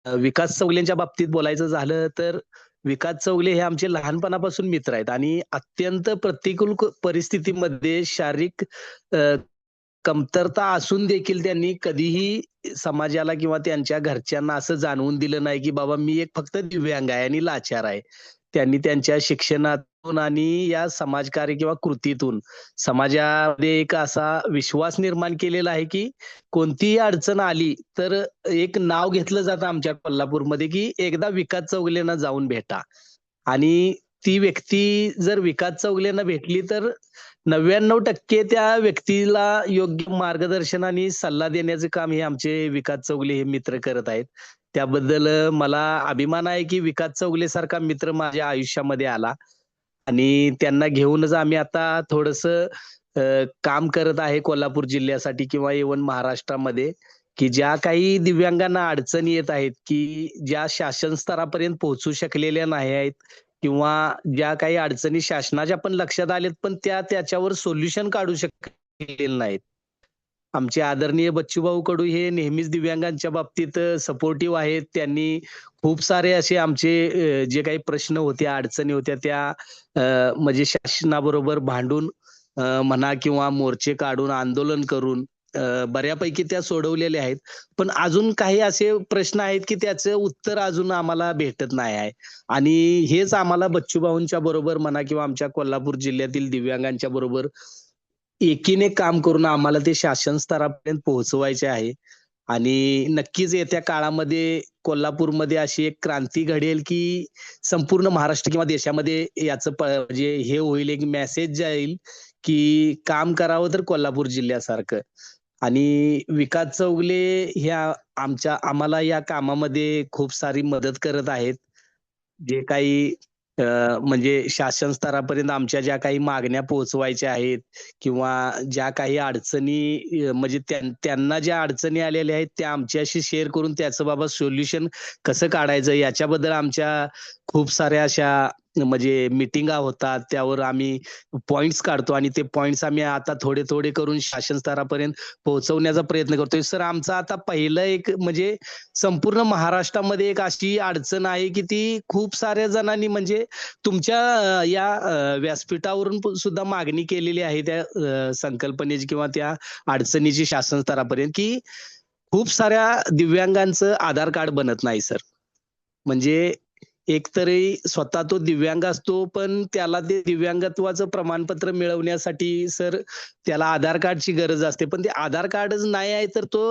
S5: विकास चौगलेंच्या बाबतीत बोलायचं झालं तर विकास चौगले हे आमचे लहानपणापासून मित्र आहेत आणि अत्यंत प्रतिकूल परिस्थितीमध्ये शारीरिक अ, कमतरता असून देखील त्यांनी कधीही समाजाला किंवा त्यांच्या घरच्यांना असं जाणवून दिलं नाही, की बाबा मी एक फक्त दिव्यांग आहे आणि लाचार आहे. त्यांनी त्यांच्या शिक्षणातून आणि या समाजकार्य किंवा कृतीतून समाजामध्ये एक असा विश्वास निर्माण केलेला आहे, की कोणतीही अडचण आली तर एक नाव घेतलं जातं आमच्या कोल्हापूरमध्ये, की एकदा विकास चौगलेंना जाऊन भेटा. आणि ती व्यक्ती जर विकास चौगलेंना भेटली तर 99% त्या व्यक्तीला योग्य मार्गदर्शन आणि सल्ला देण्याचं काम हे आमचे विकास चौगले हे मित्र करत आहेत. त्याबद्दल मला अभिमान आहे, की विकास चौगलेसारखा मित्र माझ्या आयुष्यामध्ये आला आणि त्यांना घेऊनच आम्ही आता थोडंसं काम करत आहे कोल्हापूर जिल्ह्यासाठी किंवा इव्हन महाराष्ट्रामध्ये, की ज्या काही दिव्यांगांना अडचणी येत आहेत, की ज्या शासन स्तरापर्यंत पोहोचू शकलेल्या नाही आहेत किंवा ज्या काही अडचणी शासनाच्या पण लक्षात आल्यात, पण त्याच्यावर सोल्युशन काढू शकलेले नाहीत. आमचे आदरणीय बच्चूभाऊ कडू हे नेहमीच दिव्यांगांच्या बाबतीत सपोर्टिव्ह आहेत. त्यांनी खूप सारे असे आमचे जे काही प्रश्न होते, अडचणी होत्या त्या म्हणजे शासनाबरोबर भांडून म्हणा किंवा मोर्चे काढून, आंदोलन करून बऱ्यापैकी त्या सोडवलेल्या आहेत. पण अजून काही असे प्रश्न आहेत, की त्याचं उत्तर अजून आम्हाला भेटत नाही आहे. आणि हेच आम्हाला बच्चूभाऊंच्या बरोबर म्हणा किंवा आमच्या कोल्हापूर जिल्ह्यातील दिव्यांगांच्या बरोबर एकीने काम करून आम्हाला ते शासन स्तरापर्यंत पोहोचवायचे आहे. आणि नक्कीच येत्या काळामध्ये कोल्हापूरमध्ये अशी एक क्रांती घडेल, की संपूर्ण महाराष्ट्र किंवा देशामध्ये याचं म्हणजे हे होईल, एक मेसेज जाईल, की काम करावं तर कोल्हापूर जिल्ह्यासारखं. आणि विकास चौगले ह्या आम्हाला या कामामध्ये खूप सारी मदत करत आहेत. जे काही अ, म्हणजे शासन स्तरापर्यंत आमच्या ज्या काही मागण्या पोहोचवायच्या आहेत किंवा ज्या काही अडचणी म्हणजे त्यांना ज्या अडचणी आलेल्या आहेत त्या आमच्याशी शेअर करून त्याचं बाबा सोल्युशन कसं काढायचं याच्याबद्दल आमच्या खूप साऱ्या अशा म्हणजे मीटिंगा होतात. त्यावर आम्ही पॉइंट्स काढतो आणि ते पॉइंट्स आम्ही आता थोडे-थोडे करून शासन स्तरापर्यंत पोहोचवण्याचा प्रयत्न करतोय. सर आमचं आता पहिलं एक म्हणजे संपूर्ण महाराष्ट्रामध्ये एक अशी अडचण आहे, की ती खूप साऱ्या जणांनी म्हणजे तुमच्या या व्यासपीठावरून सुद्धा मागणी केलेली आहे त्या संकल्पनेची किंवा त्या अडचणीची शासन स्तरापर्यंत, की खूप साऱ्या दिव्यांगांचं आधार कार्ड बनत नाही सर. म्हणजे एकतरी स्वतः तो दिव्यांग असतो, पण त्याला ते दिव्यांगत्वाचं प्रमाणपत्र मिळवण्यासाठी सर त्याला आधार कार्डची गरज असते. पण ते आधार कार्डच नाही आहे, तर तो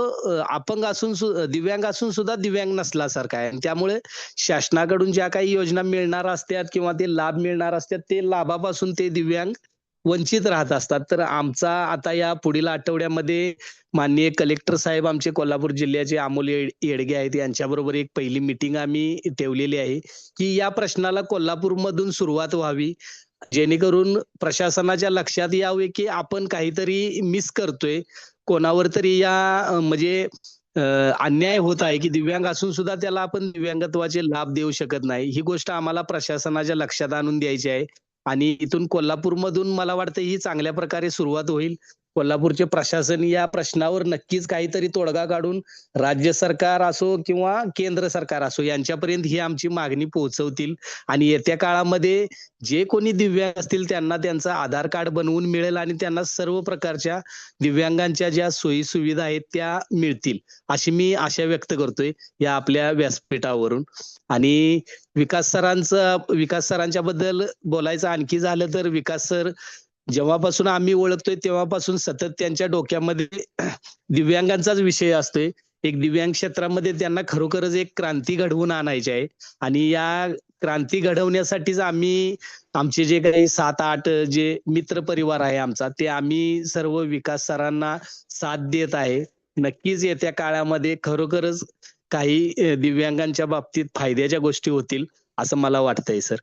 S5: अपंग असून दिव्यांग असून सुद्धा दिव्यांग नसल्यासारखा आहे. आणि त्यामुळे शासनाकडून ज्या काही योजना मिळणार असतात किंवा ते लाभ मिळणार असतात, ते लाभापासून ते दिव्यांग वंचित राहत असतात. तर आमचा आता या पुढील आठवड्यामध्ये माननीय कलेक्टर साहेब आमचे कोल्हापूर जिल्ह्याचे अमोल येडगे आहेत, यांच्याबरोबर एक पहिली मीटिंग आम्ही ठेवलेली आहे, की या प्रश्नाला कोल्हापूरमधून सुरुवात व्हावी. जेणेकरून प्रशासनाच्या लक्षात यावे, की आपण काहीतरी मिस करतोय. कोणावर तरी या म्हणजे अ, अन्याय होत आहे, की दिव्यांग असून सुद्धा त्याला आपण दिव्यांगत्वाचे लाभ देऊ शकत नाही. ही गोष्ट आम्हाला प्रशासनाच्या लक्षात आणून द्यायची आहे. आणि इथून कोल्हापूरमधून मला वाटतं ही चांगल्या प्रकारे सुरुवात होईल. कोल्हापूरचे प्रशासन या प्रश्नावर नक्कीच काहीतरी तोडगा काढून राज्य सरकार असो किंवा केंद्र सरकार असो यांच्यापर्यंत ही आमची मागणी पोहोचवतील आणि येत्या काळामध्ये जे कोणी दिव्यांग असतील त्यांना त्यांचं आधार कार्ड बनवून मिळेल आणि त्यांना सर्व प्रकारच्या दिव्यांगांच्या ज्या सोयी सुविधा आहेत त्या मिळतील अशी मी आशा व्यक्त करतोय या आपल्या व्यासपीठावरून. आणि विकास सरांच्या बद्दल बोलायचं आणखी झालं तर विकास सर जेव्हापासून आम्ही ओळखतोय तेव्हापासून सतत त्यांच्या डोक्यामध्ये दिव्यांगांचाच विषय असतोय. एक दिव्यांग क्षेत्रामध्ये त्यांना खरोखरच एक क्रांती घडवून आणायची आहे आणि या क्रांती घडवण्यासाठीच आम्ही आमचे जे काही 7-8 जे मित्र परिवार आहे आमचा ते आम्ही सर्व विकास सरांना साथ देत आहे. नक्कीच येत्या काळामध्ये खरोखरच काही दिव्यांगांच्या बाबतीत फायद्याच्या गोष्टी होतील असं मला वाटतंय सर.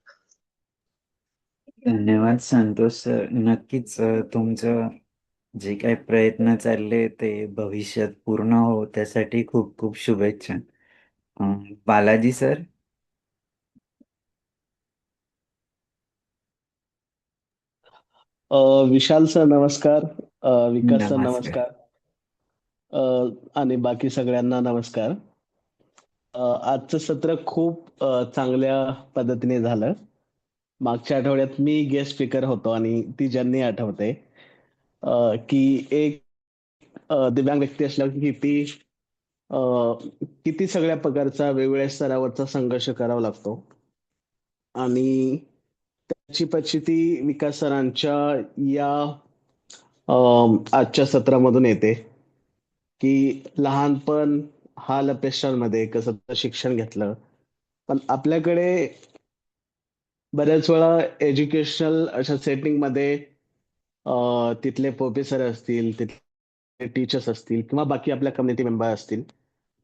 S1: धन्यवाद संतोष सर. नक्कीच तुमचं जे काही प्रयत्न चालले ते भविष्यात पूर्ण हो त्यासाठी खूप खूप शुभेच्छा. बालाजी सर.
S6: विशाल सर नमस्कार. विकास सर
S1: नमस्कार.
S6: नमस्कार. आणि बाकी सगळ्यांना नमस्कार. आजचं सत्र खूप चांगल्या पद्धतीने झालं. मागच्या आठवड्यात मी गेस्ट स्पीकर होतो आणि ती ज्यांनी आठवते की एक दिव्यांग व्यक्ती असल्यावर किती सगळ्या प्रकारचा वेगवेगळ्या स्तरावरचा संघर्ष करावा लागतो आणि त्याची प्रचिती विकास सरांच्या या आजच्या सत्रामधून येते की लहानपण हाल अपेक्षांमध्ये कसं शिक्षण घेतलं, पण आपल्याकडे बऱ्याच वेळा एज्युकेशनल अशा सेटिंगमध्ये तिथले प्रोफेसर असतील, तिथले टीचर्स असतील किंवा बाकी आपल्या कम्युनिटी मेंबर असतील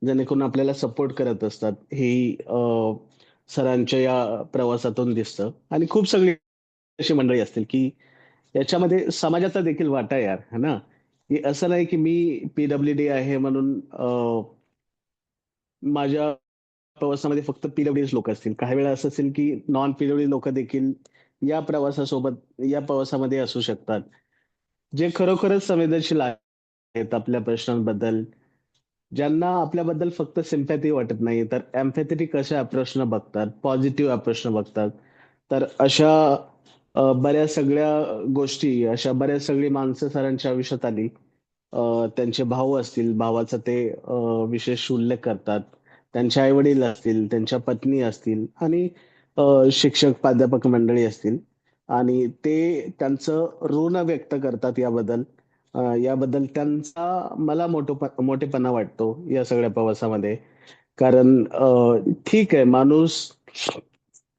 S6: जेणेकरून आपल्याला सपोर्ट करत असतात. ही सरांच्या या प्रवासातून दिसतं आणि खूप सगळी अशी मंडळी असतील की याच्यामध्ये समाजाचा देखील वाटा आहे यार, है ना. की असं नाही की मी PWD आहे म्हणून माझ्या प्रवासामध्ये फक्त PWD लोक असतील. काही वेळा असं असेल की नॉन PWD लोक देखील या प्रवासामध्ये असू शकतात, जे खरोखरच संवेदनशील आहेत आपल्या प्रश्नांबद्दल, ज्यांना आपल्याबद्दल फक्त सिम्पॅथी वाटत नाही तर एम्पॅथेटिक अशा अप्रोचनं बघतात, पॉझिटिव्ह अप्रोचनं बघतात. तर अशा बऱ्याच सगळ्या गोष्टी, अशा बऱ्याच सगळी माणसं सरांच्या आयुष्यात आली. त्यांचे भाऊ असतील, भावाचा ते विशेष उल्लेख करतात. त्यांचे आई-वडील असतील, त्यांच्या पत्नी असतील आणि शिक्षक, प्राध्यापक मंडळी असतील आणि ते त्यांचं ऋण व्यक्त करतात याबद्दल. याबद्दल त्यांचा मला मोठेपणा वाटतो या सगळ्या प्रवासामध्ये. कारण ठीक आहे,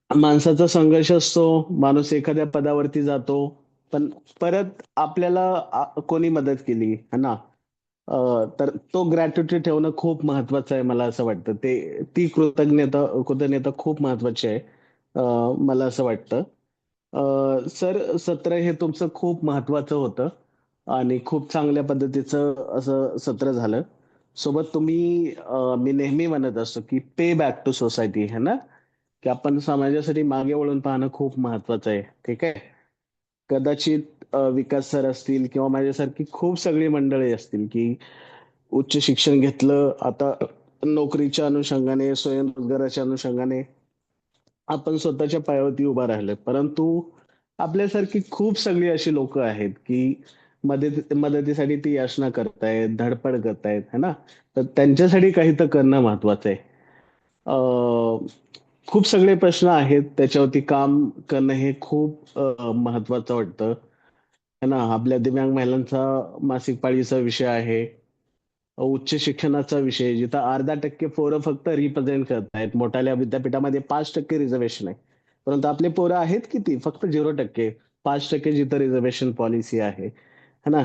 S6: माणसाचा संघर्ष असतो, माणूस एखाद्या पदावरती जातो, पण परत आपल्याला कोणी मदत केली, है ना? तर तो ग्रॅट्युटी ठेवणं खूप महत्वाचं आहे मला असं वाटतं. ती कृतज्ञता खूप महत्वाची आहे मला असं वाटतं. सर, सत्र हे तुमचं खूप महत्वाचं होतं आणि खूप चांगल्या पद्धतीचं असं सत्र झालं. सोबत मी नेहमी म्हणत असतो की पे बॅक टू सोसायटी, है ना? की आपण समाजासाठी मागे वळून पाहणं खूप महत्वाचं आहे. ठीक आहे. कदाचित विकास सर असतील किंवा माझ्यासारखी खूप सगळी मंडळी असतील की उच्च शिक्षण घेतलं, आता नोकरीच्या अनुषंगाने, स्वयंरोजगाराच्या अनुषंगाने आपण स्वतःच्या पायावरती उभा राहिलोय. परंतु आपल्यासारखी खूप सगळी अशी लोक आहेत की मदतीसाठी ती याचना करतायत, धडपड करतायत, है ना? तर त्यांच्यासाठी काही तर करणं महत्वाचं आहे. खूप सगळे प्रश्न आहेत, त्याच्यावरती काम करणं हे खूप महत्वाचं वाटतं, है ना. आपल्या दिव्यांग महिलांचा मासिक पाळीचा विषय आहे, उच्च शिक्षणाचा विषय जिथं अर्धा% पोरं फक्त रिप्रेझेंट करतायत. मोठ्या विद्यापीठामध्ये 5% रिझर्वेशन आहे, परंतु आपले पोरं आहेत किती? फक्त 0%. 5% जिथं रिझर्वेशन पॉलिसी आहे, है ना.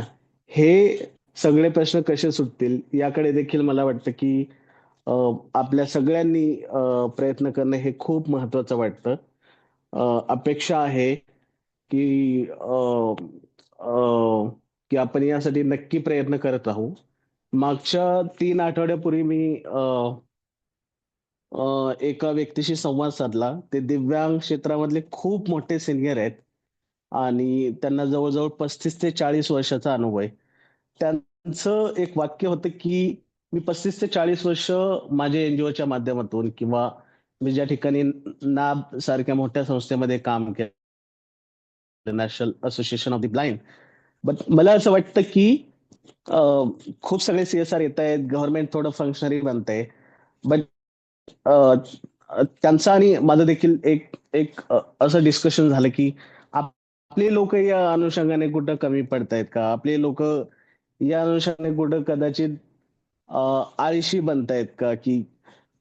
S6: हे सगळे प्रश्न कसे सुटतील याकडे देखील मला वाटतं की आपल्या सगळ्यांनी प्रयत्न करणं हे खूप महत्वाचं वाटतं. अपेक्षा आहे की की आपण यासाठी नक्की प्रयत्न करत राहू. मागच्या 3 आठवड्यापूर्वी मी एका व्यक्तीशी संवाद साधला. ते दिव्यांग क्षेत्रामधले खूप मोठे सिनियर आहेत आणि त्यांना जवळ-जवळ 35 ते 40 वर्षाचा अनुभव आहे. त्यांचं एक वाक्य होतं की मी 35 ते 40 वर्ष माझ्या एनजीओच्या माध्यमातून किंवा मी ज्या ठिकाणी नाब सारख्या मोठ्या संस्थेमध्ये काम केलं, national association of the blind. But मला असं वाटतं की खूप सगळे CSR येत आहेत, गव्हर्नमेंट थोडं फंक्शनरी बनतंय. बट त्यांचं आणि माझं देखील एक एक असं डिस्कशन झालं की आपले लोक या अनुषंगाने कुठं कमी पडतायत का? आपले लोक या अनुषंगाने कुठं कदाचित आळशी बनतायत का? की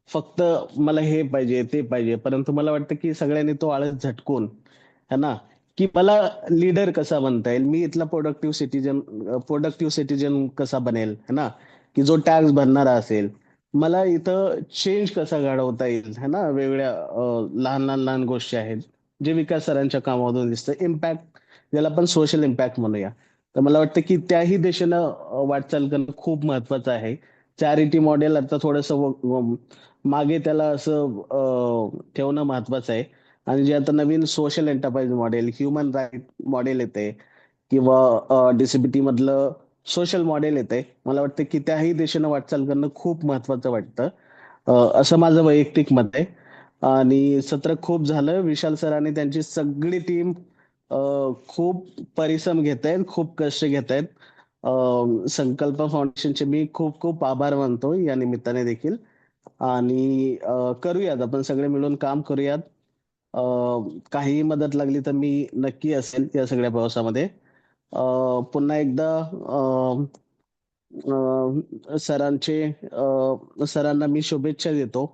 S6: फक्त मला हे पाहिजे, ते पाहिजे. परंतु मला वाटतं की सगळ्यांनी तो आळस झटकून, है ना, की मला लीडर कसा बनता येईल? मी इथला प्रोडक्टिव्ह सिटीजन कसा बनेल, है ना? की जो टॅक्स भरणारा असेल. मला इथं चेंज कसा घडवता येईल, है ना? वेगवेगळ्या लहान-लहान गोष्टी आहेत, जे विकास सरांच्या कामामधून दिसतं. इम्पॅक्ट, ज्याला आपण सोशल इम्पॅक्ट म्हणूया. तर मला वाटतं की त्याही दिशेनं वाटचाल करणं खूप महत्वाचं आहे. चॅरिटी मॉडेल आता थोडंसं मागे त्याला असं ठेवणं महत्वाचं आहे. आणि जे आता नवीन social enterprise model, human right model येते किंवा डिसेबिलिटी मधलं सोशल मॉडेल येते. मला वाटतं की त्याही दिशेनं वाटचाल करणं खूप महत्वाचं वाटतं. असं माझं वैयक्तिक मत आहे. आणि सत्र खूप झालं. विशाल सर आणि त्यांची सगळी टीम खूप परिश्रम घेत आहेत, खूप कष्ट घेत आहेत. संकल्प फाउंडेशनचे मी खूप खूप आभार मानतो या निमित्ताने देखील. आणि करूयात, आपण सगळे मिळून काम करूयात. अ, काहीही मदत लागली तर मी नक्की असेल या सगळ्या प्रवासामध्ये. पुन्हा एकदा सरांना मी शुभेच्छा देतो,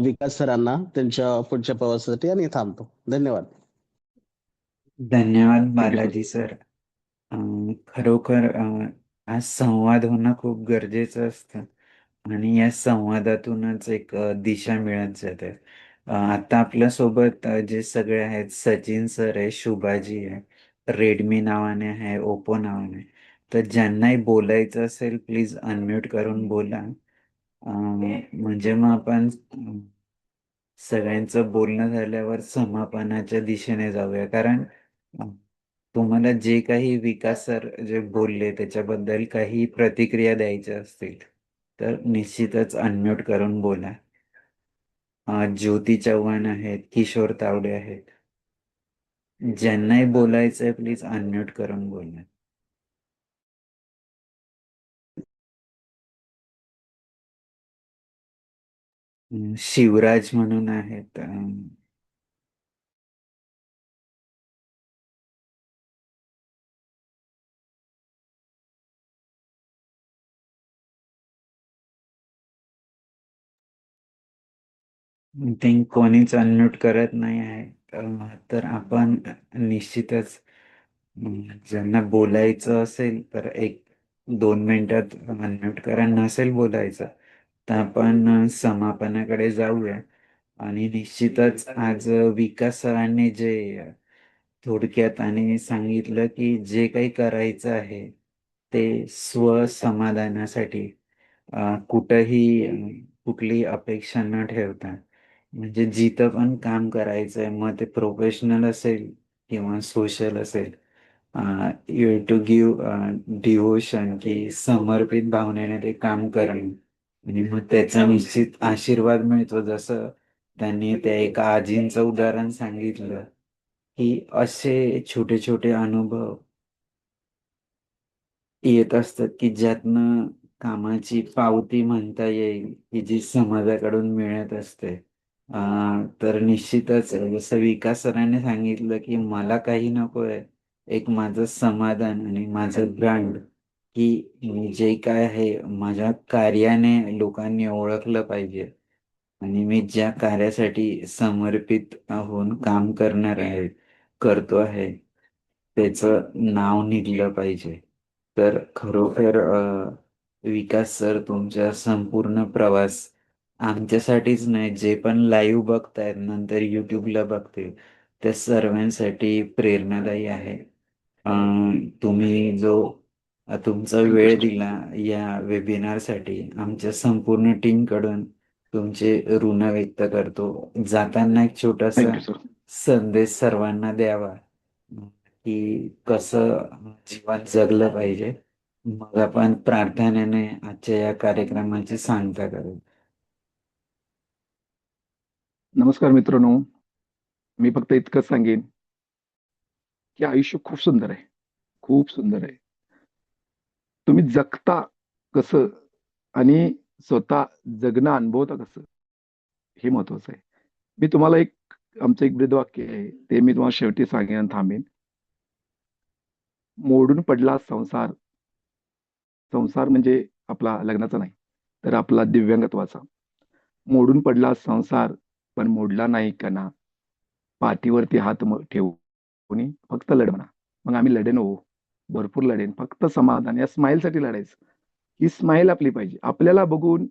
S6: विकास सरांना त्यांच्या पुढच्या प्रवासासाठी, आणि थांबतो. धन्यवाद.
S1: धन्यवाद
S4: थँक्यू सर.
S1: बालाजी सर. खरोखर हा संवाद होणं खूप गरजेचं असतं आणि या संवादातूनच एक दिशा मिळत जाते. आता आपल्यासोबत जे सगळे आहेत, सचिन सर आहे, शुभाजी आहे, रेडमी नावाने आहे, ओप्पो नावाने. तर ज्यांनाही बोलायचं असेल प्लीज अनम्यूट करून बोला. म्हणजे मग आपण सगळ्यांचं बोलणं झाल्यावर समापनाच्या दिशेने जाऊया. कारण तुम्हाला जे काही विकास सर जे बोलले त्याच्याबद्दल काही प्रतिक्रिया द्यायच्या असतील तर निश्चितच अनम्यूट करून बोला. ज्योती चव्हाण आहेत, किशोर तावडे आहेत. ज्यांनाही बोलायचंय प्लीज अनम्यूट करून बोला. शिवराज म्हणून आहेत. थिंक कोणीच अनम्यूट करत नाही आहे. तर आपण निश्चितच ज्यांना बोलायचं असेल तर 1-2 मिनिटात अनम्यूट करा. नसेल बोलायचं तर आपण समापनाकडे जाऊया. आणि निश्चितच आज विकास सरांनी जे थोडक्यात आणि सांगितलं की जे काही करायचं आहे ते स्वसमाधानासाठी, कुठंही कुठली अपेक्षा न ठेवता, म्हणजे जिथं पण काम करायचंय मग ते प्रोफेशनल असेल किंवा सोशल असेल, यू टू गिव्ह डिव्होशन, की समर्पित भावनेने ते काम करणं. आणि मग त्याचा निश्चित आशीर्वाद मिळतो. जसं त्यांनी त्या एका आजींचं उदाहरण सांगितलं की असे छोटे छोटे अनुभव येत असतात की ज्यातनं कामाची पावती म्हणता येईल की जी समाजाकडून मिळत असते. तर निश्चितच जसं विकास सरांनी सांगितलं की मला काही नकोय, एक माझं समाधान आणि माझं ब्रँड, की मी जे काय आहे माझ्या कार्याने लोकांनी ओळखलं पाहिजे आणि मी ज्या कार्यासाठी समर्पित होऊन काम करतो आहे त्याचं नाव निघलं पाहिजे. तर खरोखर विकास सर तुमचा संपूर्ण प्रवास आमच्यासाठीच नाही, जे पण लाईव्ह बघतायत नंतर युट्यूबला बघतील त्या सर्वांसाठी प्रेरणादायी आहे. तुम्ही जो तुमचा
S4: थँक्यू
S1: वेळ
S4: सर.
S1: दिला या वेबिनारसाठी आमच्या संपूर्ण टीम कडून तुमचे ऋण व्यक्त करतो. जाताना एक छोटासा
S4: थँक्यू सर.
S1: संदेश सर्वांना द्यावा की कसं जीवन जगलं पाहिजे. मग आपण प्रार्थनेने आजच्या या कार्यक्रमाची सांगता करू.
S4: नमस्कार मित्रांनो, मी फक्त इतकंच सांगेन की आयुष्य खूप सुंदर आहे, खूप सुंदर आहे. तुम्ही जगता कसं आणि स्वतः जगणं अनुभवता कसं हे महत्वाचं आहे. मी तुम्हाला आमचं एक ब्रीदवाक्य आहे, ते मी तुम्हाला शेवटी सांगेन आणि थांबेन. मोडून पडला संसार, संसार म्हणजे आपला लग्नाचा नाही, तर आपला दिव्यांगत्वाचा. मोडून पडला संसार, पण मोडला नाही कणा. पाठीवरती हात ठेवून फक्त लढ म्हणा. मग आम्ही लढेन हो, भरपूर लढेन. फक्त समाधान या स्माईलसाठी लढायचं. ही स्माईल आपली पाहिजे. आपल्याला बघून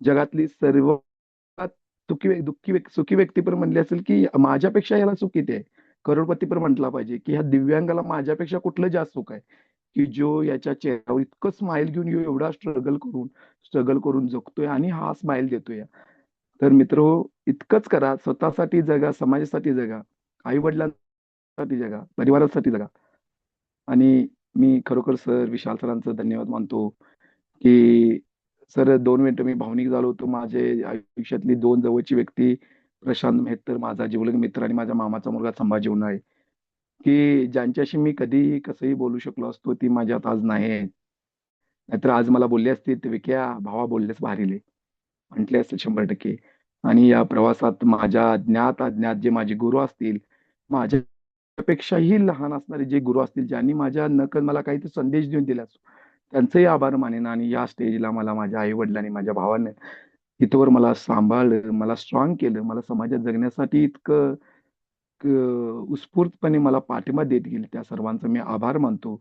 S4: जगातली सर्वात सुखी व्यक्ती पण म्हणली असेल, की माझ्यापेक्षा याला सुख किती आहे. करोडपती पण म्हटला पाहिजे, की ह्या दिव्यांगाला माझ्यापेक्षा कुठलं जास्त सुख आहे, की जो याच्या चेहऱ्यावर इतकं स्माईल घेऊन एवढा स्ट्रगल करून जगतोय आणि हा स्माईल देतोय. तर मित्र इतकंच करा, स्वतःसाठी जगा, समाजासाठी जगा, आई वडिलांसाठी जगा, परिवारासाठी जगा. आणि मी खरोखर सर विशाल सरांचं धन्यवाद मानतो, की सर 2 मिनिटं मी भावनिक झालो होतो. माझे आयुष्यातली 2 जवळची व्यक्ती प्रशांत मेहतर, माझा जिवलग मित्र आणि माझ्या मामाचा मुलगा संभाजी उन्हाळे, की ज्यांच्याशी मी कधीही कसंही बोलू शकलो असतो, ती माझ्यात आज नाही आहेत. नाहीतर आज मला बोलले असतील, "ते विक्या भावा बोललेस भारी लय." म्हटले असतील 100%. आणि या प्रवासात माझ्या अज्ञात जे माझे गुरु असतील, माझ्यापेक्षाही लहान असणारे जे गुरु असतील, ज्यांनी माझ्या नकळत मला काहीतरी संदेश देऊन दिला असो, त्यांचेही आभार मानेन. आणि या स्टेजला मला माझ्या आई-वडिलांनी, माझ्या भावाने इथवर मला सांभाळलं, मला स्ट्रॉंग केलं, मला समाजात जगण्यासाठी इतकं उत्स्फूर्तपणे मला पाठिंबा देत गेले. त्या सर्वांचा मी आभार मानतो.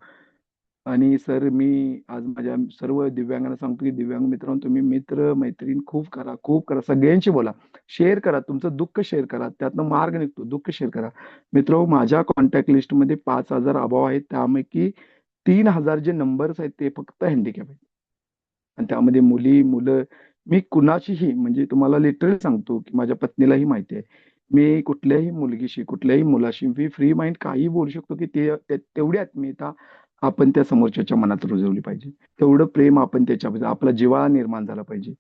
S4: आणि सर मी आज माझ्या सर्व दिव्यांगांना सांगतो, की दिव्यांग मित्रांनो, तुम्ही मित्र-मैत्रीण खूप करा, खूप करा. सगळ्यांशी बोला. शेअर करा. तुमचं दुःख शेअर करा. त्यातनं मार्ग निघतो. दुःख शेअर करा. मित्र माझ्या कॉन्टॅक्ट लिस्टमध्ये 5,000 अभाव आहेत. त्यापैकी 3,000 जे नंबर्स आहेत ते फक्त हँडिकॅप आहेत. आणि त्यामध्ये मुली, मुलं, मी कुणाशीही म्हणजे तुम्हाला लिटरली सांगतो, की माझ्या पत्नीलाही माहिती आहे. मी कुठल्याही मुलगीशी, कुठल्याही मुलाशी मी फ्री माइंड काहीही बोलू शकतो, की तेवढी आत्मीयता आपण त्या समोरच्याच्या मनात रुजवली पाहिजे. तेवढं प्रेम आपण त्याच्याबद्दल आपला जिव्हाळा निर्माण झाला पाहिजे.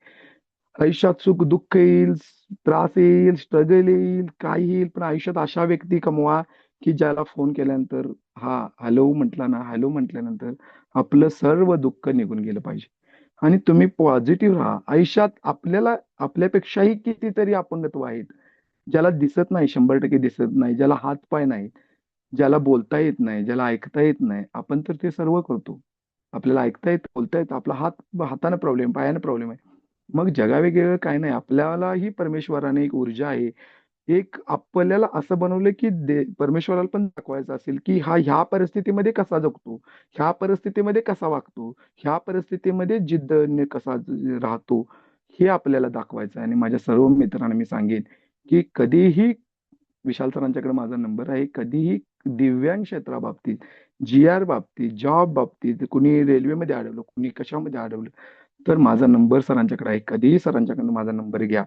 S4: आयुष्यात सुख-दुःख येईल, त्रास येईल, स्ट्रगल येईल, काही येईल, पण आयुष्यात अशा व्यक्ती कमवा, की ज्याला फोन केल्यानंतर हॅलो म्हटला ना, हॅलो म्हटल्यानंतर आपलं सर्व दुःख निघून गेलं पाहिजे. आणि तुम्ही पॉझिटिव्ह राहा. आयुष्यात आपल्याला आपल्यापेक्षाही कितीतरी अपंगत्व आहेत. ज्याला दिसत नाही, 100% दिसत नाही, ज्याला हात-पाय नाहीत, ज्याला बोलता येत नाही, ज्याला ऐकता येत नाही. आपण तर ते सर्व करतो. आपल्याला ऐकता येतं, बोलता येतं. आपला हातानं प्रॉब्लेम, पायानं प्रॉब्लेम आहे. मग जगावेगळं काही नाही. आपल्यालाही परमेश्वराने एक ऊर्जा आहे. एक आपल्याला असं बनवलं, की परमेश्वराला पण दाखवायचं असेल, की हा ह्या परिस्थितीमध्ये कसा जगतो, ह्या परिस्थितीमध्ये कसा वागतो, ह्या परिस्थितीमध्ये जिद्दीने कसा राहतो, हे आपल्याला दाखवायचं आहे. आणि माझ्या सर्व मित्रांना मी सांगेन, की कधीही विशाल सरांच्याकडे माझा नंबर आहे. कधीही दिव्यांग क्षेत्राबाबतीत, जी-आर बाबतीत, जॉब बाबतीत, कुणी रेल्वेमध्ये अडवलं, कुणी कशामध्ये अडवलं, तर माझा नंबर सरांच्याकडे आहे. कधीही सरांच्याकडनं माझा नंबर घ्या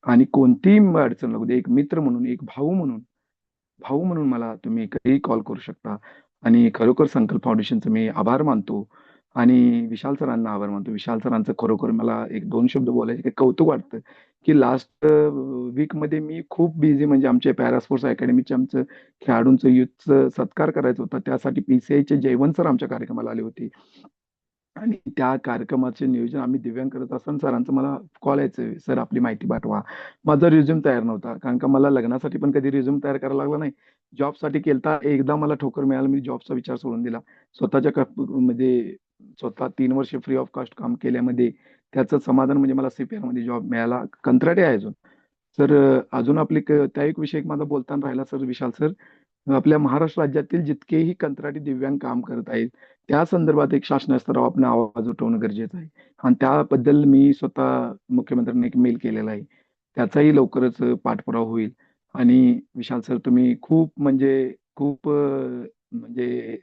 S4: आणि कोणतीही अडचण लागू दे, एक मित्र म्हणून, एक भाऊ म्हणून मला तुम्ही कधीही कॉल करू शकता. आणि खरोखर संकल्प फाउंडेशनचं मी आभार मानतो आणि विशाल सरांना आभार मानतो. विशाल सरांचं खरोखर मला 1-2 शब्द बोलायचे कौतुक वाटतं, की लास्ट वीकमध्ये मी खूप बिझी म्हणजे आमच्या पॅरा स्पोर्ट्स अकॅडमीचे आमचं खेळाडूंचं युथचं सत्कार करायचा होता. त्यासाठी पी-सी-आयचे जयवंत सर आमच्या कार्यक्रमाला आले होते. आणि त्या कार्यक्रमाचे नियोजन आम्ही दिव्यांग करत असताना सरांचा मला कॉल यायचे, "सर आपली माहिती पाठवा." माझा रिझ्यूम तयार नव्हता. कारण का मला लग्नासाठी पण कधी रिझ्यूम तयार करायला लागला नाही. जॉबसाठी केलता. एकदा मला ठोकर मिळाली. मी जॉबचा विचार सोडून दिला. स्वतःच्या म्हणजे स्वतः 3 वर्ष फ्री ऑफ कॉस्ट काम केल्यामध्ये त्याचं समाधान म्हणजे मला सी-पी-आरमध्ये जॉब मिळाला. कंत्राटी आहे अजून. तर अजून आपली त्या एक विषय माझा बोलताना राहिला सर, विशाल सर, आपल्या महाराष्ट्र राज्यातील जितकेही कंत्राटी दिव्यांग काम करत आहेत, त्या संदर्भात एक शासनाच्या स्तरावर आपण आवाज उठवणं गरजेचं आहे. आणि त्याबद्दल मी स्वतः मुख्यमंत्र्यांना एक मेल केलेला आहे. त्याचाही लवकरच पाठपुरावा होईल. आणि विशाल सर तुम्ही खूप म्हणजे खूप म्हणजे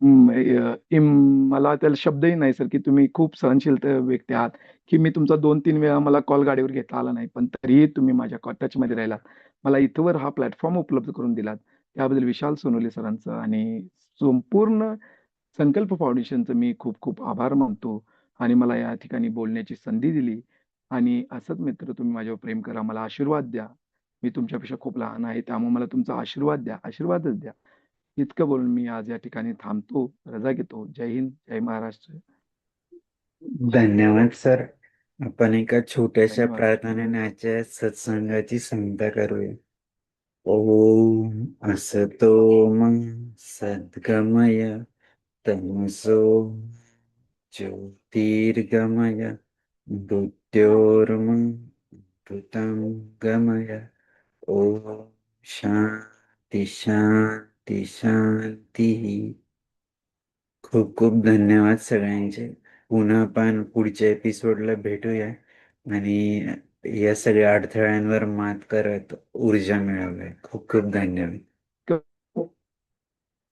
S4: मला त्याला शब्दही नाही सर, की तुम्ही खूप सहनशील व्यक्ती आहात, की मी तुमचा 2-3 वेळा मला कॉल गाडीवर घेता आला नाही. पण तरीही तुम्ही माझ्या टचमध्ये राहिलात. मला इथवर प्लॅटफॉर्म उपलब्ध करून दिलात. त्याबद्दल विशाल सोनवणे सरांचं आणि संपूर्ण संकल्प फाउंडेशनचं मी खूप खूप आभार मानतो आणि मला या ठिकाणी बोलण्याची संधी दिली. आणि असंच मित्र तुम्ही माझ्यावर प्रेम करा, मला आशीर्वाद द्या. मी तुमच्यापेक्षा खूप लहान आहे, त्यामुळे मला तुमचा आशीर्वाद द्या, आशीर्वादच द्या. इतकं बोलून मी आज या ठिकाणी थांबतो, रजा घेतो. जय हिंद, जय महाराष्ट्र.
S1: धन्यवाद सर. आपण एका छोट्याशा
S4: धन्यवाद.
S1: प्रार्थनेने आजच्या सत्संगाची सांगता करूया. ओम असतो मा सद्गमय तमसो ज्योतिर्गमय मृत्योर्मृतं गमय. ओम शांती शांती शांती. खूप खूप धन्यवाद सगळ्यांचे. पुन्हा आपण पुढच्या एपिसोडला भेटूया आणि या सगळ्या अडथळ्यांवर मात करत ऊर्जा मिळवूया. खूप खूप धन्यवाद.